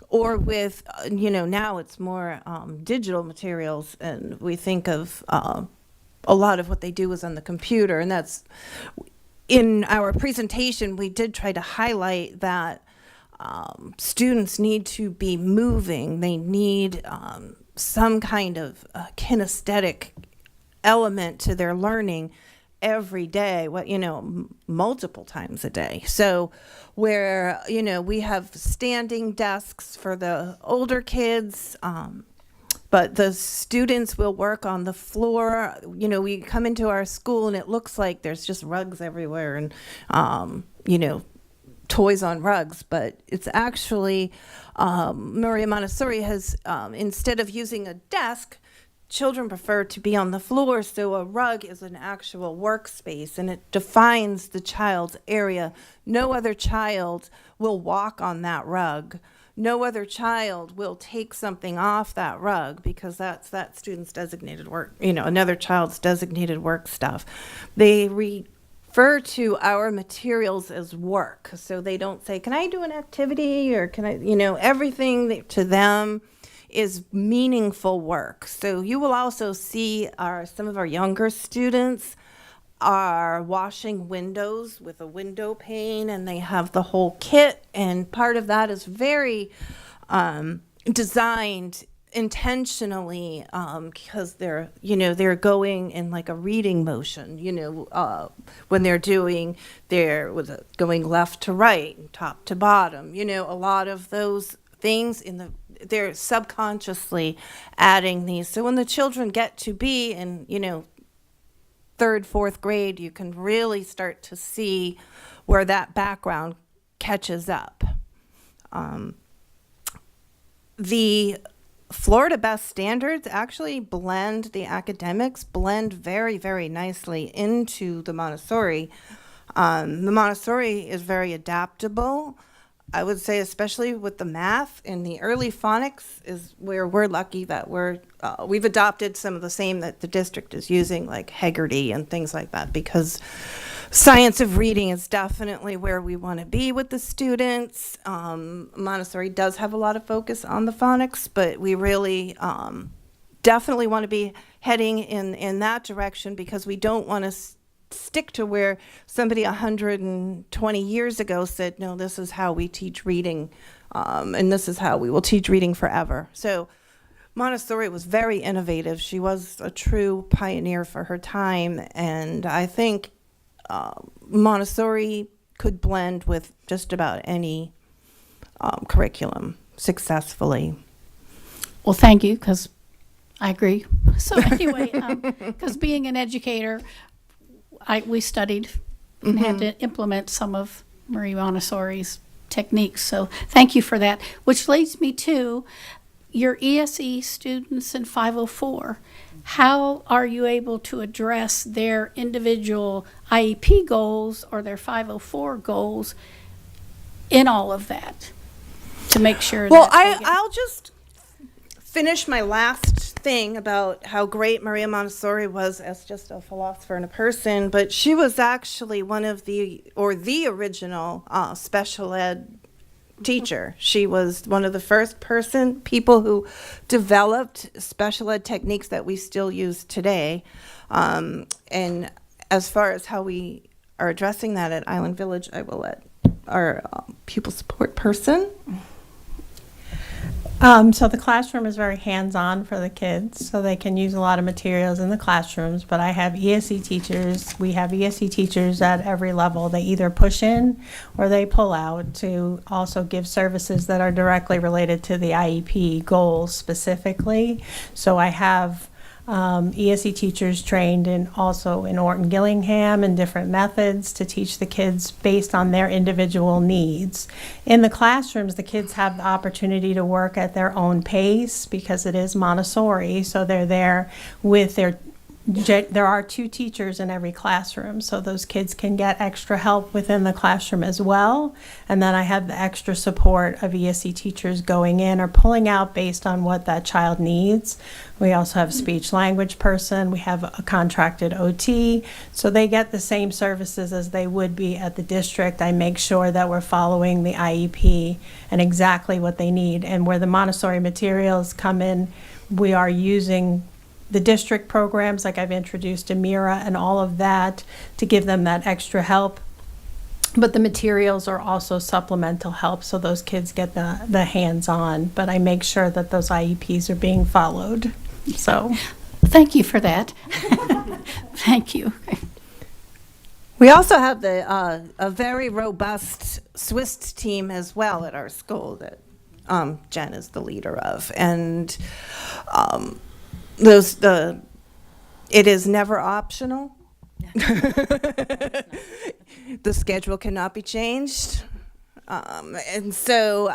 [SPEAKER 18] or with, now it's more digital materials. And we think of a lot of what they do is on the computer. And that's, in our presentation, we did try to highlight that students need to be moving. They need some kind of kinesthetic element to their learning every day, multiple times a day. So where, we have standing desks for the older kids, but the students will work on the floor. We come into our school and it looks like there's just rugs everywhere and, toys on rugs, but it's actually, Maria Montessori has, instead of using a desk, children prefer to be on the floor, so a rug is an actual workspace, and it defines the child's area. No other child will walk on that rug. No other child will take something off that rug, because that's that student's designated work, another child's designated work stuff. They refer to our materials as work, so they don't say, can I do an activity, or can I, everything to them is meaningful work. So you will also see some of our younger students are washing windows with a window pane, and they have the whole kit, and part of that is very designed intentionally, because they're going in like a reading motion, when they're going left to right, top to bottom, a lot of those things they're subconsciously adding these. So when the children get to be in, third, fourth grade, you can really start to see where that background catches up. The Florida Best Standards actually the academics blend very, very nicely into the Montessori. The Montessori is very adaptable. I would say, especially with the math and the early phonics, is where we're lucky that we've adopted some of the same that the district is using, like Heggerty and things like that, because science of reading is definitely where we want to be with the students. Montessori does have a lot of focus on the phonics, but we really definitely want to be heading in that direction, because we don't want to stick to where somebody 120 years ago said, no, this is how we teach reading, and this is how we will teach reading forever. So Montessori was very innovative. She was a true pioneer for her time, and I think Montessori could blend with just about any curriculum successfully.
[SPEAKER 7] Well, thank you, because I agree. So anyway, because being an educator, we studied and had to implement some of Marie Montessori's techniques. So thank you for that, which leads me to your ESE students in 504. How are you able to address their individual IEP goals or their 504 goals in all of that to make sure
[SPEAKER 18] Well,
[SPEAKER 7] that
[SPEAKER 18] I'll just finish my last thing about how great Maria Montessori was as just a philosopher and a person, but she was actually one of the original special ed teacher. She was one of the first people who developed special ed techniques that we still use today. And as far as how we are addressing that at Island Village, I will let our pupil support person.
[SPEAKER 21] So the classroom is very hands-on for the kids, so they can use a lot of materials in the classrooms, but I have ESE teachers. We have ESE teachers at every level. They either push in or they pull out to also give services that are directly related to the IEP goals specifically. So I have ESE teachers trained also in Orton Gillingham and different methods to teach the kids based on their individual needs. In the classrooms, the kids have the opportunity to work at their own pace because it is Montessori, so they're there with there are 2 teachers in every classroom, so those kids can get extra help within the classroom as well. And then I have the extra support of ESE teachers going in or pulling out based on what that child needs. We also have speech language person. We have a contracted OT, so they get the same services as they would be at the district. I make sure that we're following the IEP and exactly what they need. And where the Montessori materials come in, we are using the district programs, like I've introduced Amira and all of that, to give them that extra help. But the materials are also supplemental help, so those kids get the hands-on. But I make sure that those IEPs are being followed. So,
[SPEAKER 7] thank you for that. Thank you.
[SPEAKER 18] We also have a very robust Swiss team as well at our school that Jen is the leader of, and it is never optional. The schedule cannot be changed, and so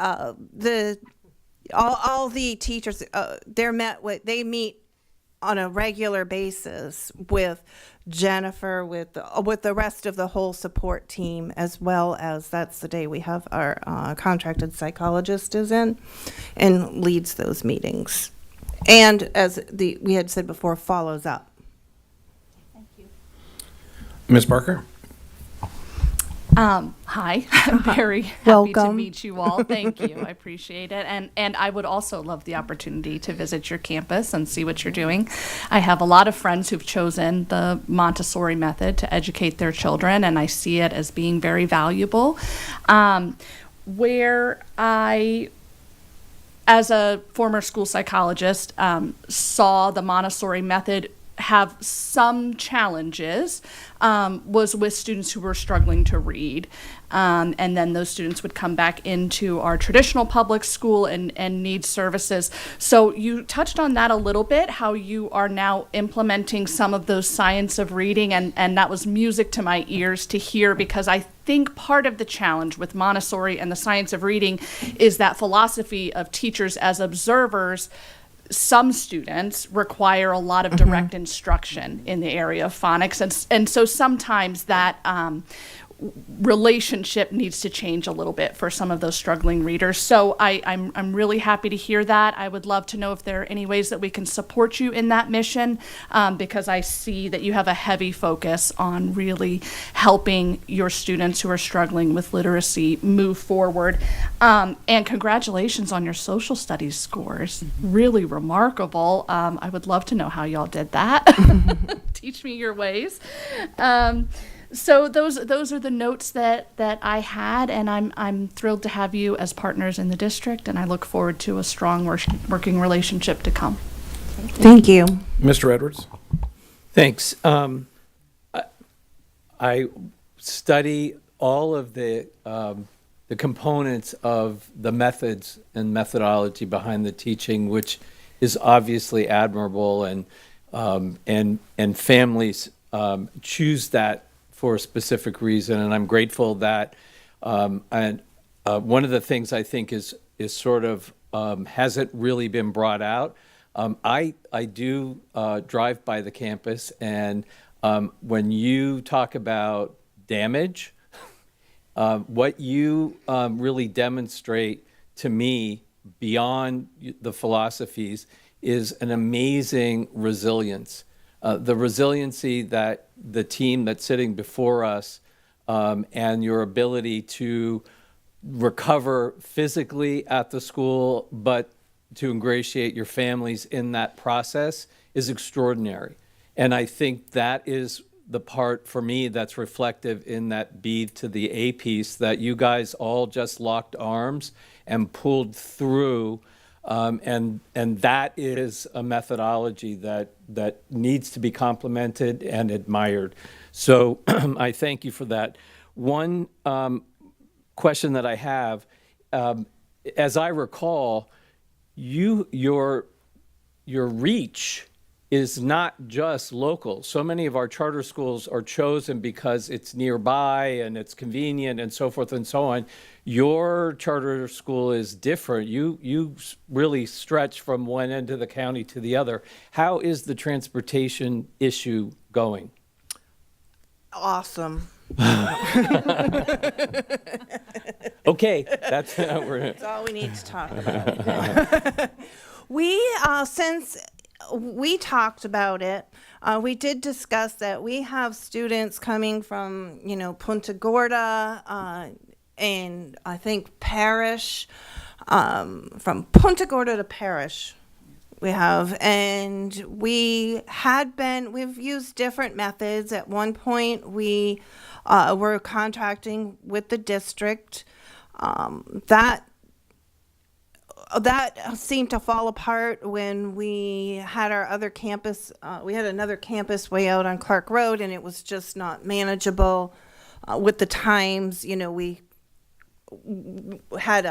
[SPEAKER 18] all the teachers they meet on a regular basis with Jennifer, with the rest of the whole support team, as well as that's the day we have our contracted psychologist is in and leads those meetings. And as we had said before, follows up.
[SPEAKER 21] Thank you.
[SPEAKER 1] Ms. Barker?
[SPEAKER 9] Hi, I'm very happy
[SPEAKER 18] Welcome.
[SPEAKER 9] to meet you all. Thank you. I appreciate it. And I would also love the opportunity to visit your campus and see what you're doing. I have a lot of friends who've chosen the Montessori method to educate their children, and I see it as being very valuable. As as a former school psychologist, saw the Montessori method have some challenges, was with students who were struggling to read. And then those students would come back into our traditional public school and need services. So you touched on that a little bit, how you are now implementing some of those science of reading, and that was music to my ears to hear, because I think part of the challenge with Montessori and the science of reading is that philosophy of teachers as observers. Some students require a lot of direct instruction in the area of phonics, and so sometimes that relationship needs to change a little bit for some of those struggling readers. So I'm really happy to hear that. I would love to know if there are any ways that we can support you in that mission, because I see that you have a heavy focus on really helping your students who are struggling with literacy move forward. And congratulations on your social studies scores. Really remarkable. I would love to know how y'all did that. Teach me your ways. So those are the notes that I had, and I'm thrilled to have you as partners in the district, and I look forward to a strong working relationship to come.
[SPEAKER 18] Thank you.
[SPEAKER 1] Mr. Edwards?
[SPEAKER 8] Thanks. I study all of the components of the methods and methodology behind the teaching, which is obviously admirable, and families choose that for a specific reason, and I'm grateful that. One of the things I think is sort of hasn't really been brought out. I do drive by the campus, and when you talk about damage, what you really demonstrate to me beyond the philosophies is an amazing resilience. The resiliency that the team that's sitting before us and your ability to recover physically at the school, but to ingratiate your families in that process is extraordinary. And I think that is the part for me that's reflective in that B to the A piece, that you guys all just locked arms and pulled through. And that is a methodology that needs to be complimented and admired. So I thank you for that. One question that I have, as I recall, your reach is not just local. So many of our charter schools are chosen because it's nearby and it's convenient and so forth and so on. Your charter school is different. You really stretch from one end of the county to the other. How is the transportation issue going?
[SPEAKER 18] Awesome.
[SPEAKER 8] Okay, that's
[SPEAKER 18] that's all we need to talk about. Since we talked about it, we did discuss that we have students coming from, Punta Gorda, and I think Parish, from Punta Gorda to Parish. We have, and we've used different methods. At one point, we were contracting with the district. That seemed to fall apart when we had our other campus. We had another campus way out on Clark Road, and it was just not manageable with the times. We had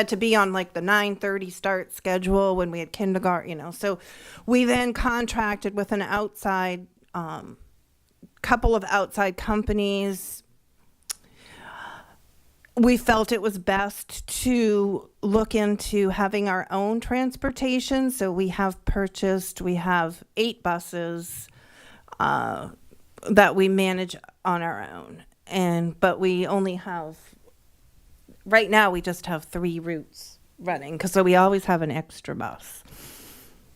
[SPEAKER 18] to be on like the 9:30 start schedule when we had kindergarten. So we then contracted with an outside couple of outside companies. We felt it was best to look into having our own transportation. So we have 8 buses that we manage on our own. But we only have, right now we just have 3 routes running, so we always have an extra bus.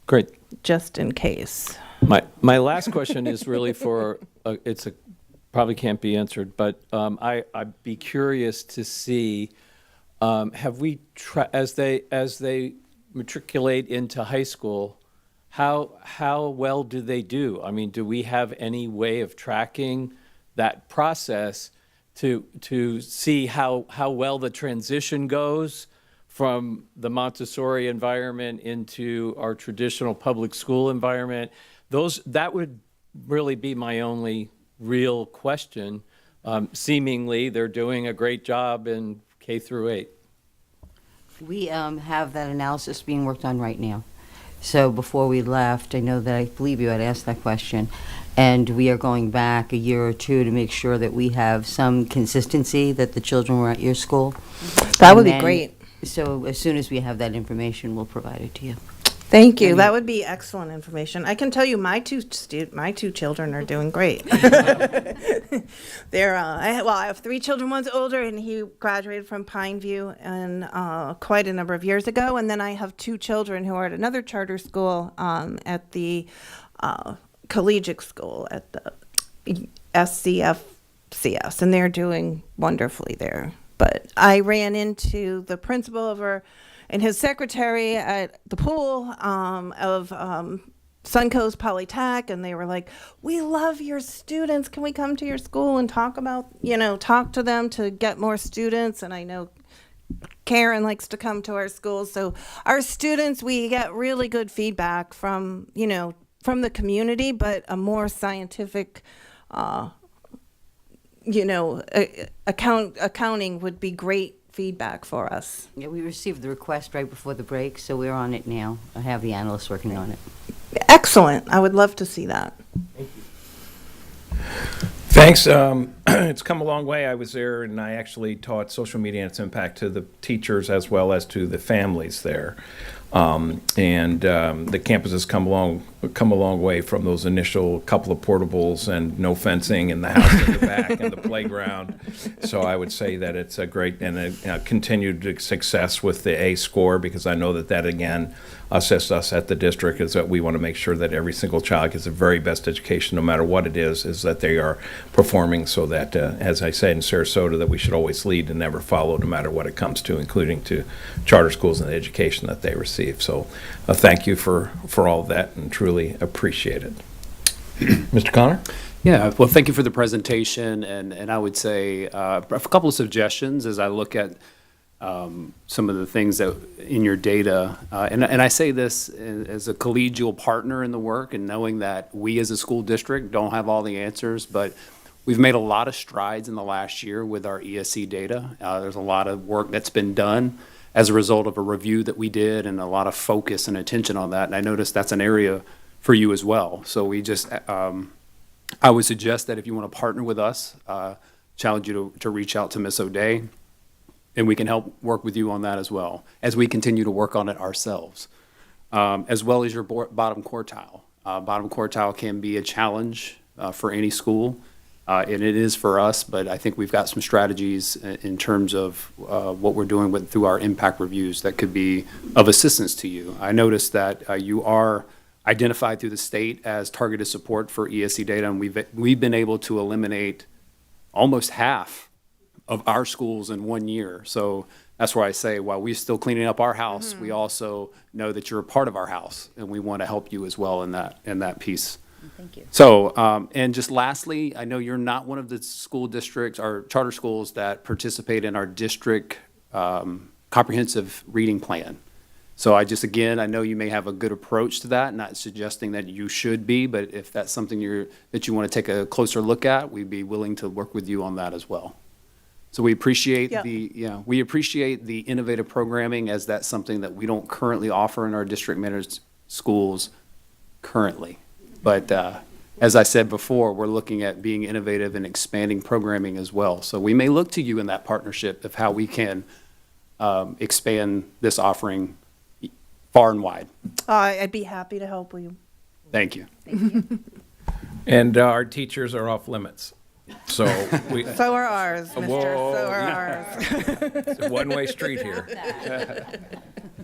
[SPEAKER 8] Great.
[SPEAKER 18] Just in case.
[SPEAKER 8] My last question is really for, probably can't be answered, but I'd be curious to see, have we, as they matriculate into high school, how well do they do? I mean, do we have any way of tracking that process to see how well the transition goes from the Montessori environment into our traditional public school environment? That would really be my only real question. Seemingly, they're doing a great job in K through 8.
[SPEAKER 4] We have that analysis being worked on right now. So before we left, I know that I believe you had asked that question, and we are going back a year or two to make sure that we have some consistency that the children were at your school.
[SPEAKER 18] That would
[SPEAKER 4] And
[SPEAKER 18] be
[SPEAKER 4] then-
[SPEAKER 18] great.
[SPEAKER 4] So as soon as we have that information, we'll provide it to you.
[SPEAKER 18] Thank you. That would be excellent information. I can tell you my two children are doing great. They're I have 3 children. One's older, and he graduated from Pineview and quite a number of years ago. And then I have 2 children who are at another charter school at the collegiate school at the SCS, and they're doing wonderfully there. But I ran into the principal and his secretary at the pool of Suncoast Polytech, and they were like, "We love your students. Can we come to your school and talk to them to get more students?" And I know Karen likes to come to our schools. So our students, we get really good feedback from the community, but a more scientific accounting would be great feedback for us.
[SPEAKER 4] Yeah, we received the request right before the break, so we're on it now. I have the analysts working on it.
[SPEAKER 18] Excellent. I would love to see that.
[SPEAKER 1] Thanks. It's come a long way. I was there, and I actually taught social media and its impact to the teachers as well as to the families there. The campus has come a long way from those initial couple of portables and no fencing and the house in the back and the playground. So I would say that it's a great and a continued success with the A score, because I know that again assists us at the district, is that we want to make sure that every single child gets the very best education, no matter what it is that they are performing, so that, as I say in Sarasota, that we should always lead and never follow, no matter what it comes to, including to charter schools and the education that they receive. So thank you for all of that, and truly appreciate it. Mr. Connor?
[SPEAKER 2] Yeah, well, thank you for the presentation, and I would say a couple of suggestions as I look at some of the things that in your data, and I say this as a collegial partner in the work, and knowing that we as a school district don't have all the answers, but we've made a lot of strides in the last year with our ESC data. There's a lot of work that's been done as a result of a review that we did, and a lot of focus and attention on that, and I noticed that's an area for you as well. So we just, I would suggest that if you want to partner with us, challenge you to reach out to Ms. O'Day, and we can help work with you on that as well, as we continue to work on it ourselves, as well as your bottom quartile. Bottom quartile can be a challenge for any school, and it is for us, but I think we've got some strategies in terms of what we're doing through our impact reviews that could be of assistance to you. I noticed that you are identified through the state as targeted support for ESC data, and we've been able to eliminate almost half of our schools in 1 year. So that's why I say, while we're still cleaning up our house, we also know that you're a part of our house, and we want to help you as well in that piece.
[SPEAKER 4] Thank you.
[SPEAKER 2] So, and just lastly, I know you're not one of the school districts or charter schools that participate in our district comprehensive reading plan. So I know you may have a good approach to that, not suggesting that you should be, but if that's something that you want to take a closer look at, we'd be willing to work with you on that as well. So we appreciate the innovative programming, as that's something that we don't currently offer in our district managed schools currently. But as I said before, we're looking at being innovative and expanding programming as well. So we may look to you in that partnership of how we can expand this offering far and wide.
[SPEAKER 18] I'd be happy to help you.
[SPEAKER 2] Thank you.
[SPEAKER 1] And our teachers are off limits. So
[SPEAKER 18] So are ours, mister.
[SPEAKER 1] Whoa.
[SPEAKER 18] So are ours.
[SPEAKER 1] It's a one-way street here.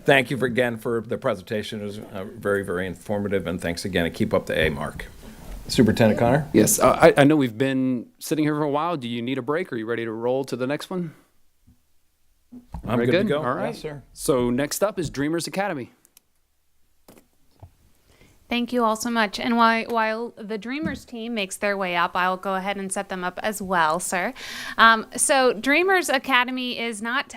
[SPEAKER 1] Thank you again for the presentation. It was very, very informative, and thanks again, and keep up the A mark. Superintendent Connor?
[SPEAKER 2] Yes, I know we've been sitting here for a while. Do you need a break? Are you ready to roll to the next one?
[SPEAKER 1] I'm
[SPEAKER 2] Very
[SPEAKER 1] good to go.
[SPEAKER 2] All right.
[SPEAKER 1] Yes, sir.
[SPEAKER 2] So next up is Dreamers Academy.
[SPEAKER 5] Thank you all so much. And while the Dreamers team makes their way up, I'll go ahead and set them up as well, sir. So Dreamers Academy is not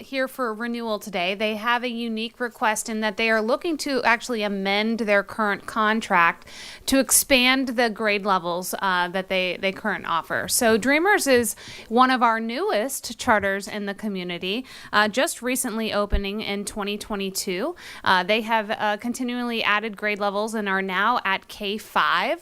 [SPEAKER 5] here for renewal today. They have a unique request in that they are looking to actually amend their current contract to expand the grade levels that they currently offer. So Dreamers is one of our newest charters in the community, just recently opening in 2022. They have continually added grade levels and are now at K5,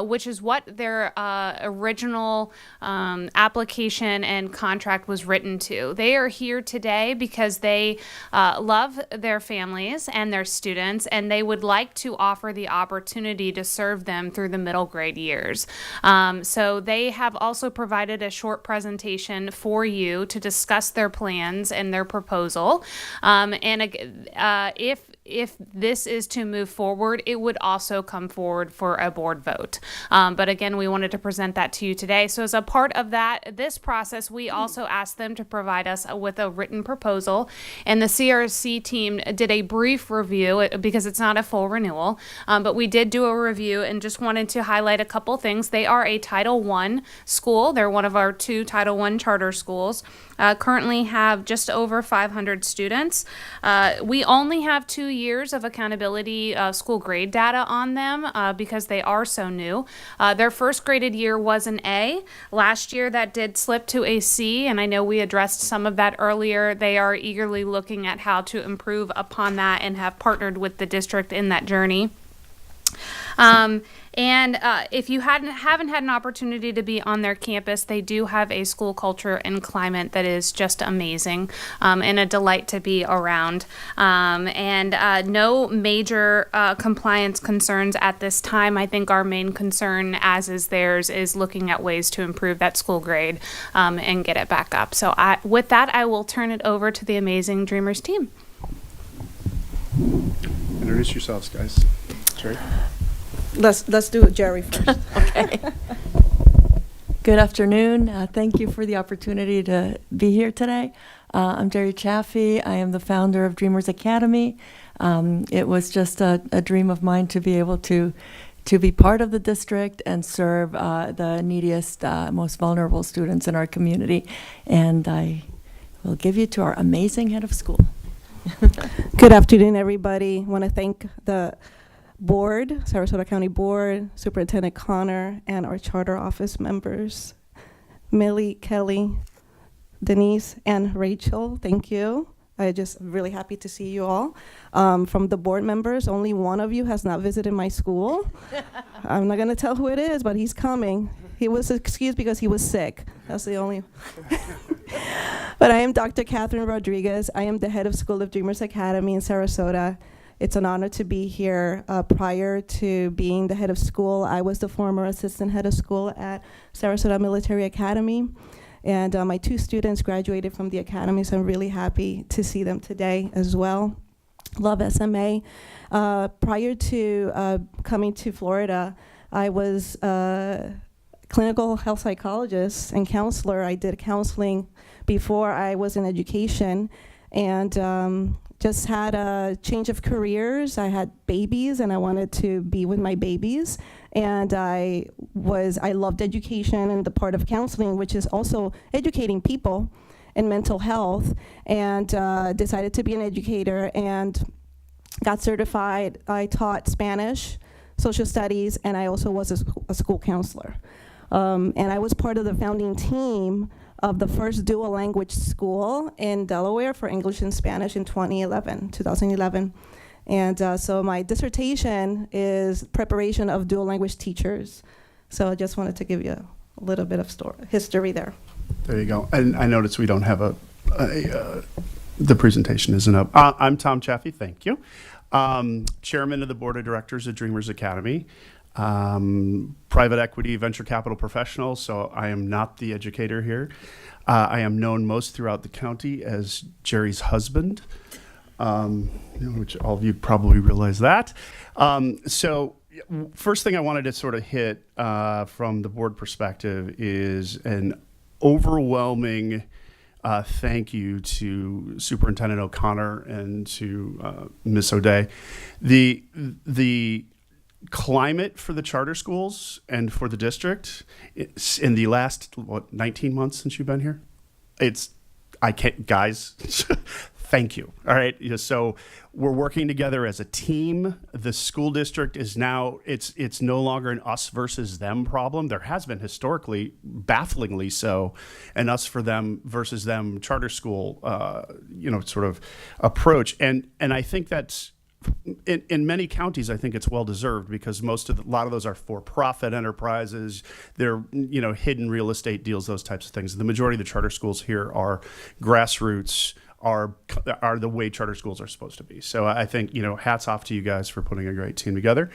[SPEAKER 5] which is what their original application and contract was written to. They are here today because they love their families and their students, and they would like to offer the opportunity to serve them through the middle grade years. So they have also provided a short presentation for you to discuss their plans and their proposal. If this is to move forward, it would also come forward for a board vote. But again, we wanted to present that to you today. So as a part of this process, we also asked them to provide us with a written proposal. And the CRC team did a brief review because it's not a full renewal. But we did do a review and just wanted to highlight a couple things. They are a Title I school. They're one of our 2 Title I charter schools. Currently have just over 500 students. We only have 2 years of accountability school grade data on them because they are so new. Their first graded year was an A. Last year that did slip to a C, and I know we addressed some of that earlier. They are eagerly looking at how to improve upon that and have partnered with the district in that journey. If you haven't had an opportunity to be on their campus, they do have a school culture and climate that is just amazing and a delight to be around. No major compliance concerns at this time. I think our main concern, as is theirs, is looking at ways to improve that school grade and get it back up. So with that, I will turn it over to the amazing Dreamers team.
[SPEAKER 3] Introduce yourselves, guys. Jerry.
[SPEAKER 22] Let's do it, Jerry, first.
[SPEAKER 23] Okay. Good afternoon. Thank you for the opportunity to be here today. I'm Jerry Chaffee. I am the founder of Dreamers Academy. It was just a dream of mine to be able to be part of the district and serve the neediest, most vulnerable students in our community. And I will give you to our amazing head of school.
[SPEAKER 22] Good afternoon, everybody. I want to thank the board, Sarasota County Board, Superintendent Connor, and our charter office members, Millie, Kelly, Denise, and Rachel. Thank you. I'm just really happy to see you all. From the board members, only one of you has not visited my school. I'm not going to tell who it is, but he's coming. He was excused because he was sick. That's the only. But I am Dr. Catherine Rodriguez. I am the head of school of Dreamers Academy in Sarasota. It's an honor to be here. Prior to being the head of school, I was the former assistant head of school at Sarasota Military Academy. And my 2 students graduated from the academy, so I'm really happy to see them today as well. Love SMA. Prior to coming to Florida, I was a clinical health psychologist and counselor. I did counseling before I was in education, and just had a change of careers. I had babies and I wanted to be with my babies. And I loved education and the part of counseling, which is also educating people in mental health, and decided to be an educator and got certified. I taught Spanish, social studies, and I also was a school counselor. And I was part of the founding team of the first dual language school in Delaware for English and Spanish in 2011. And so my dissertation is preparation of dual language teachers. So I just wanted to give you a little bit of history there.
[SPEAKER 3] There you go. And I noticed we don't have the presentation isn't up. I'm Tom Chaffee, thank you. Chairman of the Board of Directors of Dreamers Academy. Private equity venture capital professional, so I am not the educator here. I am known most throughout the county as Jerry's husband, which all of you probably realize that. So first thing I wanted to sort of hit from the board perspective is an overwhelming thank you to Superintendent O'Connor and to Ms. O'Day. The climate for the charter schools and for the district in the last, 19 months since you've been here? I can't, guys, thank you. All right. So we're working together as a team. The school district is now, it's no longer an us versus them problem. There has been historically, bafflingly so, an us for them versus them charter school, sort of approach. And I think that's, in many counties, I think it's well deserved because a lot of those are for-profit enterprises. They're hidden real estate deals, those types of things. The majority of the charter schools here are grassroots, are the way charter schools are supposed to be. So I think hats off to you guys for putting a great team together.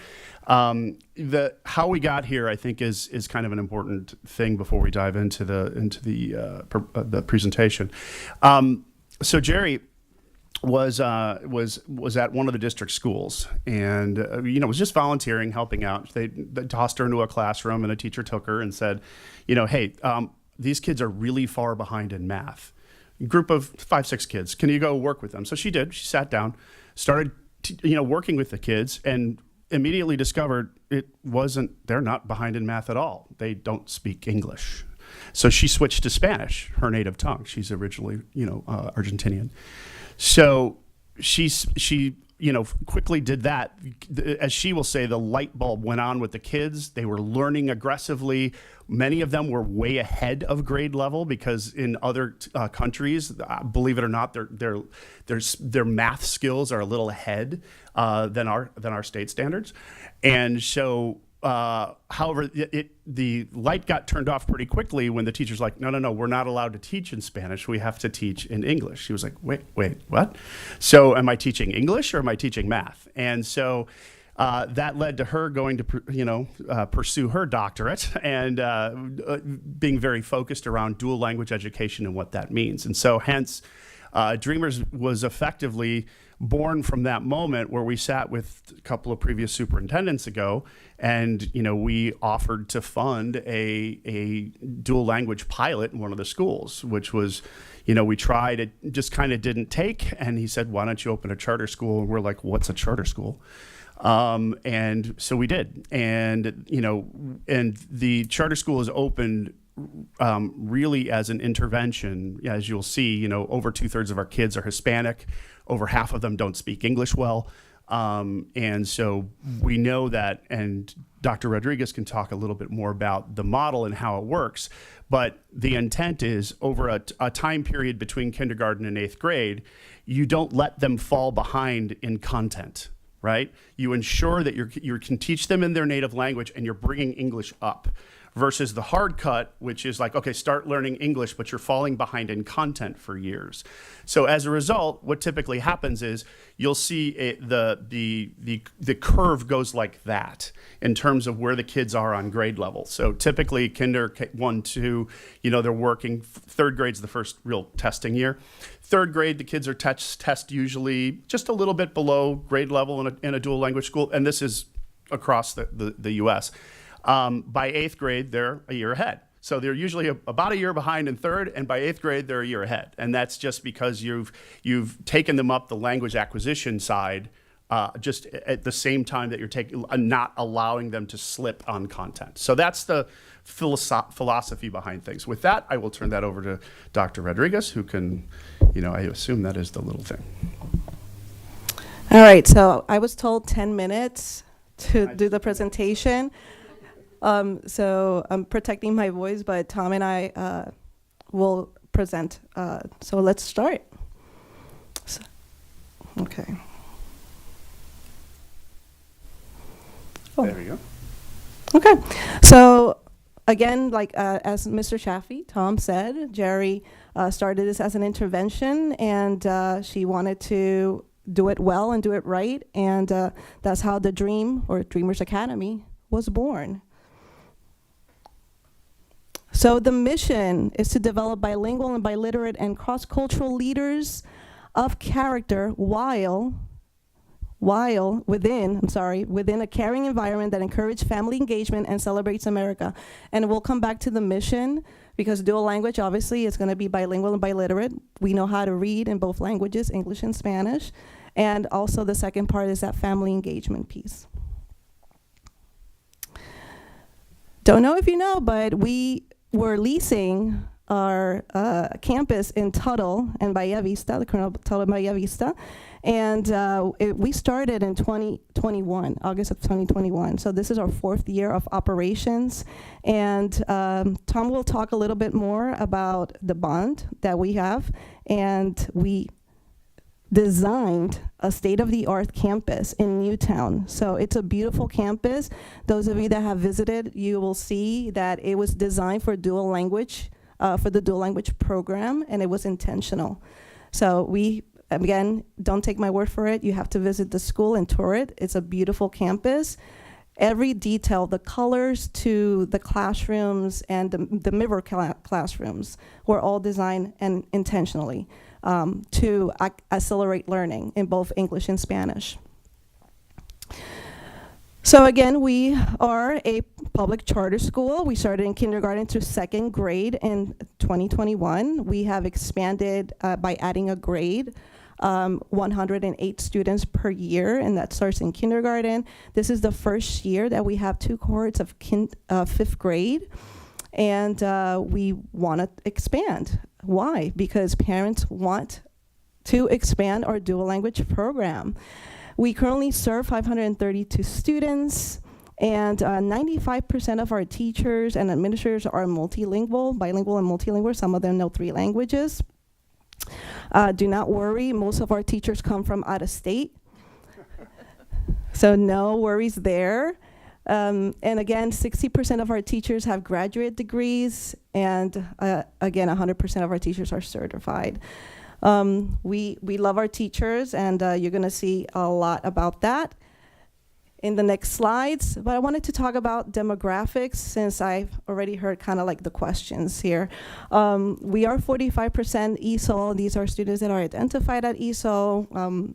[SPEAKER 3] How we got here, I think, is kind of an important thing before we dive into the presentation. So Jerry was at one of the district schools and was just volunteering, helping out. They tossed her into a classroom and a teacher took her and said, hey, these kids are really far behind in math. Group of 5-6 kids, can you go work with them? So she did. She sat down, started working with the kids, and immediately discovered they're not behind in math at all. They don't speak English. So she switched to Spanish, her native tongue. She's originally Argentinian. So she quickly did that. As she will say, the light bulb went on with the kids. They were learning aggressively. Many of them were way ahead of grade level because in other countries, believe it or not, their math skills are a little ahead than our state standards. And so, however, the light got turned off pretty quickly when the teacher's like, no, we're not allowed to teach in Spanish. We have to teach in English. She was like, wait, what? So am I teaching English or am I teaching math? And so that led to her going to, pursue her doctorate and being very focused around dual language education and what that means. And so hence, Dreamers was effectively born from that moment where we sat with a couple of previous superintendents ago and we offered to fund a dual language pilot in one of the schools, which was we tried, it just kind of didn't take, and he said, why don't you open a charter school? And we're like, what's a charter school? And so we did, and and the charter school is opened really as an intervention. As you'll see, over 2/3 of our kids are Hispanic. Over half of them don't speak English well. And so we know that, and Dr. Rodriguez can talk a little bit more about the model and how it works. But the intent is over a time period between kindergarten and 8th grade, you don't let them fall behind in content, right? You ensure that you can teach them in their native language and you're bringing English up. Versus the hard cut, which is like, okay, start learning English, but you're falling behind in content for years. So as a result, what typically happens is you'll see the curve goes like that in terms of where the kids are on grade level. So typically kinder 1, 2, they're working. 3rd grade's the first real testing year. 3rd grade, the kids are test usually just a little bit below grade level in a dual language school, and this is across the U.S. By 8th grade, they're a year ahead. So they're usually about a year behind in 3rd, and by 8th grade, they're a year ahead. And that's just because you've taken them up the language acquisition side just at the same time that you're not allowing them to slip on content. So that's the philosophy behind things. With that, I will turn that over to Dr. Rodriguez, who can, I assume that is the little thing.
[SPEAKER 22] All right, so I was told 10 minutes to do the presentation. So I'm protecting my voice, but Tom and I will present. So let's start. Okay.
[SPEAKER 3] There we go.
[SPEAKER 22] Okay. So again, as Mr. Chaffee, Tom said, Jerry started this as an intervention, and she wanted to do it well and do it right, and that's how the Dream, or Dreamers Academy, was born. So the mission is to develop bilingual and biliterate and cross-cultural leaders of character while within a caring environment that encourages family engagement and celebrates America. And we'll come back to the mission because dual language obviously is going to be bilingual and biliterate. We know how to read in both languages, English and Spanish. And also the second part is that family engagement piece. don't know if you know, but we were leasing our campus in Tuttle and Bahia Vista, the Colonel Tuttle and Bahia Vista. And we started in 2021, August of 2021. So this is our 4th year of operations. And Tom will talk a little bit more about the bond that we have. And we designed a state-of-the-art campus in Newtown. So it's a beautiful campus. Those of you that have visited, you will see that it was designed for dual language, for the dual language program, and it was intentional. So we, again, don't take my word for it. You have to visit the school and tour it. It's a beautiful campus. Every detail, the colors to the classrooms and the mirror classrooms were all designed and intentionally to accelerate learning in both English and Spanish. So again, we are a public charter school. We started in kindergarten to 2nd grade in 2021. We have expanded by adding a grade, 108 students per year, and that starts in kindergarten. This is the first year that we have 2 cohorts of 5th grade, and we want to expand. Why? Because parents want to expand our dual language program. We currently serve 532 students, and 95% of our teachers and administrators are multilingual, bilingual and multilingual. Some of them know 3 languages. Do not worry, most of our teachers come from out of state. So no worries there. And again, 60% of our teachers have graduate degrees, and again, 100% of our teachers are certified. We love our teachers, and you're gonna see a lot about that in the next slides. But I wanted to talk about demographics since I've already heard kind of like the questions here. We are 45% ESOL. These are students that are identified at ESOL.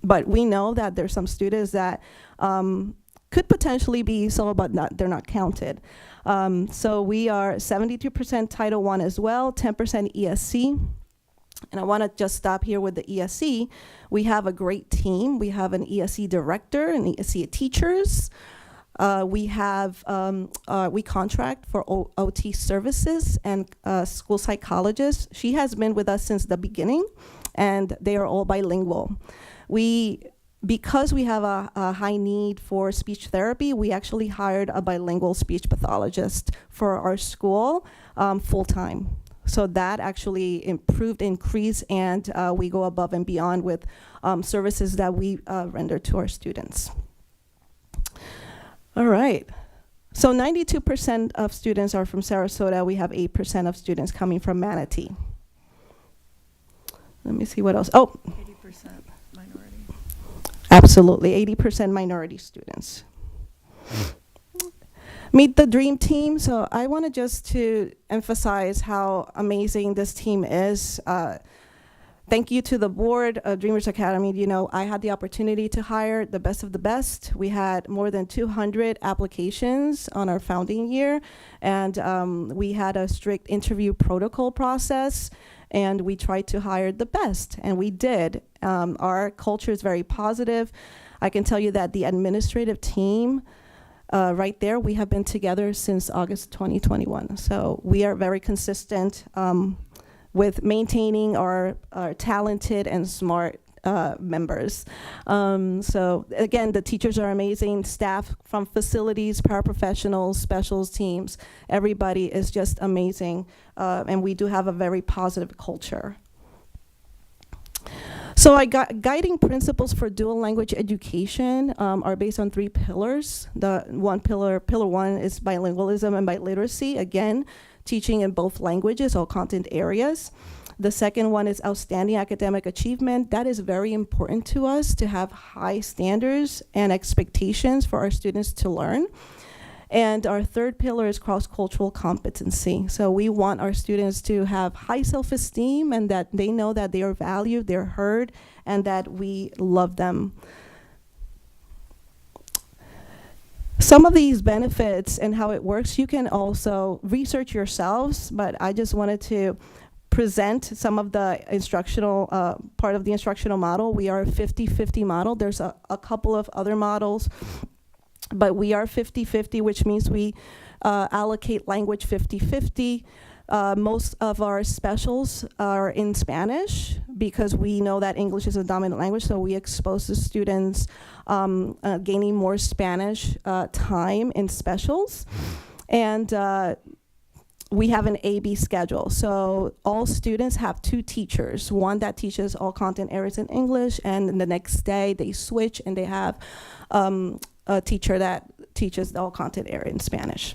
[SPEAKER 22] But we know that there's some students that could potentially be ESOL, but they're not counted. So we are 72% Title I as well, 10% ESC. And I want to just stop here with the ESC. We have a great team. We have an ESC director and ESC teachers. We contract for OT services and school psychologists. She has been with us since the beginning, and they are all bilingual. Because we have a high need for speech therapy, we actually hired a bilingual speech pathologist for our school full-time. So that actually increased, and we go above and beyond with services that we render to our students. All right. So 92% of students are from Sarasota. We have 8% of students coming from Manatee. Let me see what else. Oh.
[SPEAKER 9] 80% minority.
[SPEAKER 22] Absolutely, 80% minority students. Meet the dream team. So I wanted just to emphasize how amazing this team is. Thank you to the board of Dreamers Academy. You know, I had the opportunity to hire the best of the best. We had more than 200 applications on our founding year, and we had a strict interview protocol process, and we tried to hire the best, and we did. Our culture is very positive. I can tell you that the administrative team, right there, we have been together since August 2021. So we are very consistent with maintaining our talented and smart members. So again, the teachers are amazing, staff from facilities, paraprofessionals, specials teams, everybody is just amazing. And we do have a very positive culture. So guiding principles for dual language education are based on 3 pillars. The pillar 1 is bilingualism and biliteracy, again, teaching in both languages or content areas. The second one is outstanding academic achievement. That is very important to us, to have high standards and expectations for our students to learn. And our third pillar is cross-cultural competency. So we want our students to have high self-esteem and that they know that they are valued, they're heard, and that we love them. Some of these benefits and how it works, you can also research yourselves, but I just wanted to present some of the instructional, part of the instructional model. We are a 50-50 model. There's a couple of other models but we are 50-50, which means we allocate language 50-50. Most of our specials are in Spanish because we know that English is a dominant language, so we expose the students gaining more Spanish time in specials. And we have an A-B schedule. So all students have 2 teachers, one that teaches all content areas in English, and the next day they switch and they have a teacher that teaches all content area in Spanish.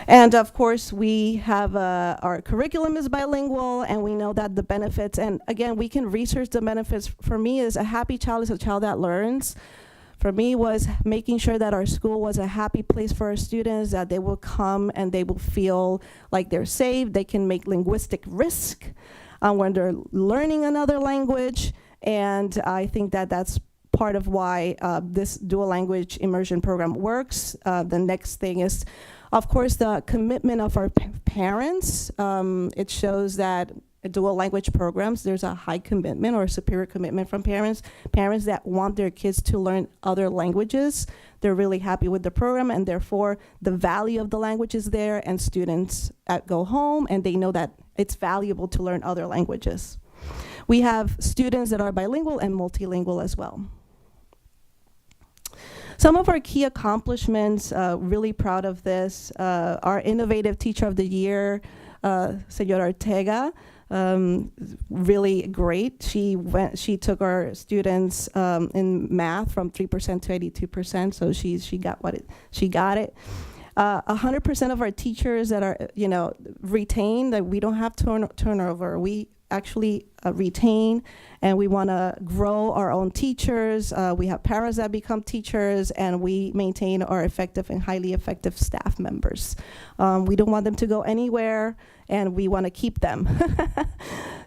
[SPEAKER 22] And of course, we have our curriculum is bilingual, and we know that the benefits, and again, we can research the benefits. For me, is a happy child is a child that learns. For me, was making sure that our school was a happy place for our students, that they will come and they will feel like they're safe. They can make linguistic risk when they're learning another language. And I think that that's part of why this dual language immersion program works. The next thing is, of course, the commitment of our parents. It shows that dual language programs, there's a high commitment or superior commitment from parents. Parents that want their kids to learn other languages, they're really happy with the program, and therefore the value of the language is there, and students go home and they know that it's valuable to learn other languages. We have students that are bilingual and multilingual as well. Some of our key accomplishments, really proud of this. Our Innovative Teacher of the Year, Senora Ortega, really great. She took our students in math from 3% to 82%, so she got it. 100% of our teachers that are retained, that we don't have turnover. We actually retain, and we want to grow our own teachers. We have paras that become teachers, and we maintain our effective and highly effective staff members. We don't want them to go anywhere, and we want to keep them.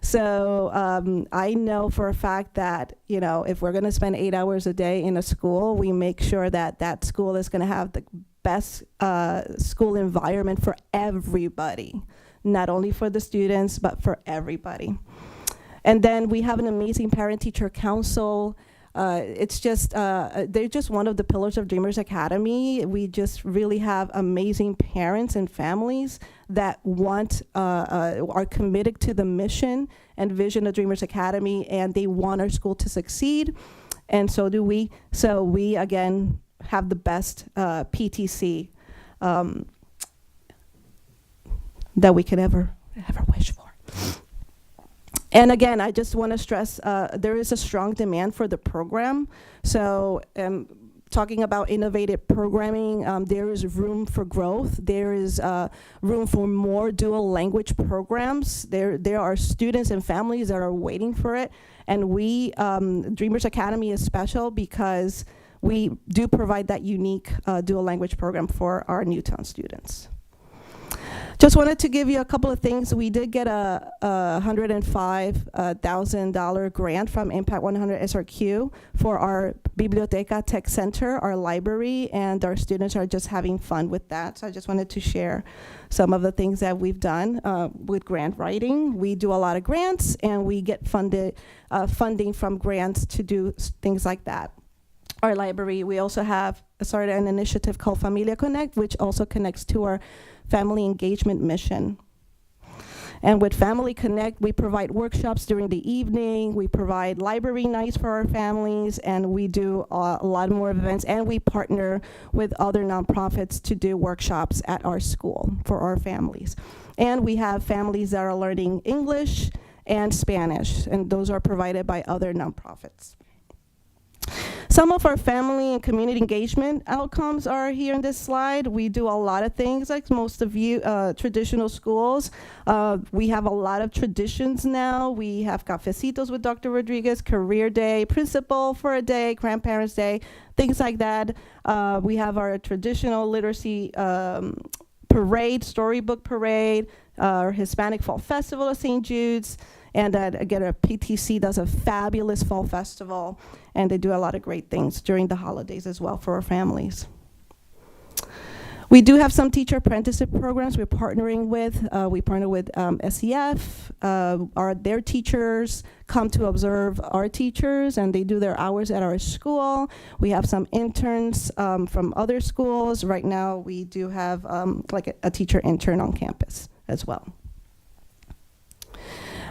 [SPEAKER 22] So I know for a fact that if we're going to spend 8 hours a day in a school, we make sure that that school is going to have the best school environment for everybody. Not only for the students, but for everybody. And then we have an amazing parent-teacher council. It's just, they're just one of the pillars of Dreamers Academy. We just really have amazing parents and families that are committed to the mission and vision of Dreamers Academy, and they want our school to succeed, and so do we. So we, again, have the best PTC that we could ever wish for. And again, I just want to stress there is a strong demand for the program. So talking about innovative programming, there is room for growth. There is room for more dual language programs. There are students and families that are waiting for it. And we, Dreamers Academy is special because we do provide that unique dual language program for our Newtown students. Just wanted to give you a couple of things. We did get a $105,000 grant from Impact 100 SRQ for our Biblioteca Tech Center, our library, and our students are just having fun with that. So I just wanted to share some of the things that we've done with grant writing. We do a lot of grants, and we get funding from grants to do things like that. Our library, we also have started an initiative called Familia Connect, which also connects to our family engagement mission. And with Family Connect, we provide workshops during the evening, we provide library nights for our families, and we do a lot more events, and we partner with other nonprofits to do workshops at our school for our families. And we have families that are learning English and Spanish, and those are provided by other nonprofits. Some of our family and community engagement outcomes are here in this slide. We do a lot of things, like most of you, traditional schools. We have a lot of traditions now. We have cafecitos with Dr. Rodriguez, career day, principal for a day, grandparents day, things like that. We have our traditional literacy parade, storybook parade, our Hispanic Fall Festival of St. Jude's. And again, our PTC does a fabulous fall festival, and they do a lot of great things during the holidays as well for our families. We do have some teacher apprenticeship programs we're partnering with. We partner with SCF. Their teachers come to observe our teachers, and they do their hours at our school. We have some interns from other schools. Right now, we do have like a teacher intern on campus as well.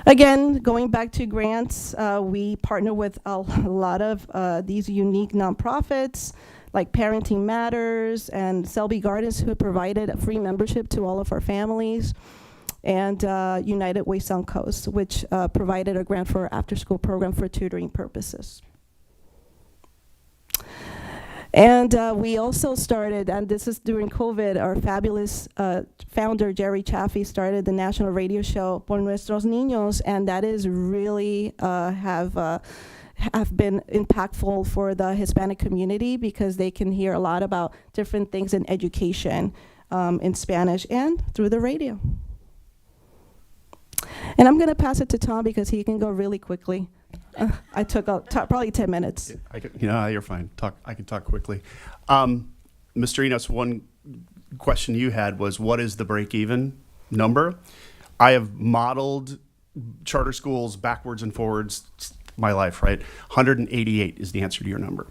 [SPEAKER 22] Again, going back to grants, we partner with a lot of these unique nonprofits, like Parenting Matters and Selby Gardens, who provided a free membership to all of our families, and United Way Suncoast, which provided a grant for our after-school program for tutoring purposes. And we also started, and this is during COVID, our fabulous founder, Jerry Chaffee, started the national radio show Por Nuestros Niños, and that is really have been impactful for the Hispanic community because they can hear a lot about different things in education in Spanish and through the radio. And I'm going to pass it to Tom because he can go really quickly. I took probably 10 minutes.
[SPEAKER 3] You're fine. I can talk quickly. Mr. Enos, one question you had was, what is the break-even number? I have modeled charter schools backwards and forwards my life, right? 188 is the answer to your number.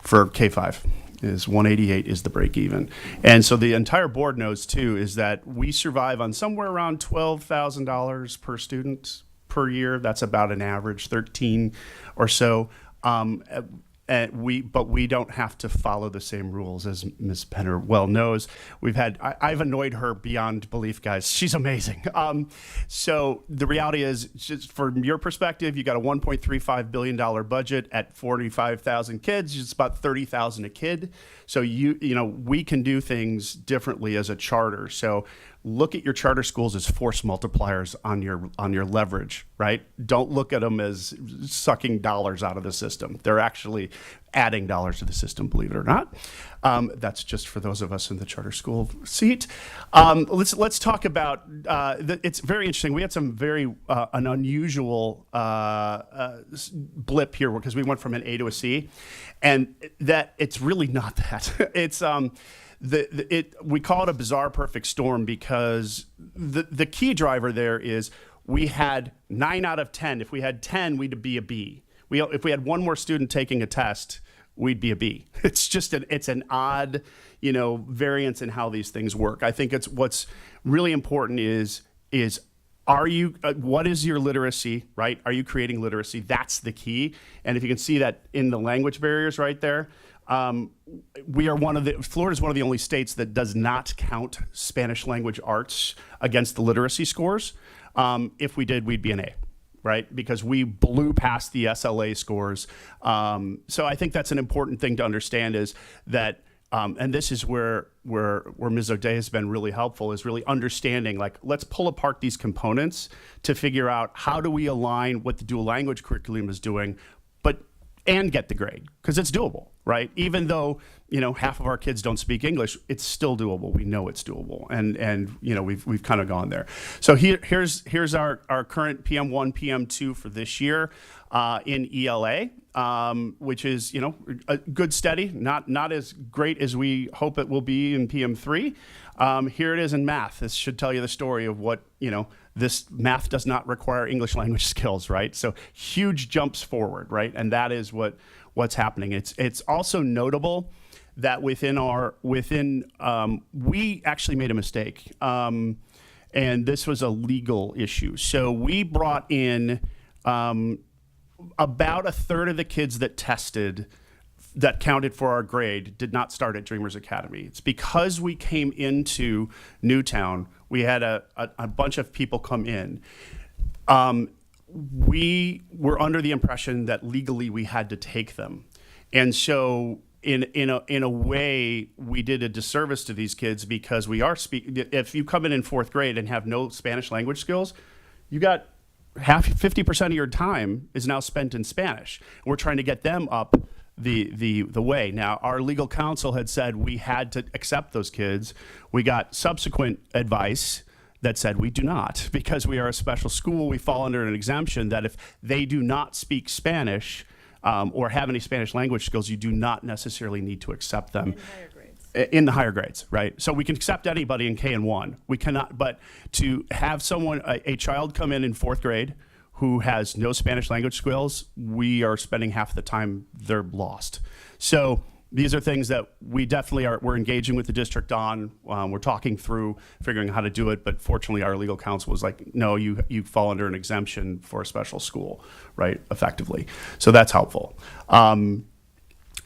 [SPEAKER 3] For K-5 is 188 is the break even. And so the entire board knows too is that we survive on somewhere around $12,000 per student per year. That's about an average 13 or so. But we don't have to follow the same rules, as Ms. Penner well knows. I've annoyed her beyond belief, guys. She's amazing. So the reality is, just from your perspective, you got a $1.35 billion budget at 45,000 kids. It's about 30,000 a kid. So we can do things differently as a charter. So look at your charter schools as force multipliers on your leverage, right? Don't look at them as sucking dollars out of the system. They're actually adding dollars to the system, believe it or not. That's just for those of us in the charter school seat. Let's talk about, it's very interesting. We had some very, an unusual blip here because we went from an A to a C, and that it's really not that. It's, we call it a bizarre perfect storm because the key driver there is we had 9 out of 10. If we had 10, we'd be a B. If we had one more student taking a test, we'd be a B. It's just it's an odd, variance in how these things work. I think what's really important is what is your literacy, right? Are you creating literacy? That's the key. And if you can see that in the language barriers right there, Florida's one of the only states that does not count Spanish language arts against the literacy scores. If we did, we'd be an A, right? Because we blew past the SLA scores. So I think that's an important thing to understand is that, and this is where Ms. O'Day has been really helpful, is really understanding, like, let's pull apart these components to figure out how do we align what the dual language curriculum is doing, and get the grade, because it's doable, right? Even though, half of our kids don't speak English, it's still doable. We know it's doable, and we've kind of gone there. So here's our current PM1, PM2 for this year in ELA, which is a good steady, not as great as we hope it will be in PM3. Here it is in math. This should tell you the story of what this math does not require English language skills, right? So huge jumps forward, right? And that is what's happening. It's also notable that we actually made a mistake, and this was a legal issue. So we brought in about a third of the kids that tested that counted for our grade did not start at Dreamers Academy. It's because we came into Newtown, we had a bunch of people come in. We were under the impression that legally we had to take them. And so in a way, we did a disservice to these kids because we are if you come in fourth grade and have no Spanish language skills, you got 50% of your time is now spent in Spanish. We're trying to get them up the way. Now, our legal counsel had said we had to accept those kids. We got subsequent advice that said we do not, because we are a special school. We fall under an exemption that if they do not speak Spanish or have any Spanish language skills, you do not necessarily need to accept them. in the higher grades, right? So we can accept anybody in K and 1. We cannot, but to have someone, a child come in 4th grade who has no Spanish language skills, we are spending half the time they're lost. So these are things that we definitely we're engaging with the district on. We're talking through figuring out how to do it, but fortunately our legal counsel was like, no, you fall under an exemption for a special school, right, effectively. So that's helpful.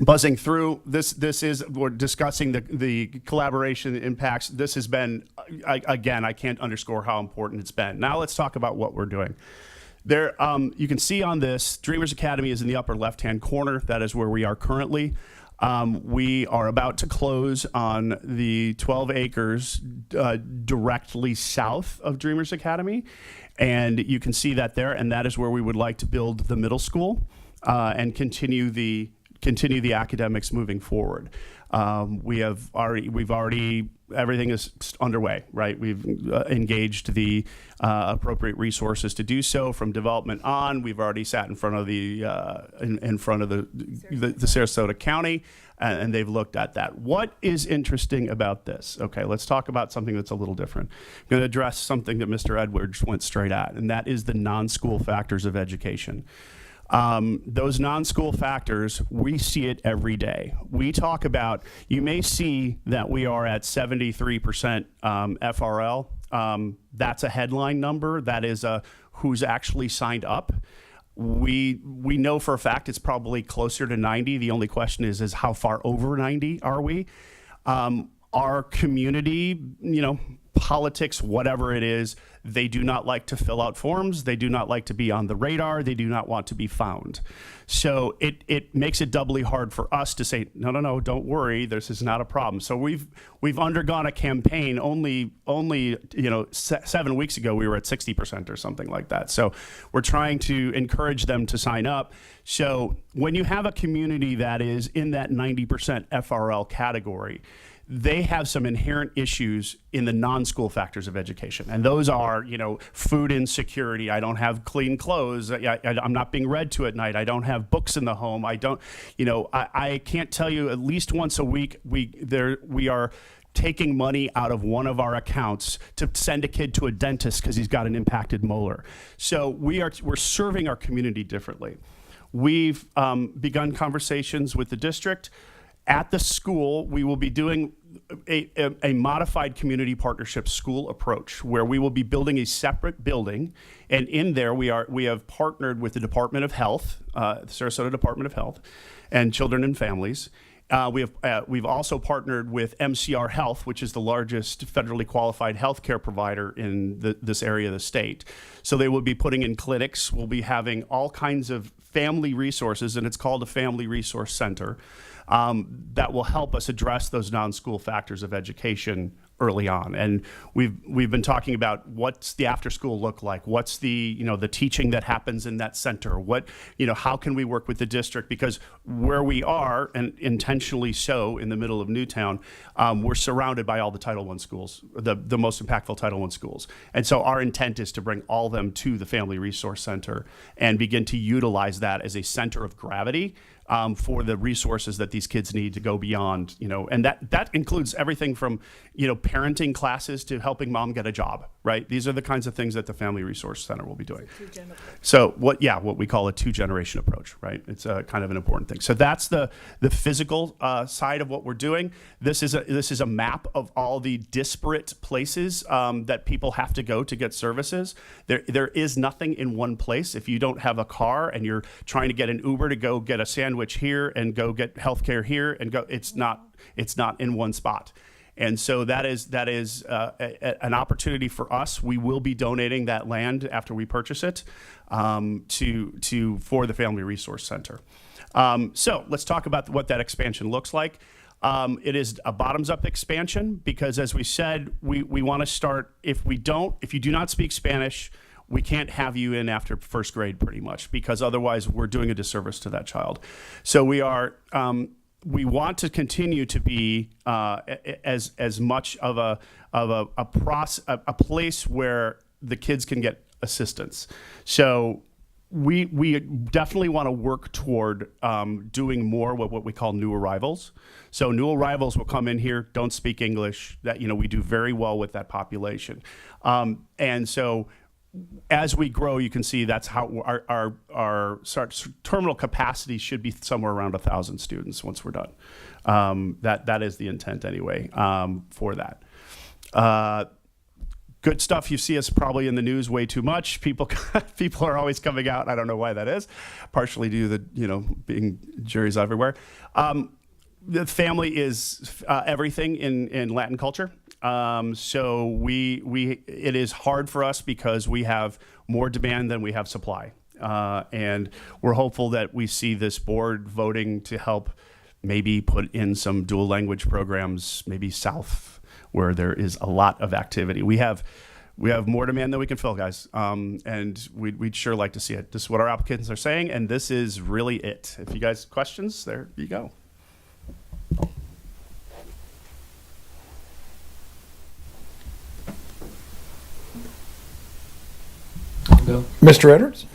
[SPEAKER 3] Buzzing through, we're discussing the collaboration impacts. This has been, again, I can't underscore how important it's been. Now let's talk about what we're doing. There, you can see on this, Dreamers Academy is in the upper left-hand corner. That is where we are currently. We are about to close on the 12 acres directly south of Dreamers Academy. And you can see that there, and that is where we would like to build the middle school and continue the academics moving forward. We've already, everything is underway, right? We've engaged the appropriate resources to do so from development on. We've already sat in front of the Sarasota County, and they've looked at that. What is interesting about this? Okay, let's talk about something that's a little different. I'm going to address something that Mr. Edwards went straight at, and that is the non-school factors of education. Those non-school factors, we see it every day. We talk about, you may see that we are at 73% FRL. That's a headline number. That is who's actually signed up. We know for a fact it's probably closer to 90. The only question is how far over 90 are we? Our community, politics, whatever it is, they do not like to fill out forms. They do not like to be on the radar. They do not want to be found. So it makes it doubly hard for us to say, no, don't worry, this is not a problem. So we've undergone a campaign. Only 7 weeks ago we were at 60% or something like that. So we're trying to encourage them to sign up. So when you have a community that is in that 90% FRL category, they have some inherent issues in the non-school factors of education. And those are, food insecurity. I don't have clean clothes. I'm not being read to at night. I don't have books in the home. I can't tell you, at least once a week, we are taking money out of one of our accounts to send a kid to a dentist because he's got an impacted molar. So we're serving our community differently. We've begun conversations with the district. At the school, we will be doing a modified community partnership school approach where we will be building a separate building. And in there, we have partnered with the Department of Health, the Sarasota Department of Health, and Children and Families. We've also partnered with MCR Health, which is the largest federally qualified healthcare provider in this area of the state. So they will be putting in clinics. We'll be having all kinds of family resources, and it's called a Family Resource Center, that will help us address those non-school factors of education early on. And we've been talking about what's the after school look like, what's the the teaching that happens in that center, how can we work with the district, because where we are, and intentionally so, in the middle of Newtown, we're surrounded by all the Title I schools, the most impactful Title I schools. And so our intent is to bring all of them to the Family Resource Center and begin to utilize that as a center of gravity for the resources that these kids need to go beyond, and that includes everything from, parenting classes to helping mom get a job, right? These are the kinds of things that the Family Resource Center will be doing. So what we call a 2-generation approach, right? It's kind of an important thing. So that's the physical side of what we're doing. This is a map of all the disparate places that people have to go to get services. There is nothing in one place. If you don't have a car and you're trying to get an Uber to go get a sandwich here and go get healthcare here and go, it's not in one spot. And so that is an opportunity for us. We will be donating that land after we purchase it for the Family Resource Center. So let's talk about what that expansion looks like. It is a bottoms-up expansion because, as we said, we want to start. If you do not speak Spanish, we can't have you in after first grade, pretty much, because otherwise we're doing a disservice to that child. So we want to continue to be as much of a place where the kids can get assistance. So we definitely want to work toward doing more with what we call new arrivals. So new arrivals will come in here, don't speak English. That, we do very well with that population. And so as we grow, you can see that's how our terminal capacity should be somewhere around 1,000 students once we're done. That is the intent anyway for that. Good stuff. You see us probably in the news way too much. People are always coming out. I don't know why that is. Partially due to the, being juries everywhere. The family is everything in Latin culture. So it is hard for us because we have more demand than we have supply. And we're hopeful that we see this board voting to help maybe put in some dual language programs, maybe south, where there is a lot of activity. We have more demand than we can fill, guys, and we'd sure like to see it. This is what our applicants are saying, and this is really it. If you guys have questions, there you go.
[SPEAKER 8] I'll go.
[SPEAKER 6] Mr. Edwards?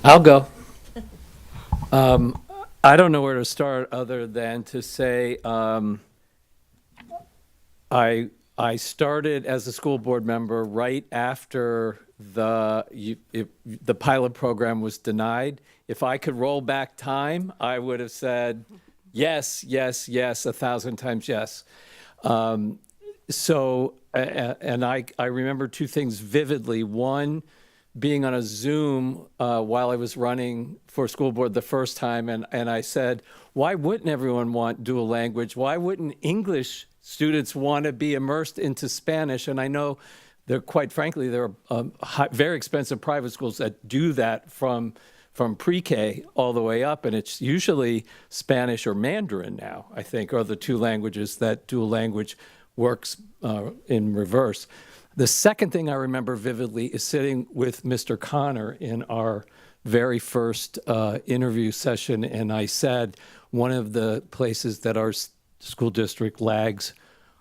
[SPEAKER 8] I'll go. I don't know where to start other than to say I started as a school board member right after the pilot program was denied. If I could roll back time, I would have said yes, yes, yes, 1,000 times yes. And I remember two things vividly. One, being on a Zoom while I was running for school board the first time, and I said, why wouldn't everyone want dual language? Why wouldn't English students want to be immersed into Spanish? And I know quite frankly, there are very expensive private schools that do that from pre-K all the way up, and it's usually Spanish or Mandarin now, I think, are the two languages that dual language works in reverse. The second thing I remember vividly is sitting with Mr. Connor in our very first interview session, and I said one of the places that our school district lags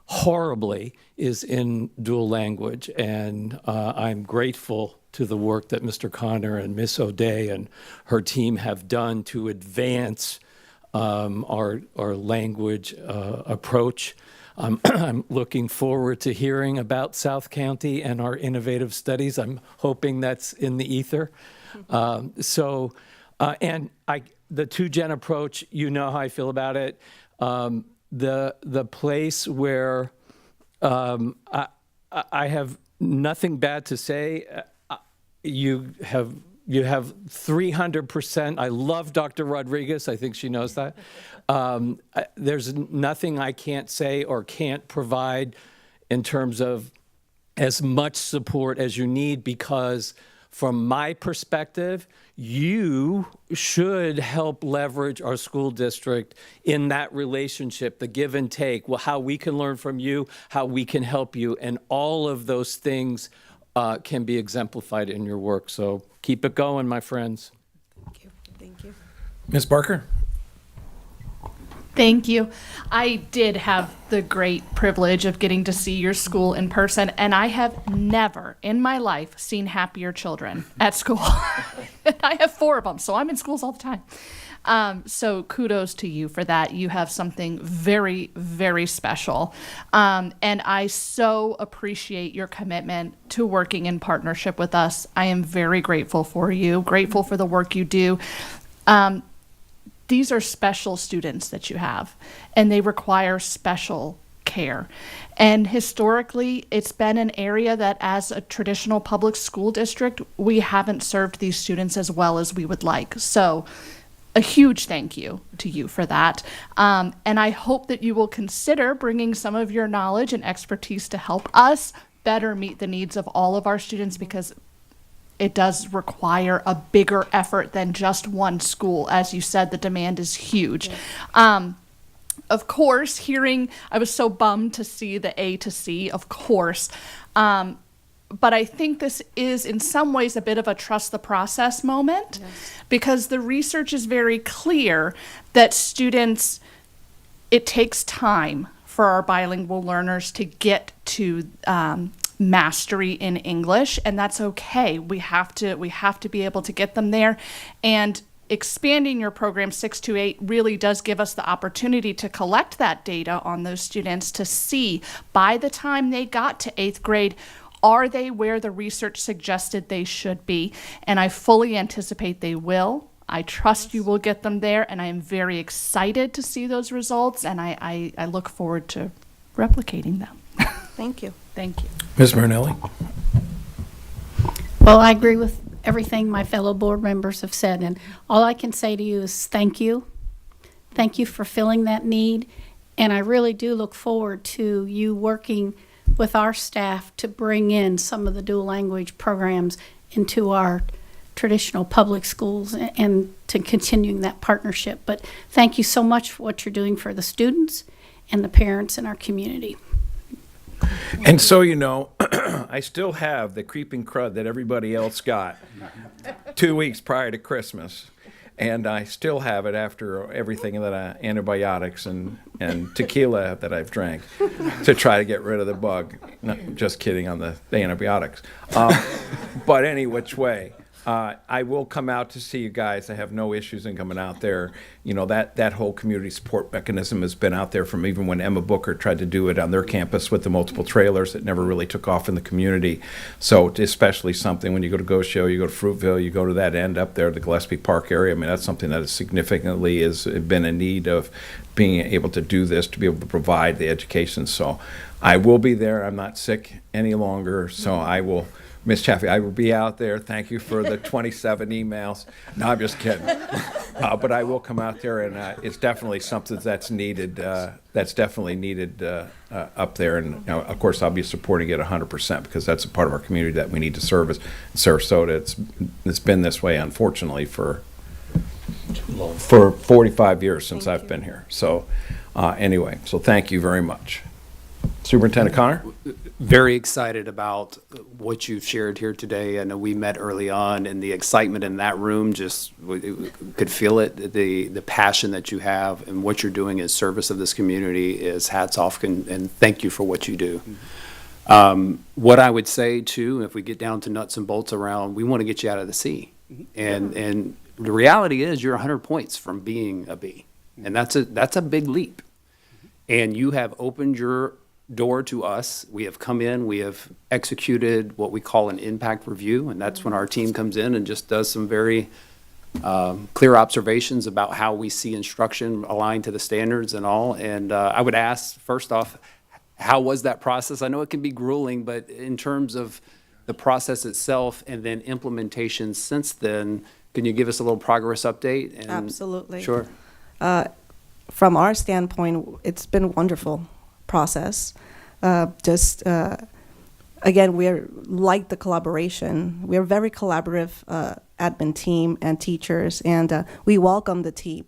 [SPEAKER 8] horribly is in dual language, and I'm grateful to the work that Mr. Connor and Miss O'Day and her team have done to advance our language approach. I'm looking forward to hearing about South County and our innovative studies. I'm hoping that's in the ether. The two-gen approach, you know how I feel about it. The place where I have nothing bad to say. You have 300%. I love Dr. Rodriguez. I think she knows that. There's nothing I can't say or can't provide in terms of as much support as you need, because from my perspective, you should help leverage our school district in that relationship, the give and take, how we can learn from you, how we can help you, and all of those things can be exemplified in your work. So keep it going, my friends.
[SPEAKER 18] Thank you. Thank you.
[SPEAKER 6] Ms. Barker?
[SPEAKER 9] Thank you. I did have the great privilege of getting to see your school in person, and I have never in my life seen happier children at school. And I have 4 of them, so I'm in schools all the time. So kudos to you for that. You have something very, very special. And I so appreciate your commitment to working in partnership with us. I am very grateful for you, grateful for the work you do. These are special students that you have, and they require special care. And historically, it's been an area that as a traditional public school district, we haven't served these students as well as we would like. So a huge thank you to you for that. And I hope that you will consider bringing some of your knowledge and expertise to help us better meet the needs of all of our students, because it does require a bigger effort than just one school. As you said, the demand is huge. Yeah. Of course, I was so bummed to see the A to C, of course. But I think this is in some ways a bit of a trust the process moment, yes, because the research is very clear that students, it takes time for our bilingual learners to get to mastery in English, and that's okay. We have to be able to get them there. And expanding your program 6 to 8 really does give us the opportunity to collect that data on those students to see by the time they got to 8th grade, are they where the research suggested they should be? And I fully anticipate they will. I trust you will get them there, and I am very excited to see those results, and I look forward to replicating them.
[SPEAKER 22] Thank you.
[SPEAKER 9] Thank you.
[SPEAKER 1] Ms. Marinelli?
[SPEAKER 7] Well, I agree with everything my fellow board members have said, and all I can say to you is thank you. Thank you for filling that need, and I really do look forward to you working with our staff to bring in some of the dual language programs into our traditional public schools and to continuing that partnership. But thank you so much for what you're doing for the students and the parents in our community.
[SPEAKER 1] And so, you know, I still have the creeping crud that everybody else got 2 weeks prior to Christmas. And I still have it after everything that antibiotics and tequila that I've drank to try to get rid of the bug. No, just kidding on the antibiotics. But any which way. I will come out to see you guys. I have no issues in coming out there. You know, that whole community support mechanism has been out there from even when Emma Booker tried to do it on their campus with the multiple trailers. It never really took off in the community. So it's especially something when you go to Gosho, you go to Fruitville, you go to that end up there, the Gillespie Park area. I mean, that's something that is significantly has been in need of being able to do this, to be able to provide the education. So I will be there. I'm not sick any longer, so I will. Ms. Chaffee, I will be out there. Thank you for the 27 emails. No, I'm just kidding. But I will come out there, and it's definitely something that's needed. That's definitely needed up there. And you know, of course, I'll be supporting it 100% because that's a part of our community that we need to service. In Sarasota, it's been this way, unfortunately, for 45 years since I've been here. So anyway, so thank you very much. Superintendent Connor?
[SPEAKER 2] Very excited about what you've shared here today. I know we met early on, and the excitement in that room, just we could feel it. The passion that you have and what you're doing in service of this community is hats off, and thank you for what you do. What I would say too, if we get down to nuts and bolts around, we want to get you out of the C, and the reality is you're 100 points from being a B, and that's a big leap, and you have opened your door to us. We have come in, we have executed what we call an impact review, and that's when our team comes in and just does some very clear observations about how we see instruction aligned to the standards and all. And I would ask, first off, how was that process? I know it can be grueling, but in terms of the process itself and then implementation since then, can you give us a little progress update? And
[SPEAKER 22] Absolutely.
[SPEAKER 2] Sure.
[SPEAKER 22] From our standpoint, it's been a wonderful process. Again, we're like the collaboration. We're a very collaborative admin team and teachers, and we welcome the team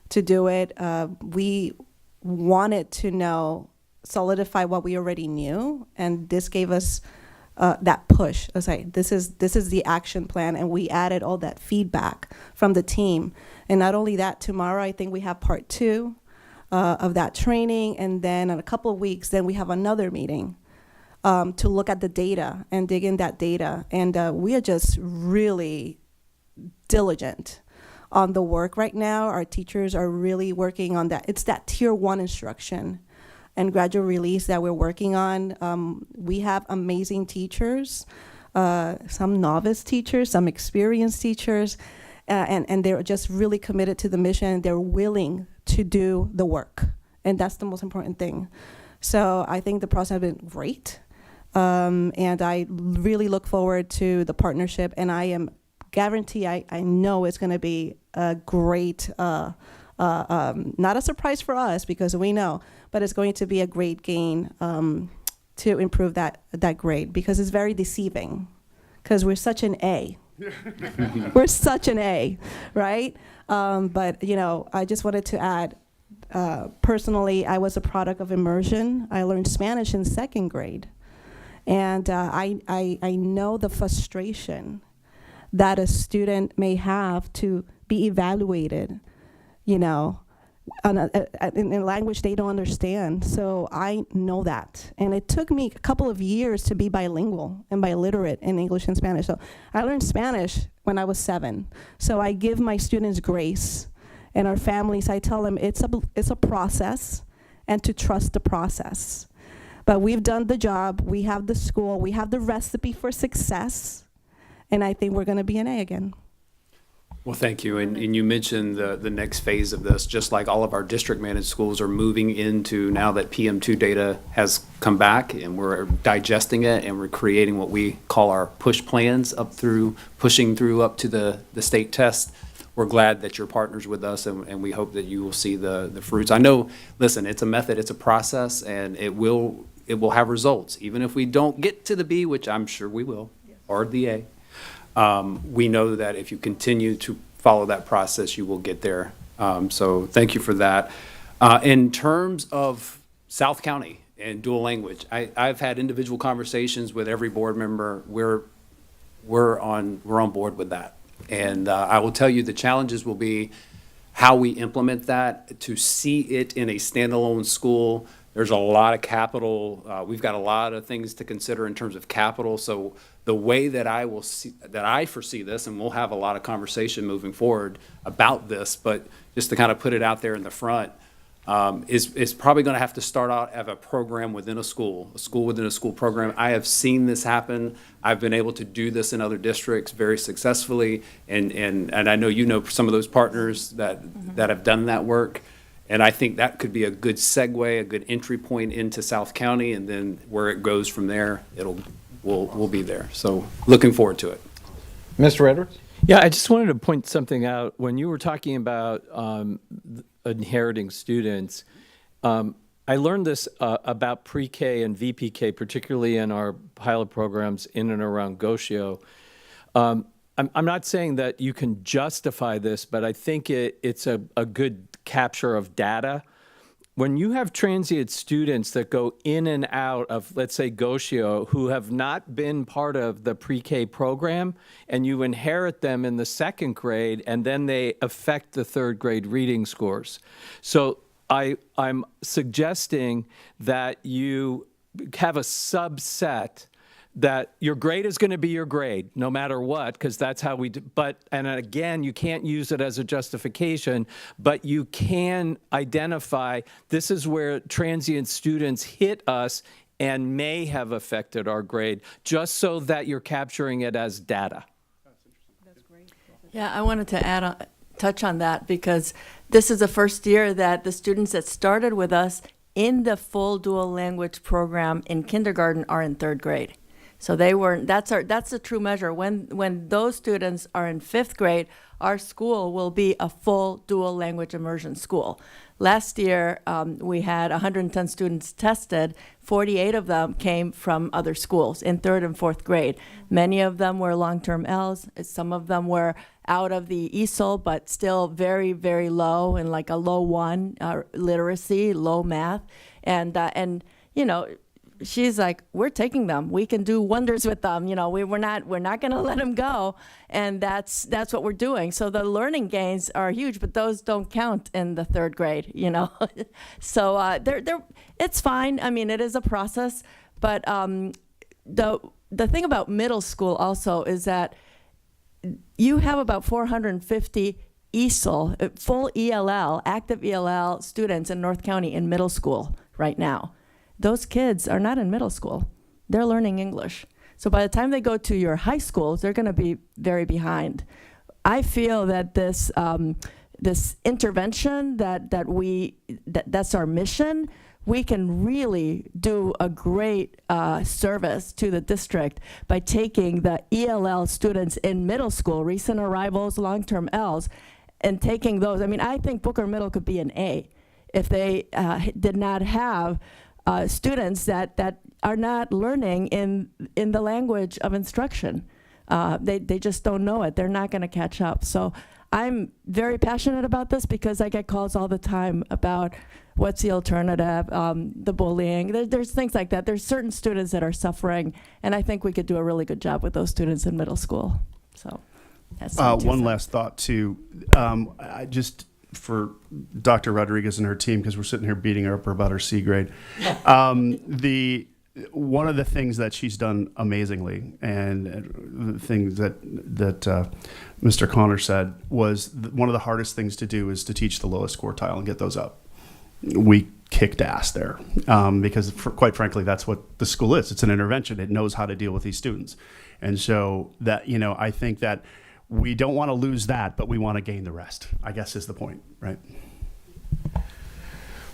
[SPEAKER 22] to do it. We wanted to solidify what we already knew, and this gave us that push. It's like, this is the action plan, and we added all that feedback from the team. And not only that, tomorrow I think we have part 2 of that training, and then in a couple of weeks, then we have another meeting to look at the data and dig in that data. And we are just really diligent on the work right now. Our teachers are really working on that. It's that tier 1 instruction and gradual release that we're working on. We have amazing teachers, some novice teachers, some experienced teachers, and they're just really committed to the mission. They're willing to do the work, and that's the most important thing. So I think the process has been great, and I really look forward to the partnership, and I am guarantee I know it's going to be a great, not a surprise for us because we know, but it's going to be a great gain to improve that grade, because it's very deceiving because we're such an A. We're such an A, right? But, you know, I just wanted to add, personally, I was a product of immersion. I learned Spanish in 2nd grade. And I know the frustration that a student may have to be evaluated, you know, in a language they don't understand. So I know that. And it took me a couple of years to be bilingual and biliterate in English and Spanish. So I learned Spanish when I was 7. So I give my students grace, and our families, I tell them it's a process, and to trust the process. But we've done the job, we have the school, we have the recipe for success, and I think we're gonna be an A again.
[SPEAKER 2] Well, thank you. And you mentioned the next phase of this, just like all of our district managed schools are moving into, now that PM2 data has come back and we're digesting it and we're creating what we call our push plans pushing through up to the state test. We're glad that you're partners with us, and we hope that you will see the fruits. I know, listen, it's a method, it's a process, and it will have results. Even if we don't get to the B, which I'm sure we will, or the A. We know that if you continue to follow that process, you will get there. So thank you for that. In terms of South County and dual language, I've had individual conversations with every board member. We're on board with that. And I will tell you the challenges will be how we implement that, to see it in a standalone school. There's a lot of capital. We've got a lot of things to consider in terms of capital. So the way that I foresee this, and we'll have a lot of conversation moving forward about this, but just to kind of put it out there in the front, is probably going to have to start out as a program within a school within a school program. I have seen this happen. I've been able to do this in other districts very successfully, and I know you know some of those partners that have done that work. And I think that could be a good segue, a good entry point into South County, and then where it goes from there, we'll be there. So looking forward to it.
[SPEAKER 8] Mr. Edwards? Yeah, I just wanted to point something out. When you were talking about inheriting students, I learned this about pre-K and VPK, particularly in our pilot programs in and around Gosio. I'm not saying that you can justify this, but I think it's a good capture of data. When you have transient students that go in and out of, let's say, Gosio, who have not been part of the pre-K program, and you inherit them in the 2nd grade, and then they affect the 3rd grade reading scores. So I'm suggesting that you have a subset that your grade is going to be your grade no matter what, because that's how we do. And again, you can't use it as a justification, but you can identify this is where transient students hit us and may have affected our grade, just so that you're capturing it as data.
[SPEAKER 23] Yeah, I wanted to touch on that, because this is the first year that the students that started with us in the full dual language program in kindergarten are in 3rd grade. So they weren't. That's the true measure. When those students are in 5th grade, our school will be a full dual language immersion school. Last year, we had 110 students tested. 48 of them came from other schools in 3rd and 4th grade. Many of them were long-term Ls. Some of them were out of the ESOL, but still very, very low, and like a low 1 literacy, low math, and you know. She's like, we're taking them. We can do wonders with them. You know, we're not going to let them go, and that's what we're doing. So the learning gains are huge, but those don't count in the 3rd grade. You know, so it's fine. I mean, it is a process, but the thing about middle school also is that you have about 450 ESOL, full ELL, active ELL students in North County in middle school right now. Those kids are not in middle school. They're learning English. So by the time they go to your high schools, they're going to be very behind. I feel that this intervention that's our mission. We can really do a great service to the district by taking the ELL students in middle school, recent arrivals, long-term Ls, and taking those. I mean, I think Booker Middle could be an A if they did not have students that are not learning in the language of instruction. They just don't know it. They're not going to catch up. So I'm very passionate about this, because I get calls all the time about what's the alternative, the bullying. There's things like that. There's certain students that are suffering, and I think we could do a really good job with those students in middle school. So that's
[SPEAKER 3] one last thought too. for Dr. Rodriguez and her team, because we're sitting here beating her up about her C grade. One of the things that she's done amazingly, and the things that Mr. Connor said, was one of the hardest things to do is to teach the lowest quartile and get those up. We kicked ass there because, quite frankly, that's what the school is. It's an intervention. It knows how to deal with these students. And so that, I think that we don't want to lose that, but we want to gain the rest, I guess is the point, right?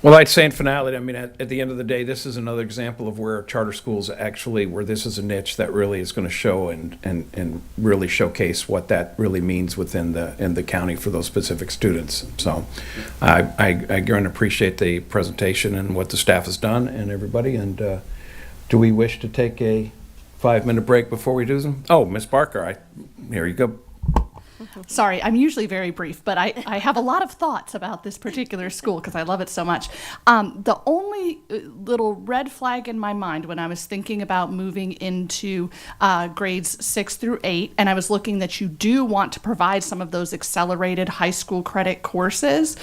[SPEAKER 1] Well, I'd say in finality, I mean, at the end of the day, this is another example of where charter schools actually, where this is a niche that really is going to show and really showcase what that really means within the county for those specific students. So I again appreciate the presentation and what the staff has done and everybody. And do we wish to take a 5-minute break before we do them? Oh, Ms. Barker, here you go.
[SPEAKER 9] Sorry, I'm usually very brief, but I have a lot of thoughts about this particular school because I love it so much. The only little red flag in my mind when I was thinking about moving into grades 6 through 8, and I was looking that you do want to provide some of those accelerated high school credit courses,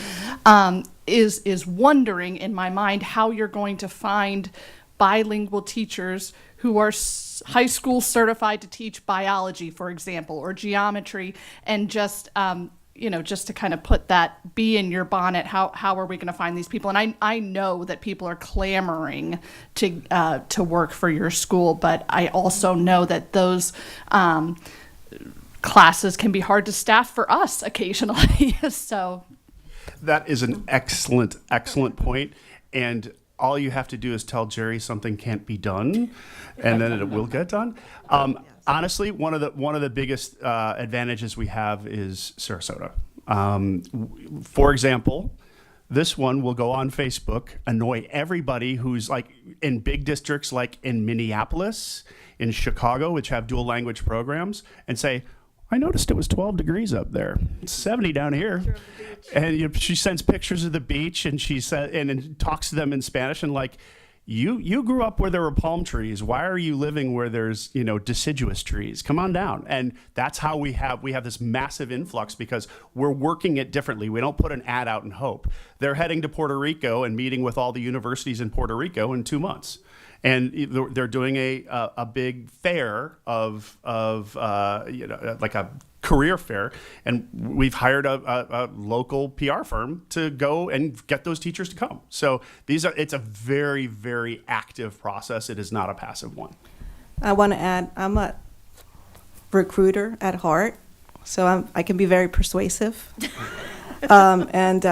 [SPEAKER 9] is wondering in my mind how you're going to find bilingual teachers who are high school certified to teach biology, for example, or geometry, and just just to kind of put that bee in your bonnet, how are we going to find these people? And I know that people are clamoring to work for your school, but I also know that those classes can be hard to staff for us occasionally. So
[SPEAKER 3] that is an excellent point, and all you have to do is tell Jerry something can't be done, and then it will get done. Honestly, one of the biggest advantages we have is Sarasota. For example, this one will go on Facebook, annoy everybody who's like in big districts like in Minneapolis, in Chicago, which have dual language programs, and say, I noticed it was 12 degrees up there. It's 70 down here. And she sends pictures of the beach, and she said, and talks to them in Spanish, and like, you grew up where there were palm trees. Why are you living where there's deciduous trees? Come on down. And that's how we have this massive influx, because we're working it differently. We don't put an ad out and hope. They're heading to Puerto Rico and meeting with all the universities in Puerto Rico in 2 months. And they're doing a big fair of like a career fair, and we've hired a local PR firm to go and get those teachers to come. So it's a very, very active process. It is not a passive one.
[SPEAKER 22] I want to add, I'm a recruiter at heart, so I can be very persuasive, and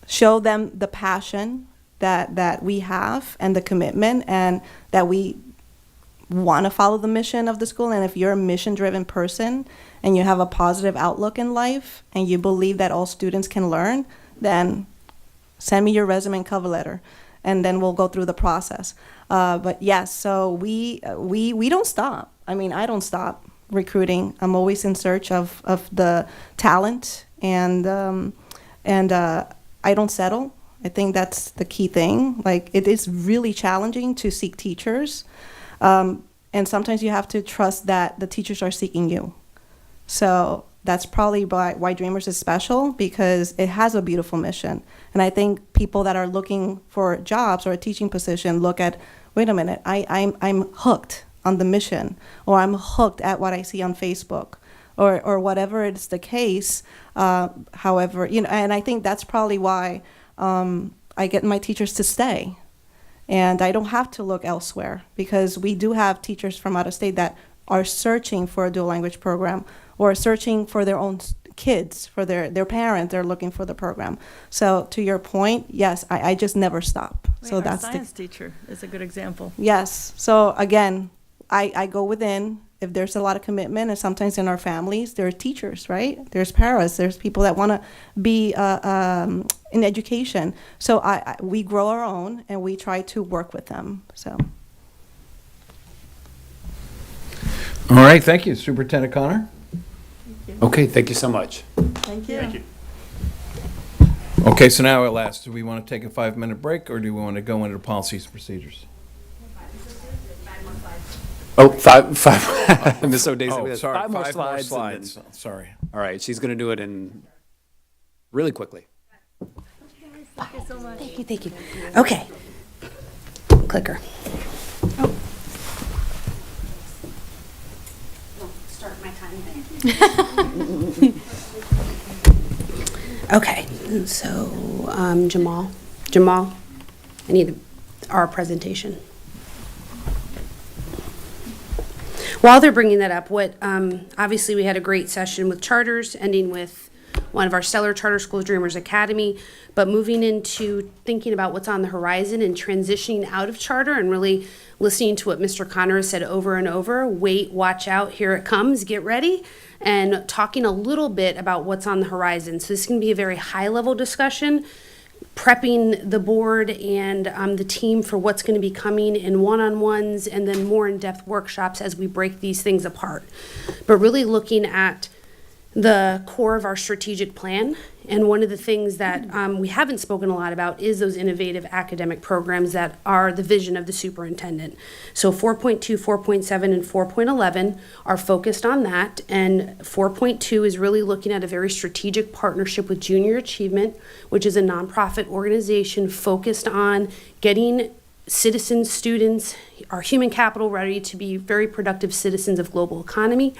[SPEAKER 22] show them the passion that we have and the commitment, and that we want to follow the mission of the school. And if you're a mission-driven person and you have a positive outlook in life and you believe that all students can learn, then send me your resume and cover letter, and then we'll go through the process. But yes, so we don't stop. I mean, I don't stop recruiting. I'm always in search of the talent, and I don't settle. I think that's the key thing. Like, it is really challenging to seek teachers. And sometimes you have to trust that the teachers are seeking you. So that's probably why Dreamers is special, because it has a beautiful mission. And I think people that are looking for jobs or a teaching position look at, wait a minute, I'm hooked on the mission, or I'm hooked at what I see on Facebook, or whatever it's the case. However, and I think that's probably why I get my teachers to stay. And I don't have to look elsewhere, because we do have teachers from out of state that are searching for a dual language program, or searching for their own kids, for their parents. They're looking for the program. So to your point, yes, I just never stop. So that's
[SPEAKER 23] our science teacher is a good example.
[SPEAKER 22] Yes. So again, I go within. If there's a lot of commitment, and sometimes in our families, there are teachers, right? There's paras, there's people that want to be in education. So we grow our own, and we try to work with them. So.
[SPEAKER 1] All right, thank you, Superintendent Connor.
[SPEAKER 2] Okay, thank you so much.
[SPEAKER 23] Thank you.
[SPEAKER 3] Thank you.
[SPEAKER 1] Okay, so now I'll ask, do we want to take a 5-minute break, or do we want to go into policies and procedures?
[SPEAKER 2] Oh, five. Ms. O'Day said we had
[SPEAKER 1] sorry,
[SPEAKER 2] five more
[SPEAKER 1] five more
[SPEAKER 2] slides.
[SPEAKER 1] slides. Sorry.
[SPEAKER 2] All right, she's going to do it in really quickly.
[SPEAKER 6] Thank you. Okay. Clicker.
[SPEAKER 20] Start my time.
[SPEAKER 6] Okay, so Jamal, I need our presentation. While they're bringing that up, obviously we had a great session with charters, ending with one of our stellar charter schools, Dreamers Academy, but moving into thinking about what's on the horizon and transitioning out of charter and really listening to what Mr. Connor has said over and over, wait, watch out, here it comes, get ready, and talking a little bit about what's on the horizon. So this can be a very high-level discussion, prepping the board and the team for what's going to be coming in one-on-ones and then more in-depth workshops as we break these things apart. But really looking at the core of our strategic plan. And one of the things that we haven't spoken a lot about is those innovative academic programs that are the vision of the superintendent. So 4.2, 4.7, and 4.11 are focused on that. And 4.2 is really looking at a very strategic partnership with Junior Achievement, which is a nonprofit organization focused on getting citizens, students, our human capital ready to be very productive citizens of global economy.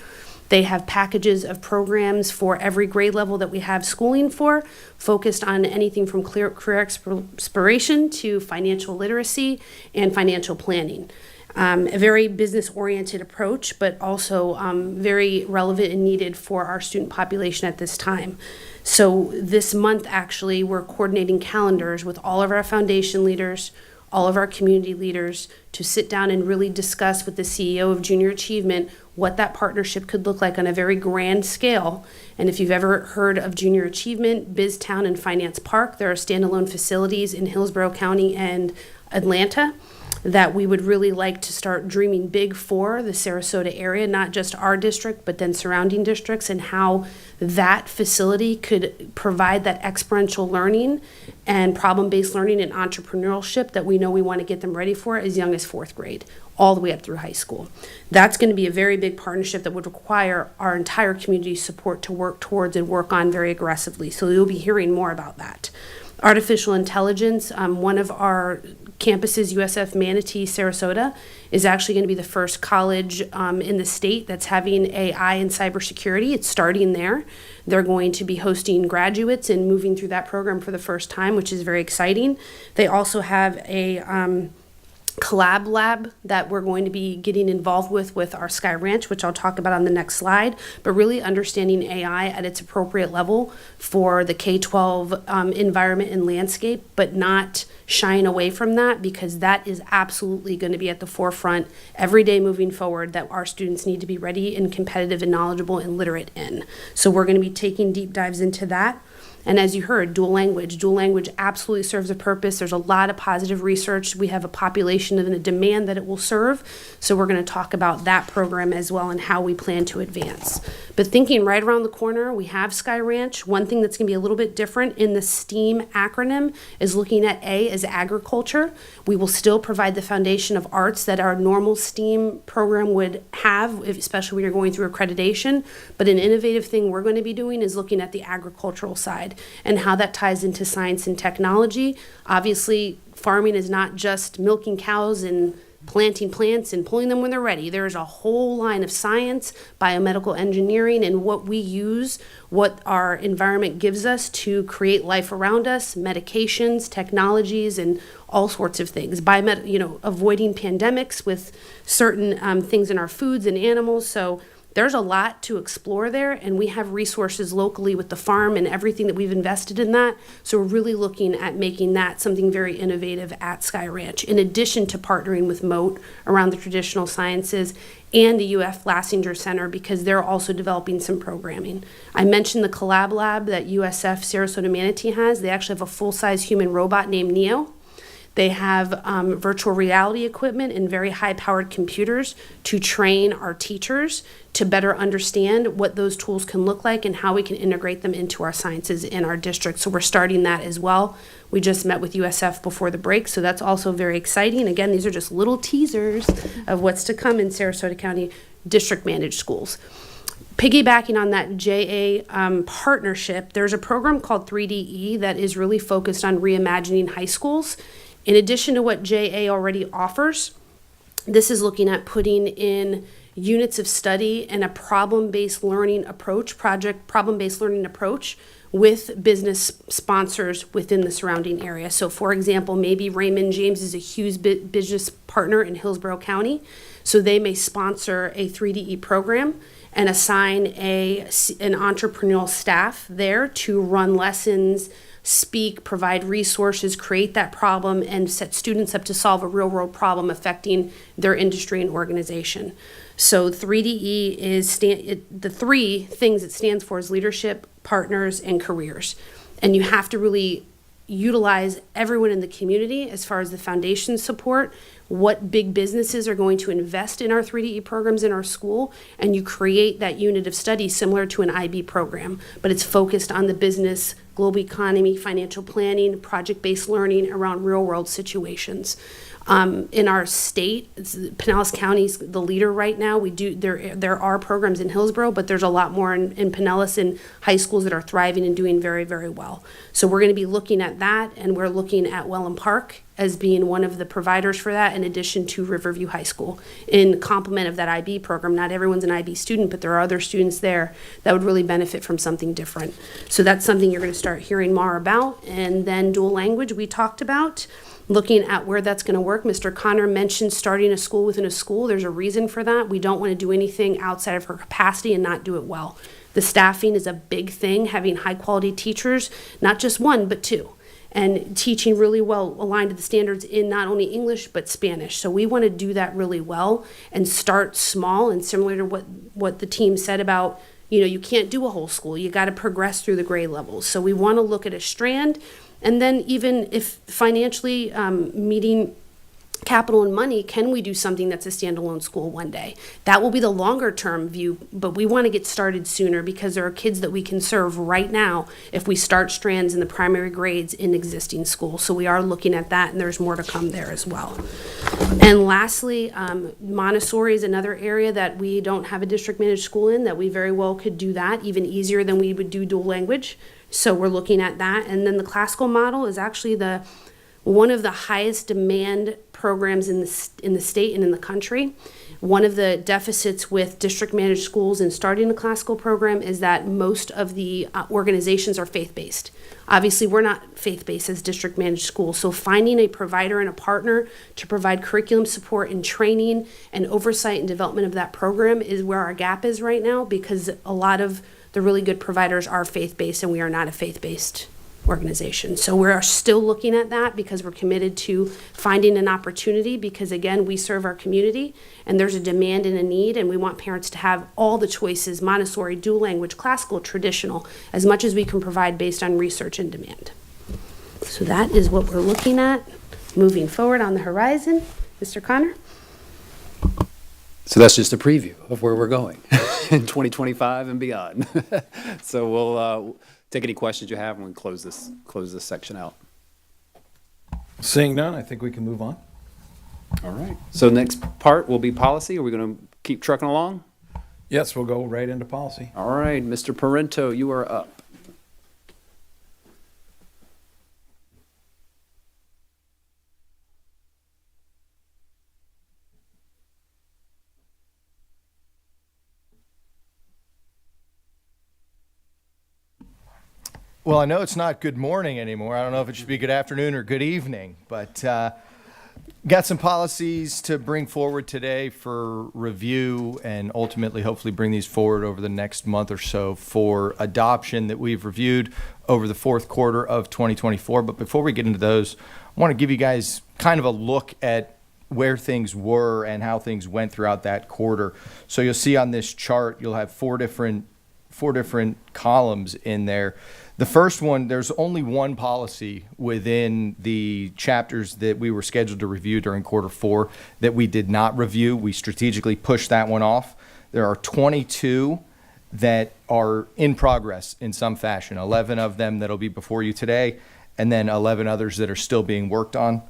[SPEAKER 6] They have packages of programs for every grade level that we have schooling for, focused on anything from career exploration to financial literacy and financial planning. A very business-oriented approach, but also very relevant and needed for our student population at this time. So this month, actually, we're coordinating calendars with all of our foundation leaders, all of our community leaders, to sit down and really discuss with the CEO of Junior Achievement what that partnership could look like on a very grand scale. And if you've ever heard of Junior Achievement, BizTown, and Finance Park, there are standalone facilities in Hillsborough County and Atlanta that we would really like to start dreaming big for the Sarasota area, not just our district, but then surrounding districts, and how that facility could provide that experiential learning and problem-based learning and entrepreneurship that we know we want to get them ready for as young as 4th grade, all the way up through high school. That's going to be a very big partnership that would require our entire community support to work towards and work on very aggressively. So you'll be hearing more about that. Artificial intelligence, one of our campuses, USF Manatee, Sarasota, is actually going to be the first college in the state that's having AI and cybersecurity. It's starting there. They're going to be hosting graduates and moving through that program for the first time, which is very exciting. They also have a collab lab that we're going to be getting involved with our Sky Ranch, which I'll talk about on the next slide, but really understanding AI at its appropriate level for the K-12 environment and landscape, but not shying away from that, because that is absolutely going to be at the forefront every day moving forward, that our students need to be ready and competitive and knowledgeable and literate in. So we're going to be taking deep dives into that. And as you heard, dual language absolutely serves a purpose. There's a lot of positive research. We have a population and a demand that it will serve. So we're going to talk about that program as well and how we plan to advance. But thinking right around the corner, we have Sky Ranch. One thing that's going to be a little bit different in the STEAM acronym is looking at A as agriculture. We will still provide the foundation of arts that our normal STEAM program would have, especially when you're going through accreditation. But an innovative thing we're going to be doing is looking at the agricultural side and how that ties into science and technology. Obviously, farming is not just milking cows and planting plants and pulling them when they're ready. There's a whole line of science, biomedical engineering, and what we use, what our environment gives us to create life around us, medications, technologies, and all sorts of things. Avoiding pandemics with certain things in our foods and animals. So there's a lot to explore there, and we have resources locally with the farm and everything that we've invested in that. So we're really looking at making that something very innovative at Sky Ranch, in addition to partnering with Moat around the traditional sciences and the UF Lassinger Center, because they're also developing some programming. I mentioned the Collab Lab that USF Sarasota Manatee has. They actually have a full-size human robot named Neo They have virtual reality equipment and very high-powered computers to train our teachers to better understand what those tools can look like and how we can integrate them into our sciences in our district. So we're starting that as well. We just met with USF before the break, so that's also very exciting. Again, these are just little teasers of what's to come in Sarasota County district-managed schools. Piggybacking on that JA partnership, there's a program called 3DE that is really focused on reimagining high schools. In addition to what JA already offers, this is looking at putting in units of study and a problem-based learning approach, problem-based learning approach with business sponsors within the surrounding area. So for example, maybe Raymond James is a huge business partner in Hillsborough County, so they may sponsor a 3DE program and assign an entrepreneurial staff there to run lessons, speak, provide resources, create that problem, and set students up to solve a real-world problem affecting their industry and organization. So 3DE is the three things it stands for is leadership, partners, and careers. And you have to really utilize everyone in the community as far as the foundation support, what big businesses are going to invest in our 3DE programs in our school, and you create that unit of study similar to an IB program, but it's focused on the business, global economy, financial planning, project-based learning around real-world situations. In our state, Pinellas County's the leader right now. There are programs in Hillsborough, but there's a lot more in Pinellas and high schools that are thriving and doing very, very well. So we're going to be looking at that, and we're looking at Wellham Park as being one of the providers for that, in addition to Riverview High School. In complement of that IB program, not everyone's an IB student, but there are other students there that would really benefit from something different. So that's something you're going to start hearing more about. And then dual language we talked about. Looking at where that's going to work. Mr. Connor mentioned starting a school within a school. There's a reason for that. We don't want to do anything outside of her capacity and not do it well. The staffing is a big thing, having high quality teachers, not just one, but two, and teaching really well aligned to the standards in not only English, but Spanish. So we want to do that really well and start small, and similar to what the team said about, you can't do a whole school. You got to progress through the grade levels. So we want to look at a strand. And then even if financially meeting capital and money, can we do something that's a standalone school one day? That will be the longer term view, but we want to get started sooner because there are kids that we can serve right now if we start strands in the primary grades in existing schools. So we are looking at that, and there's more to come there as well. And lastly, Montessori is another area that we don't have a district managed school in, that we very well could do that even easier than we would do dual language. So we're looking at that. And then the classical model is actually one of the highest demand programs in the state and in the country. One of the deficits with district managed schools and starting a classical program is that most of the organizations are faith-based. Obviously, we're not faith-based as district managed schools, so finding a provider and a partner to provide curriculum support and training and oversight and development of that program is where our gap is right now, because a lot of the really good providers are faith-based and we are not a faith-based organization. So we're still looking at that because we're committed to finding an opportunity, because again, we serve our community and there's a demand and a need, and we want parents to have all the choices, Montessori, dual language, classical, traditional, as much as we can provide based on research and demand. So that is what we're looking at moving forward on the horizon. Mr. Connor?
[SPEAKER 2] So that's just a preview of where we're going in 2025 and beyond. So we'll take any questions you have when we close this section out.
[SPEAKER 1] Seeing none, I think we can move on.
[SPEAKER 2] All right. So next part will be policy. Are we going to keep trucking along?
[SPEAKER 1] Yes, we'll go right into policy.
[SPEAKER 2] All right, Mr. Parento, you are up.
[SPEAKER 12] Well, I know it's not good morning anymore. I don't know if it should be good afternoon or good evening, but got some policies to bring forward today for review and ultimately hopefully bring these forward over the next month or so for adoption that we've reviewed over the fourth quarter of 2024. But before we get into those, I want to give you guys kind of a look at where things were and how things went throughout that quarter. So you'll see on this chart, you'll have four different columns in there The first one, there's only one policy within the chapters that we were scheduled to review during quarter 4 that we did not review. We strategically pushed that one off. There are 22 that are in progress in some fashion, 11 of them that'll be before you today, and then 11 others that are still being worked on.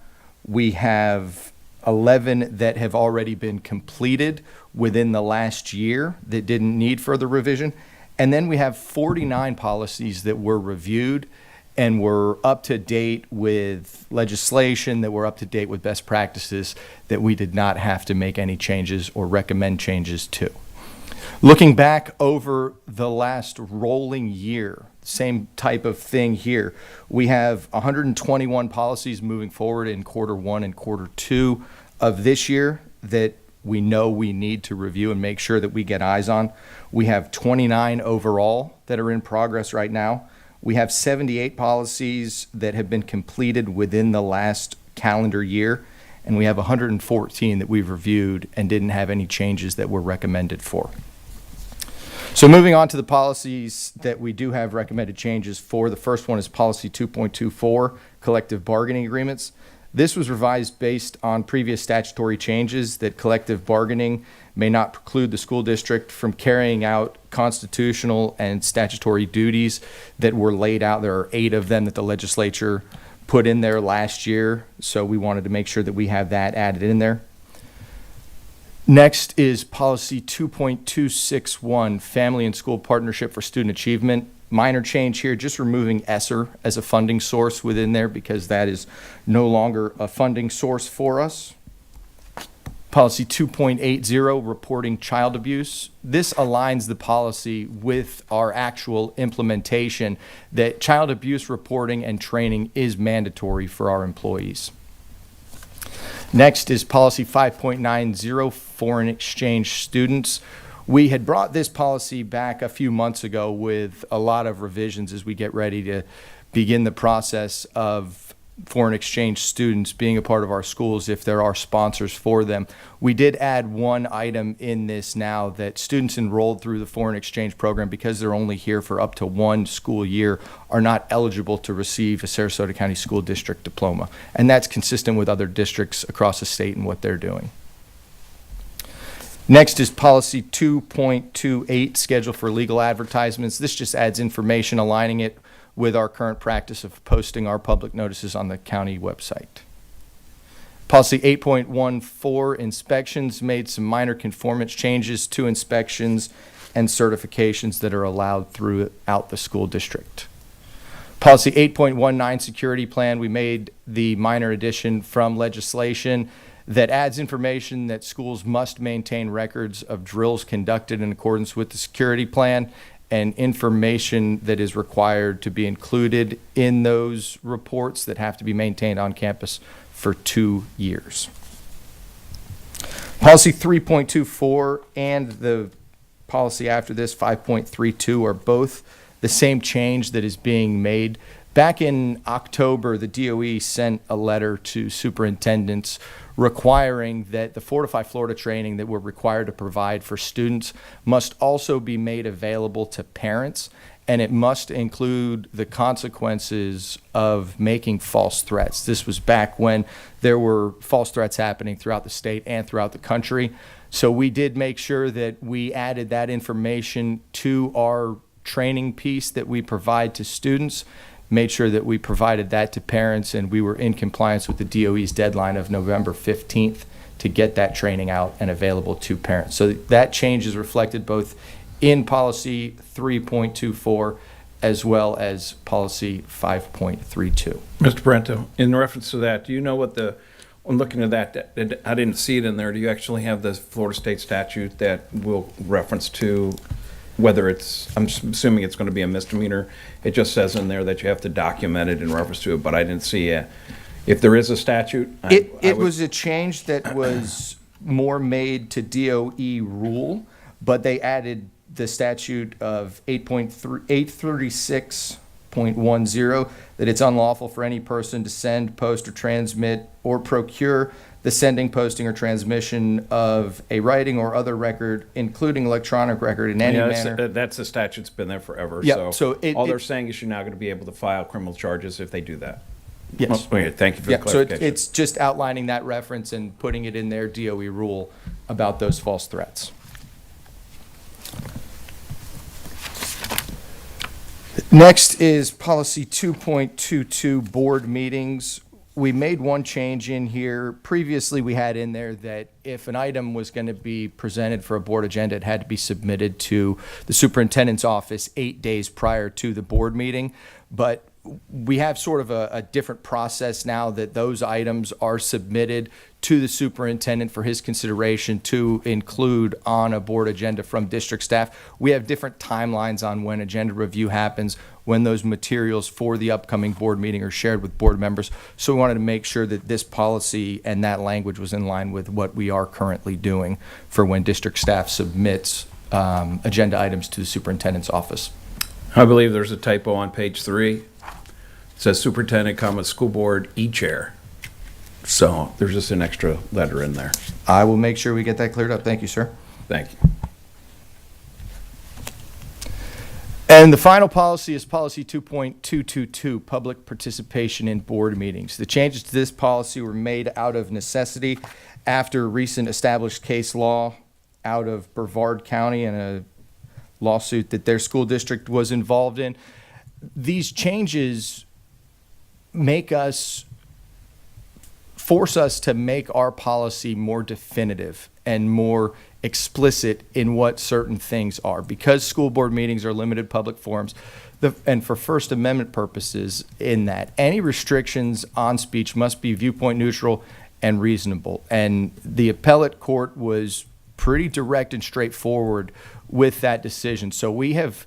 [SPEAKER 12] We have 11 that have already been completed within the last year that didn't need further revision. And then we have 49 policies that were reviewed and were up to date with legislation, that were up to date with best practices, that we did not have to make any changes or recommend changes to. Looking back over the last rolling year, same type of thing here. We have 121 policies moving forward in quarter 1 and quarter 2 of this year that we know we need to review and make sure that we get eyes on. We have 29 overall that are in progress right now. We have 78 policies that have been completed within the last calendar year, and we have 114 that we've reviewed and didn't have any changes that were recommended for. So moving on to the policies that we do have recommended changes for, the first one is policy 2.24, collective bargaining agreements. This was revised based on previous statutory changes that collective bargaining may not preclude the school district from carrying out constitutional and statutory duties that were laid out. There are 8 of them that the legislature put in there last year, so we wanted to make sure that we have that added in there. Next is policy 2.261, family and school partnership for student achievement. Minor change here, just removing ESSER as a funding source within there because that is no longer a funding source for us. Policy 2.80, reporting child abuse. This aligns the policy with our actual implementation that child abuse reporting and training is mandatory for our employees. Next is policy 5.90, foreign exchange students. We had brought this policy back a few months ago with a lot of revisions as we get ready to begin the process of foreign exchange students being a part of our schools if there are sponsors for them. We did add one item in this now that students enrolled through the foreign exchange program, because they're only here for up to 1 school year, are not eligible to receive a Sarasota County School District diploma. And that's consistent with other districts across the state and what they're doing. Next is policy 2.28, schedule for legal advertisements. This just adds information aligning it with our current practice of posting our public notices on the county website. Policy 8.14, inspections, made some minor conformance changes to inspections and certifications that are allowed throughout the school district. Policy 8.19, security plan, we made the minor addition from legislation that adds information that schools must maintain records of drills conducted in accordance with the security plan, and information that is required to be included in those reports that have to be maintained on campus for 2 years. Policy 3.24 and the policy after this, 5.32, are both the same change that is being made. Back in October, the DOE sent a letter to superintendents requiring that the Fortify Florida training that we're required to provide for students must also be made available to parents, and it must include the consequences of making false threats. This was back when there were false threats happening throughout the state and throughout the country. So we did make sure that we added that information to our training piece that we provide to students, made sure that we provided that to parents, and we were in compliance with the DOE's deadline of November 15th to get that training out and available to parents. So that change is reflected both in policy 3.24 as well as policy 5.32.
[SPEAKER 1] Mr. Brento, in reference to that, do you know what I'm looking at that, I didn't see it in there. Do you actually have the Florida State statute that will reference to whether it's, I'm assuming it's going to be a misdemeanor? It just says in there that you have to document it in reference to it, but I didn't see if there is a statute.
[SPEAKER 12] It was a change that was more made to DOE rule, but they added the statute of 836.10 that it's unlawful for any person to send, post, or transmit or procure the sending, posting, or transmission of a writing or other record, including electronic record, in any manner.
[SPEAKER 1] That's a statute that's been there forever.
[SPEAKER 12] Yep,
[SPEAKER 1] So,
[SPEAKER 12] so
[SPEAKER 1] all they're saying is you're now going to be able to file criminal charges if they do that.
[SPEAKER 12] Yes.
[SPEAKER 1] Oh, okay, thank you for
[SPEAKER 12] Yeah,
[SPEAKER 1] the
[SPEAKER 12] so
[SPEAKER 1] clarification.
[SPEAKER 12] it's just outlining that reference and putting it in their DOE rule about those false threats. Next is policy 2.22, board meetings. We made one change in here. Previously, we had in there that if an item was going to be presented for a board agenda, it had to be submitted to the superintendent's office 8 days prior to the board meeting. But we have sort of a different process now that those items are submitted to the superintendent for his consideration to include on a board agenda from district staff. We have different timelines on when agenda review happens, when those materials for the upcoming board meeting are shared with board members. So we wanted to make sure that this policy and that language was in line with what we are currently doing for when district staff submits agenda items to the superintendent's office.
[SPEAKER 1] I believe there's a typo on page 3. It says superintendent, school board, e-chair. So there's just an extra letter in there.
[SPEAKER 12] I will make sure we get that cleared up. Thank you, sir.
[SPEAKER 1] Thank you.
[SPEAKER 12] And the final policy is policy 2.222, public participation in board meetings. The changes to this policy were made out of necessity after recent established case law out of Brevard County and a lawsuit that their school district was involved in. These changes force us to make our policy more definitive and more explicit in what certain things are. Because school board meetings are limited public forums, and for First Amendment purposes in that, any restrictions on speech must be viewpoint neutral and reasonable. And the appellate court was pretty direct and straightforward with that decision. So we have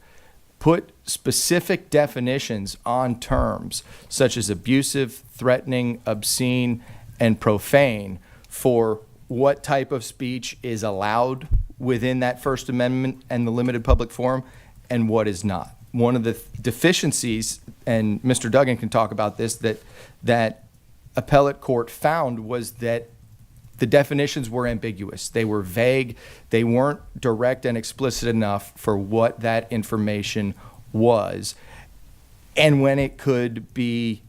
[SPEAKER 12] put specific definitions on terms such as abusive, threatening, obscene, and profane for what type of speech is allowed within that First Amendment and the limited public forum and what is not. One of the deficiencies, and Mr. Duggan can talk about this, that appellate court found was that the definitions were ambiguous. They were vague. They weren't direct and explicit enough for what that information was and when it could be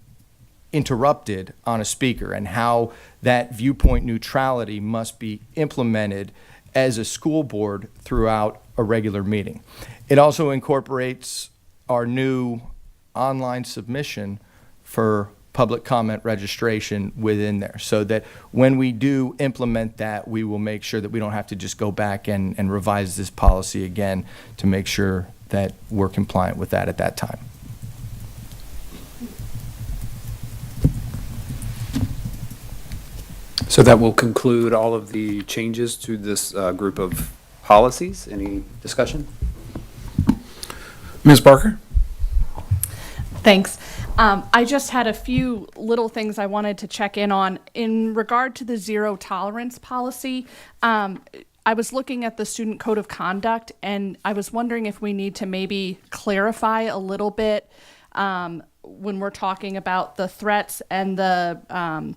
[SPEAKER 12] interrupted on a speaker and how that viewpoint neutrality must be implemented as a school board throughout a regular meeting. It also incorporates our new online submission for public comment registration within there, so that when we do implement that, we will make sure that we don't have to just go back and revise this policy again to make sure that we're compliant with that at that time.
[SPEAKER 2] So that will conclude all of the changes to this group of policies. Any discussion?
[SPEAKER 1] Ms. Barker?
[SPEAKER 9] Thanks. I just had a few little things I wanted to check in on. In regard to the zero tolerance policy, I was looking at the student code of conduct, and I was wondering if we need to maybe clarify a little bit when we're talking about the threats and the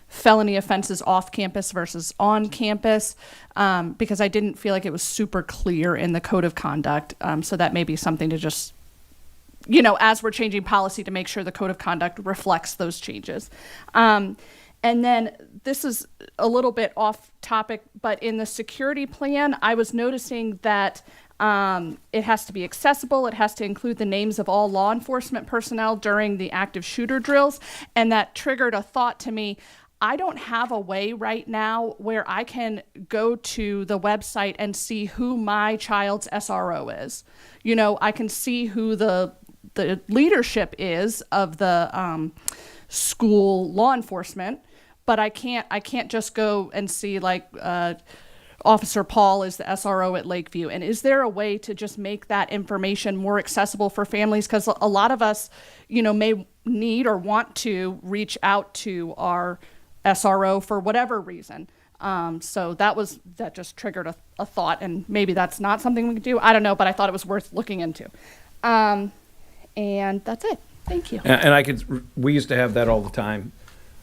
[SPEAKER 9] felony offenses off campus versus on campus, because I didn't feel like it was super clear in the code of conduct. So that may be something to just, as we're changing policy, to make sure the code of conduct reflects those changes. And then this is a little bit off topic, but in the security plan, I was noticing that it has to be accessible. It has to include the names of all law enforcement personnel during the active shooter drills. And that triggered a thought to me. I don't have a way right now where I can go to the website and see who my child's SRO is. I can see who the leadership is of the school law enforcement, but I can't just go and see Officer Paul is the SRO at Lakeview. And is there a way to just make that information more accessible for families? Because a lot of us, may need or want to reach out to our SRO for whatever reason. So that just triggered a thought, and maybe that's not something we could do. I don't know, but I thought it was worth looking into. And that's it. Thank you.
[SPEAKER 1] And we used to have that all the time.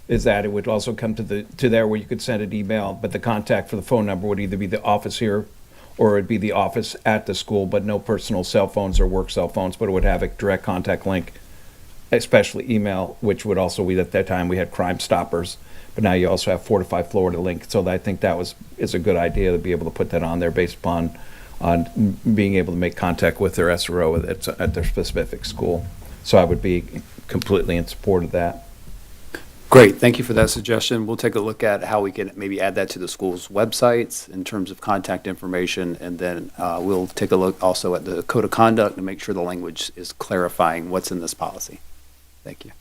[SPEAKER 1] is that it would also come to there where you could send an email, but the contact for the phone number would either be the office here or it'd be the office at the school, but no personal cell phones or work cell phones, but it would have a direct contact link, especially email, which would also be, at that time, we had Crime Stoppers, but now you also have Fortify Florida link. So I think that is a good idea to be able to put that on there based upon on being able to make contact with their SRO at their specific school. So I would be completely in support of that.
[SPEAKER 2] Great, thank you for that suggestion. We'll take a look at how we can maybe add that to the school's websites in terms of contact information, and then we'll take a look also at the code of conduct to make sure the language is clarifying what's in this policy. Thank you.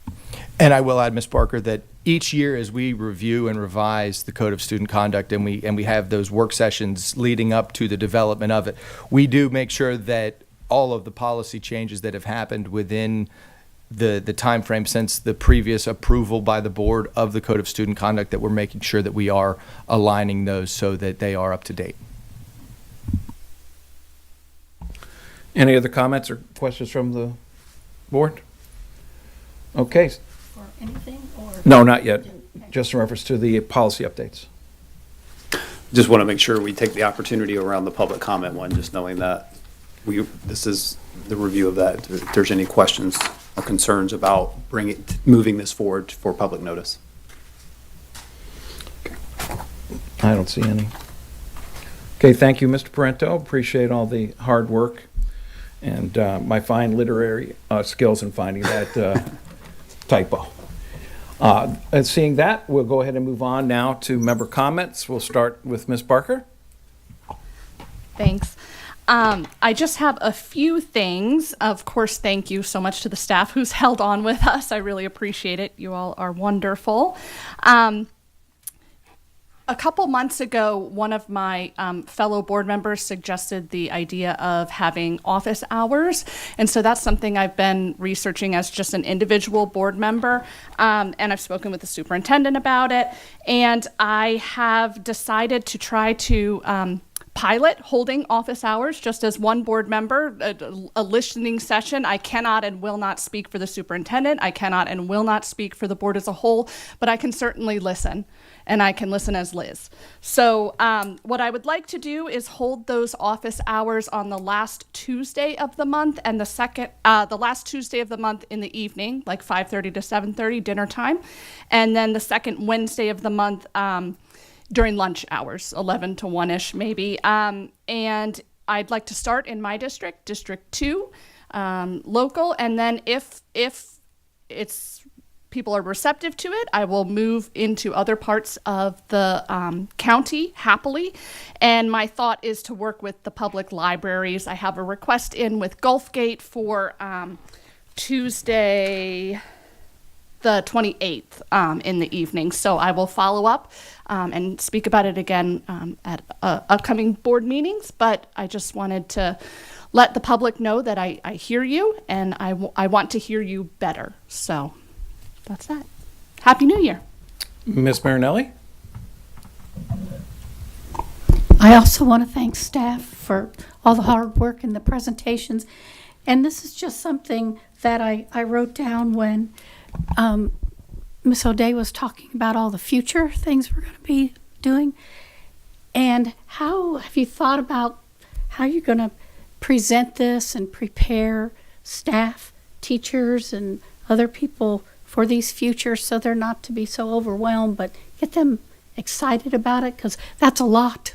[SPEAKER 12] And I will add, Ms. Barker, that each year as we review and revise the Code of Student Conduct and we have those work sessions leading up to the development of it, we do make sure that all of the policy changes that have happened within the time frame since the previous approval by the board of the Code of Student Conduct, that we're making sure that we are aligning those so that they are up to date.
[SPEAKER 1] Any other comments or questions from the board? Okay.
[SPEAKER 7] Or anything, or?
[SPEAKER 1] No, not yet. Just in reference to the policy updates.
[SPEAKER 2] Just want to make sure we take the opportunity around the public comment one, just knowing that this is the review of that. If there's any questions or concerns about moving this forward for public notice.
[SPEAKER 1] Okay. I don't see any. Okay, thank you, Mr. Parento. Appreciate all the hard work and my fine literary skills in finding that typo. And seeing that, we'll go ahead and move on now to member comments. We'll start with Ms. Barker.
[SPEAKER 9] Thanks. I just have a few things. Of course, thank you so much to the staff who's held on with us. I really appreciate it. You all are wonderful. A couple months ago, one of my fellow board members suggested the idea of having office hours. And so that's something I've been researching as just an individual board member. And I've spoken with the superintendent about it. And I have decided to try to pilot holding office hours just as one board member, a listening session. I cannot and will not speak for the superintendent. I cannot and will not speak for the board as a whole, but I can certainly listen, and I can listen as Liz. So what I would like to do is hold those office hours on the last Tuesday of the month and the last Tuesday of the month in the evening, like 5:30 to 7:30 dinner time, and then the second Wednesday of the month during lunch hours, 11 to 1-ish maybe. And I'd like to start in my district, District 2, local, and then if people are receptive to it, I will move into other parts of the county happily. And my thought is to work with the public libraries. I have a request in with Gulfgate for Tuesday the 28th in the evening. So I will follow up and speak about it again at upcoming board meetings. But I just wanted to let the public know that I hear you, and I want to hear you better. So that's that. Happy New Year.
[SPEAKER 1] Ms. Marinelli?
[SPEAKER 7] I also want to thank staff for all the hard work and the presentations. And this is just something that I wrote down when Ms. O'Day was talking about all the future things we're going to be doing. And how have you thought about how you're going to present this and prepare staff, teachers, and other people for these futures so they're not to be so overwhelmed, but get them excited about it? Because that's a lot.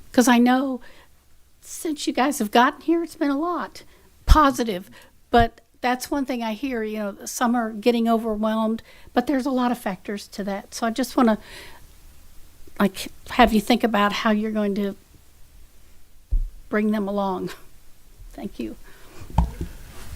[SPEAKER 7] Because I know since you guys have gotten here, it's been a lot positive, but that's one thing I hear, you know, some are getting overwhelmed, but there's a lot of factors to that. So I just want to have you think about how you're going to bring them along. Thank you.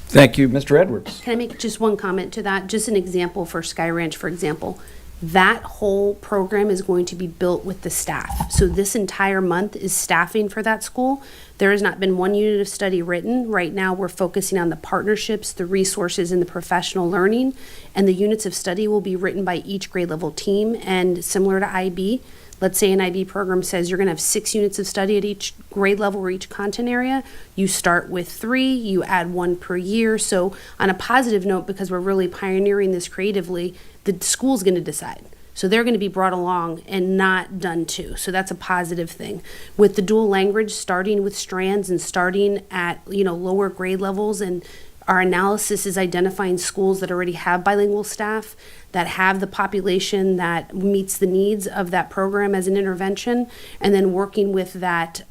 [SPEAKER 1] Thank you, Mr. Edwards.
[SPEAKER 6] Can I make just one comment to that? Just an example for Sky Ranch, for example. That whole program is going to be built with the staff. So this entire month is staffing for that school. There has not been one unit of study written. Right now, we're focusing on the partnerships, the resources, and the professional learning. And the units of study will be written by each grade level team. And similar to IB, let's say an IB program says you're going to have 6 units of study at each grade level or each content area. You start with 3, you add 1 per year. So on a positive note, because we're really pioneering this creatively, the school's going to decide. So they're going to be brought along and not done too. So that's a positive thing. With the dual language, starting with strands and starting at, lower grade levels, and our analysis is identifying schools that already have bilingual staff, that have the population that meets the needs of that program as an intervention, and then working with that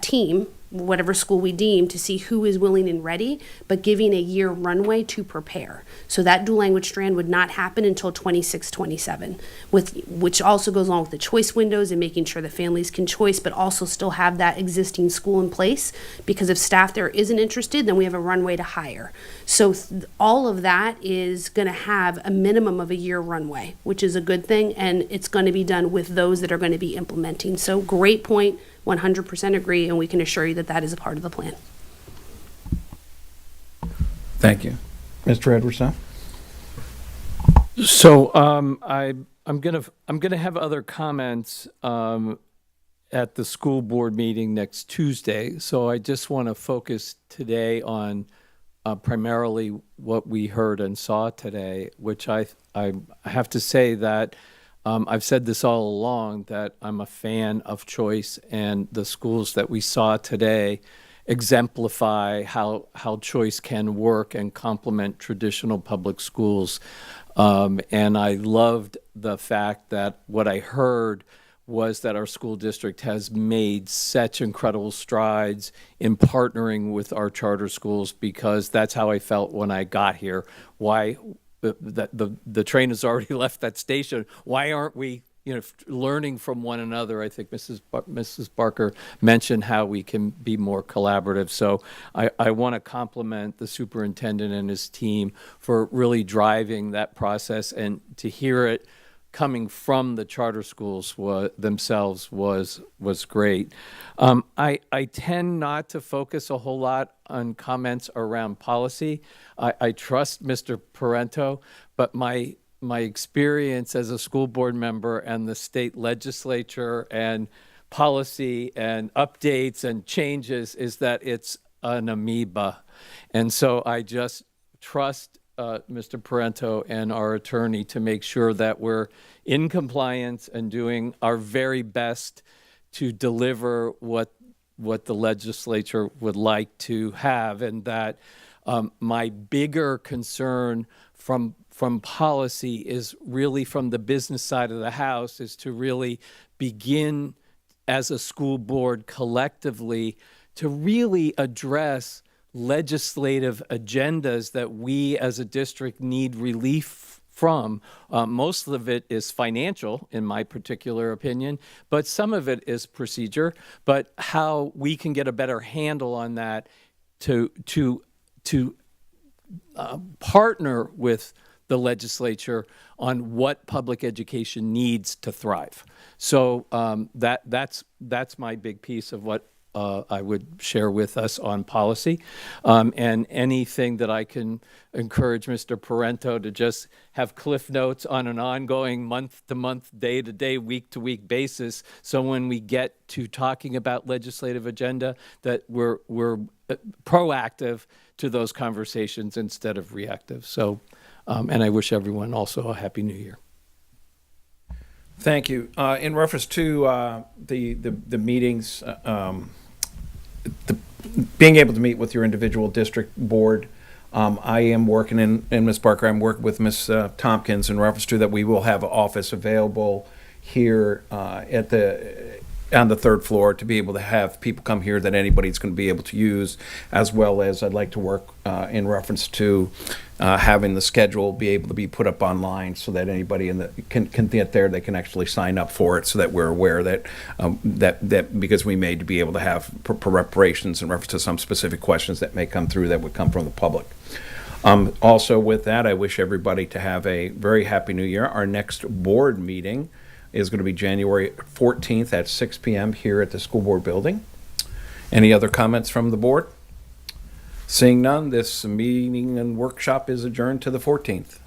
[SPEAKER 6] team, whatever school we deem, to see who is willing and ready, but giving a year runway to prepare. So that dual language strand would not happen until 26-27, which also goes along with the choice windows and making sure the families can choice, but also still have that existing school in place, because if staff there isn't interested, then we have a runway to hire. So all of that is going to have a minimum of a year runway, which is a good thing, and it's going to be done with those that are going to be implementing. So great point. 100% agree, and we can assure you that that is a part of the plan.
[SPEAKER 1] Thank you. Mr. Edwardson?
[SPEAKER 8] So I'm gonna have other comments at the school board meeting next Tuesday. So I just want to focus today on primarily what we heard and saw today, which I have to say that I've said this all along, that I'm a fan of choice, and the schools that we saw today exemplify how choice can work and complement traditional public schools. And I loved the fact that what I heard was that our school district has made such incredible strides in partnering with our charter schools, because that's how I felt when I got here. Why the train has already left that station. Why aren't we, learning from one another? I think Mrs. Barker mentioned how we can be more collaborative. So I want to compliment the superintendent and his team for really driving that process, and to hear it coming from the charter schools themselves was great. I tend not to focus a whole lot on comments around policy. I trust Mr. Parento, but my experience as a school board member and the state legislature and policy and updates and changes is that it's an amoeba. And so I just trust Mr. Parento and our attorney to make sure that we're in compliance and doing our very best to deliver what the legislature would like to have. And that my bigger concern from policy is really from the business side of the house, is to really begin as a school board collectively to really address legislative agendas that we as a district need relief from. Most of it is financial, in my particular opinion, but some of it is procedure. But how we can get a better handle on that to partner with the legislature on what public education needs to thrive. So that's my big piece of what I would share with us on policy, and anything that I can encourage Mr. Parento to just have cliff notes on an ongoing month-to-month, day-to-day, week-to-week basis. So when we get to talking about legislative agenda, that we're proactive to those conversations instead of reactive. So, and I wish everyone also a happy New Year.
[SPEAKER 1] Thank you. In reference to the meetings, being able to meet with your individual district board, I am working, and Ms. Barker, I'm working with Ms. Tompkins in reference to that we will have an office available here on the third floor to be able to have people come here that anybody's going to be able to use, as well as I'd like to work in reference to having the schedule be able to be put up online so that anybody can get there, they can actually sign up for it, so that we're aware that because we may be able to have preparations in reference to some specific questions that may come through that would come from the public. Also with that, I wish everybody to have a very happy New Year. Our next board meeting is going to be January 14th at 6 p.m. here at the school board building. Any other comments from the board? Seeing none, this meeting and workshop is adjourned to the 14th.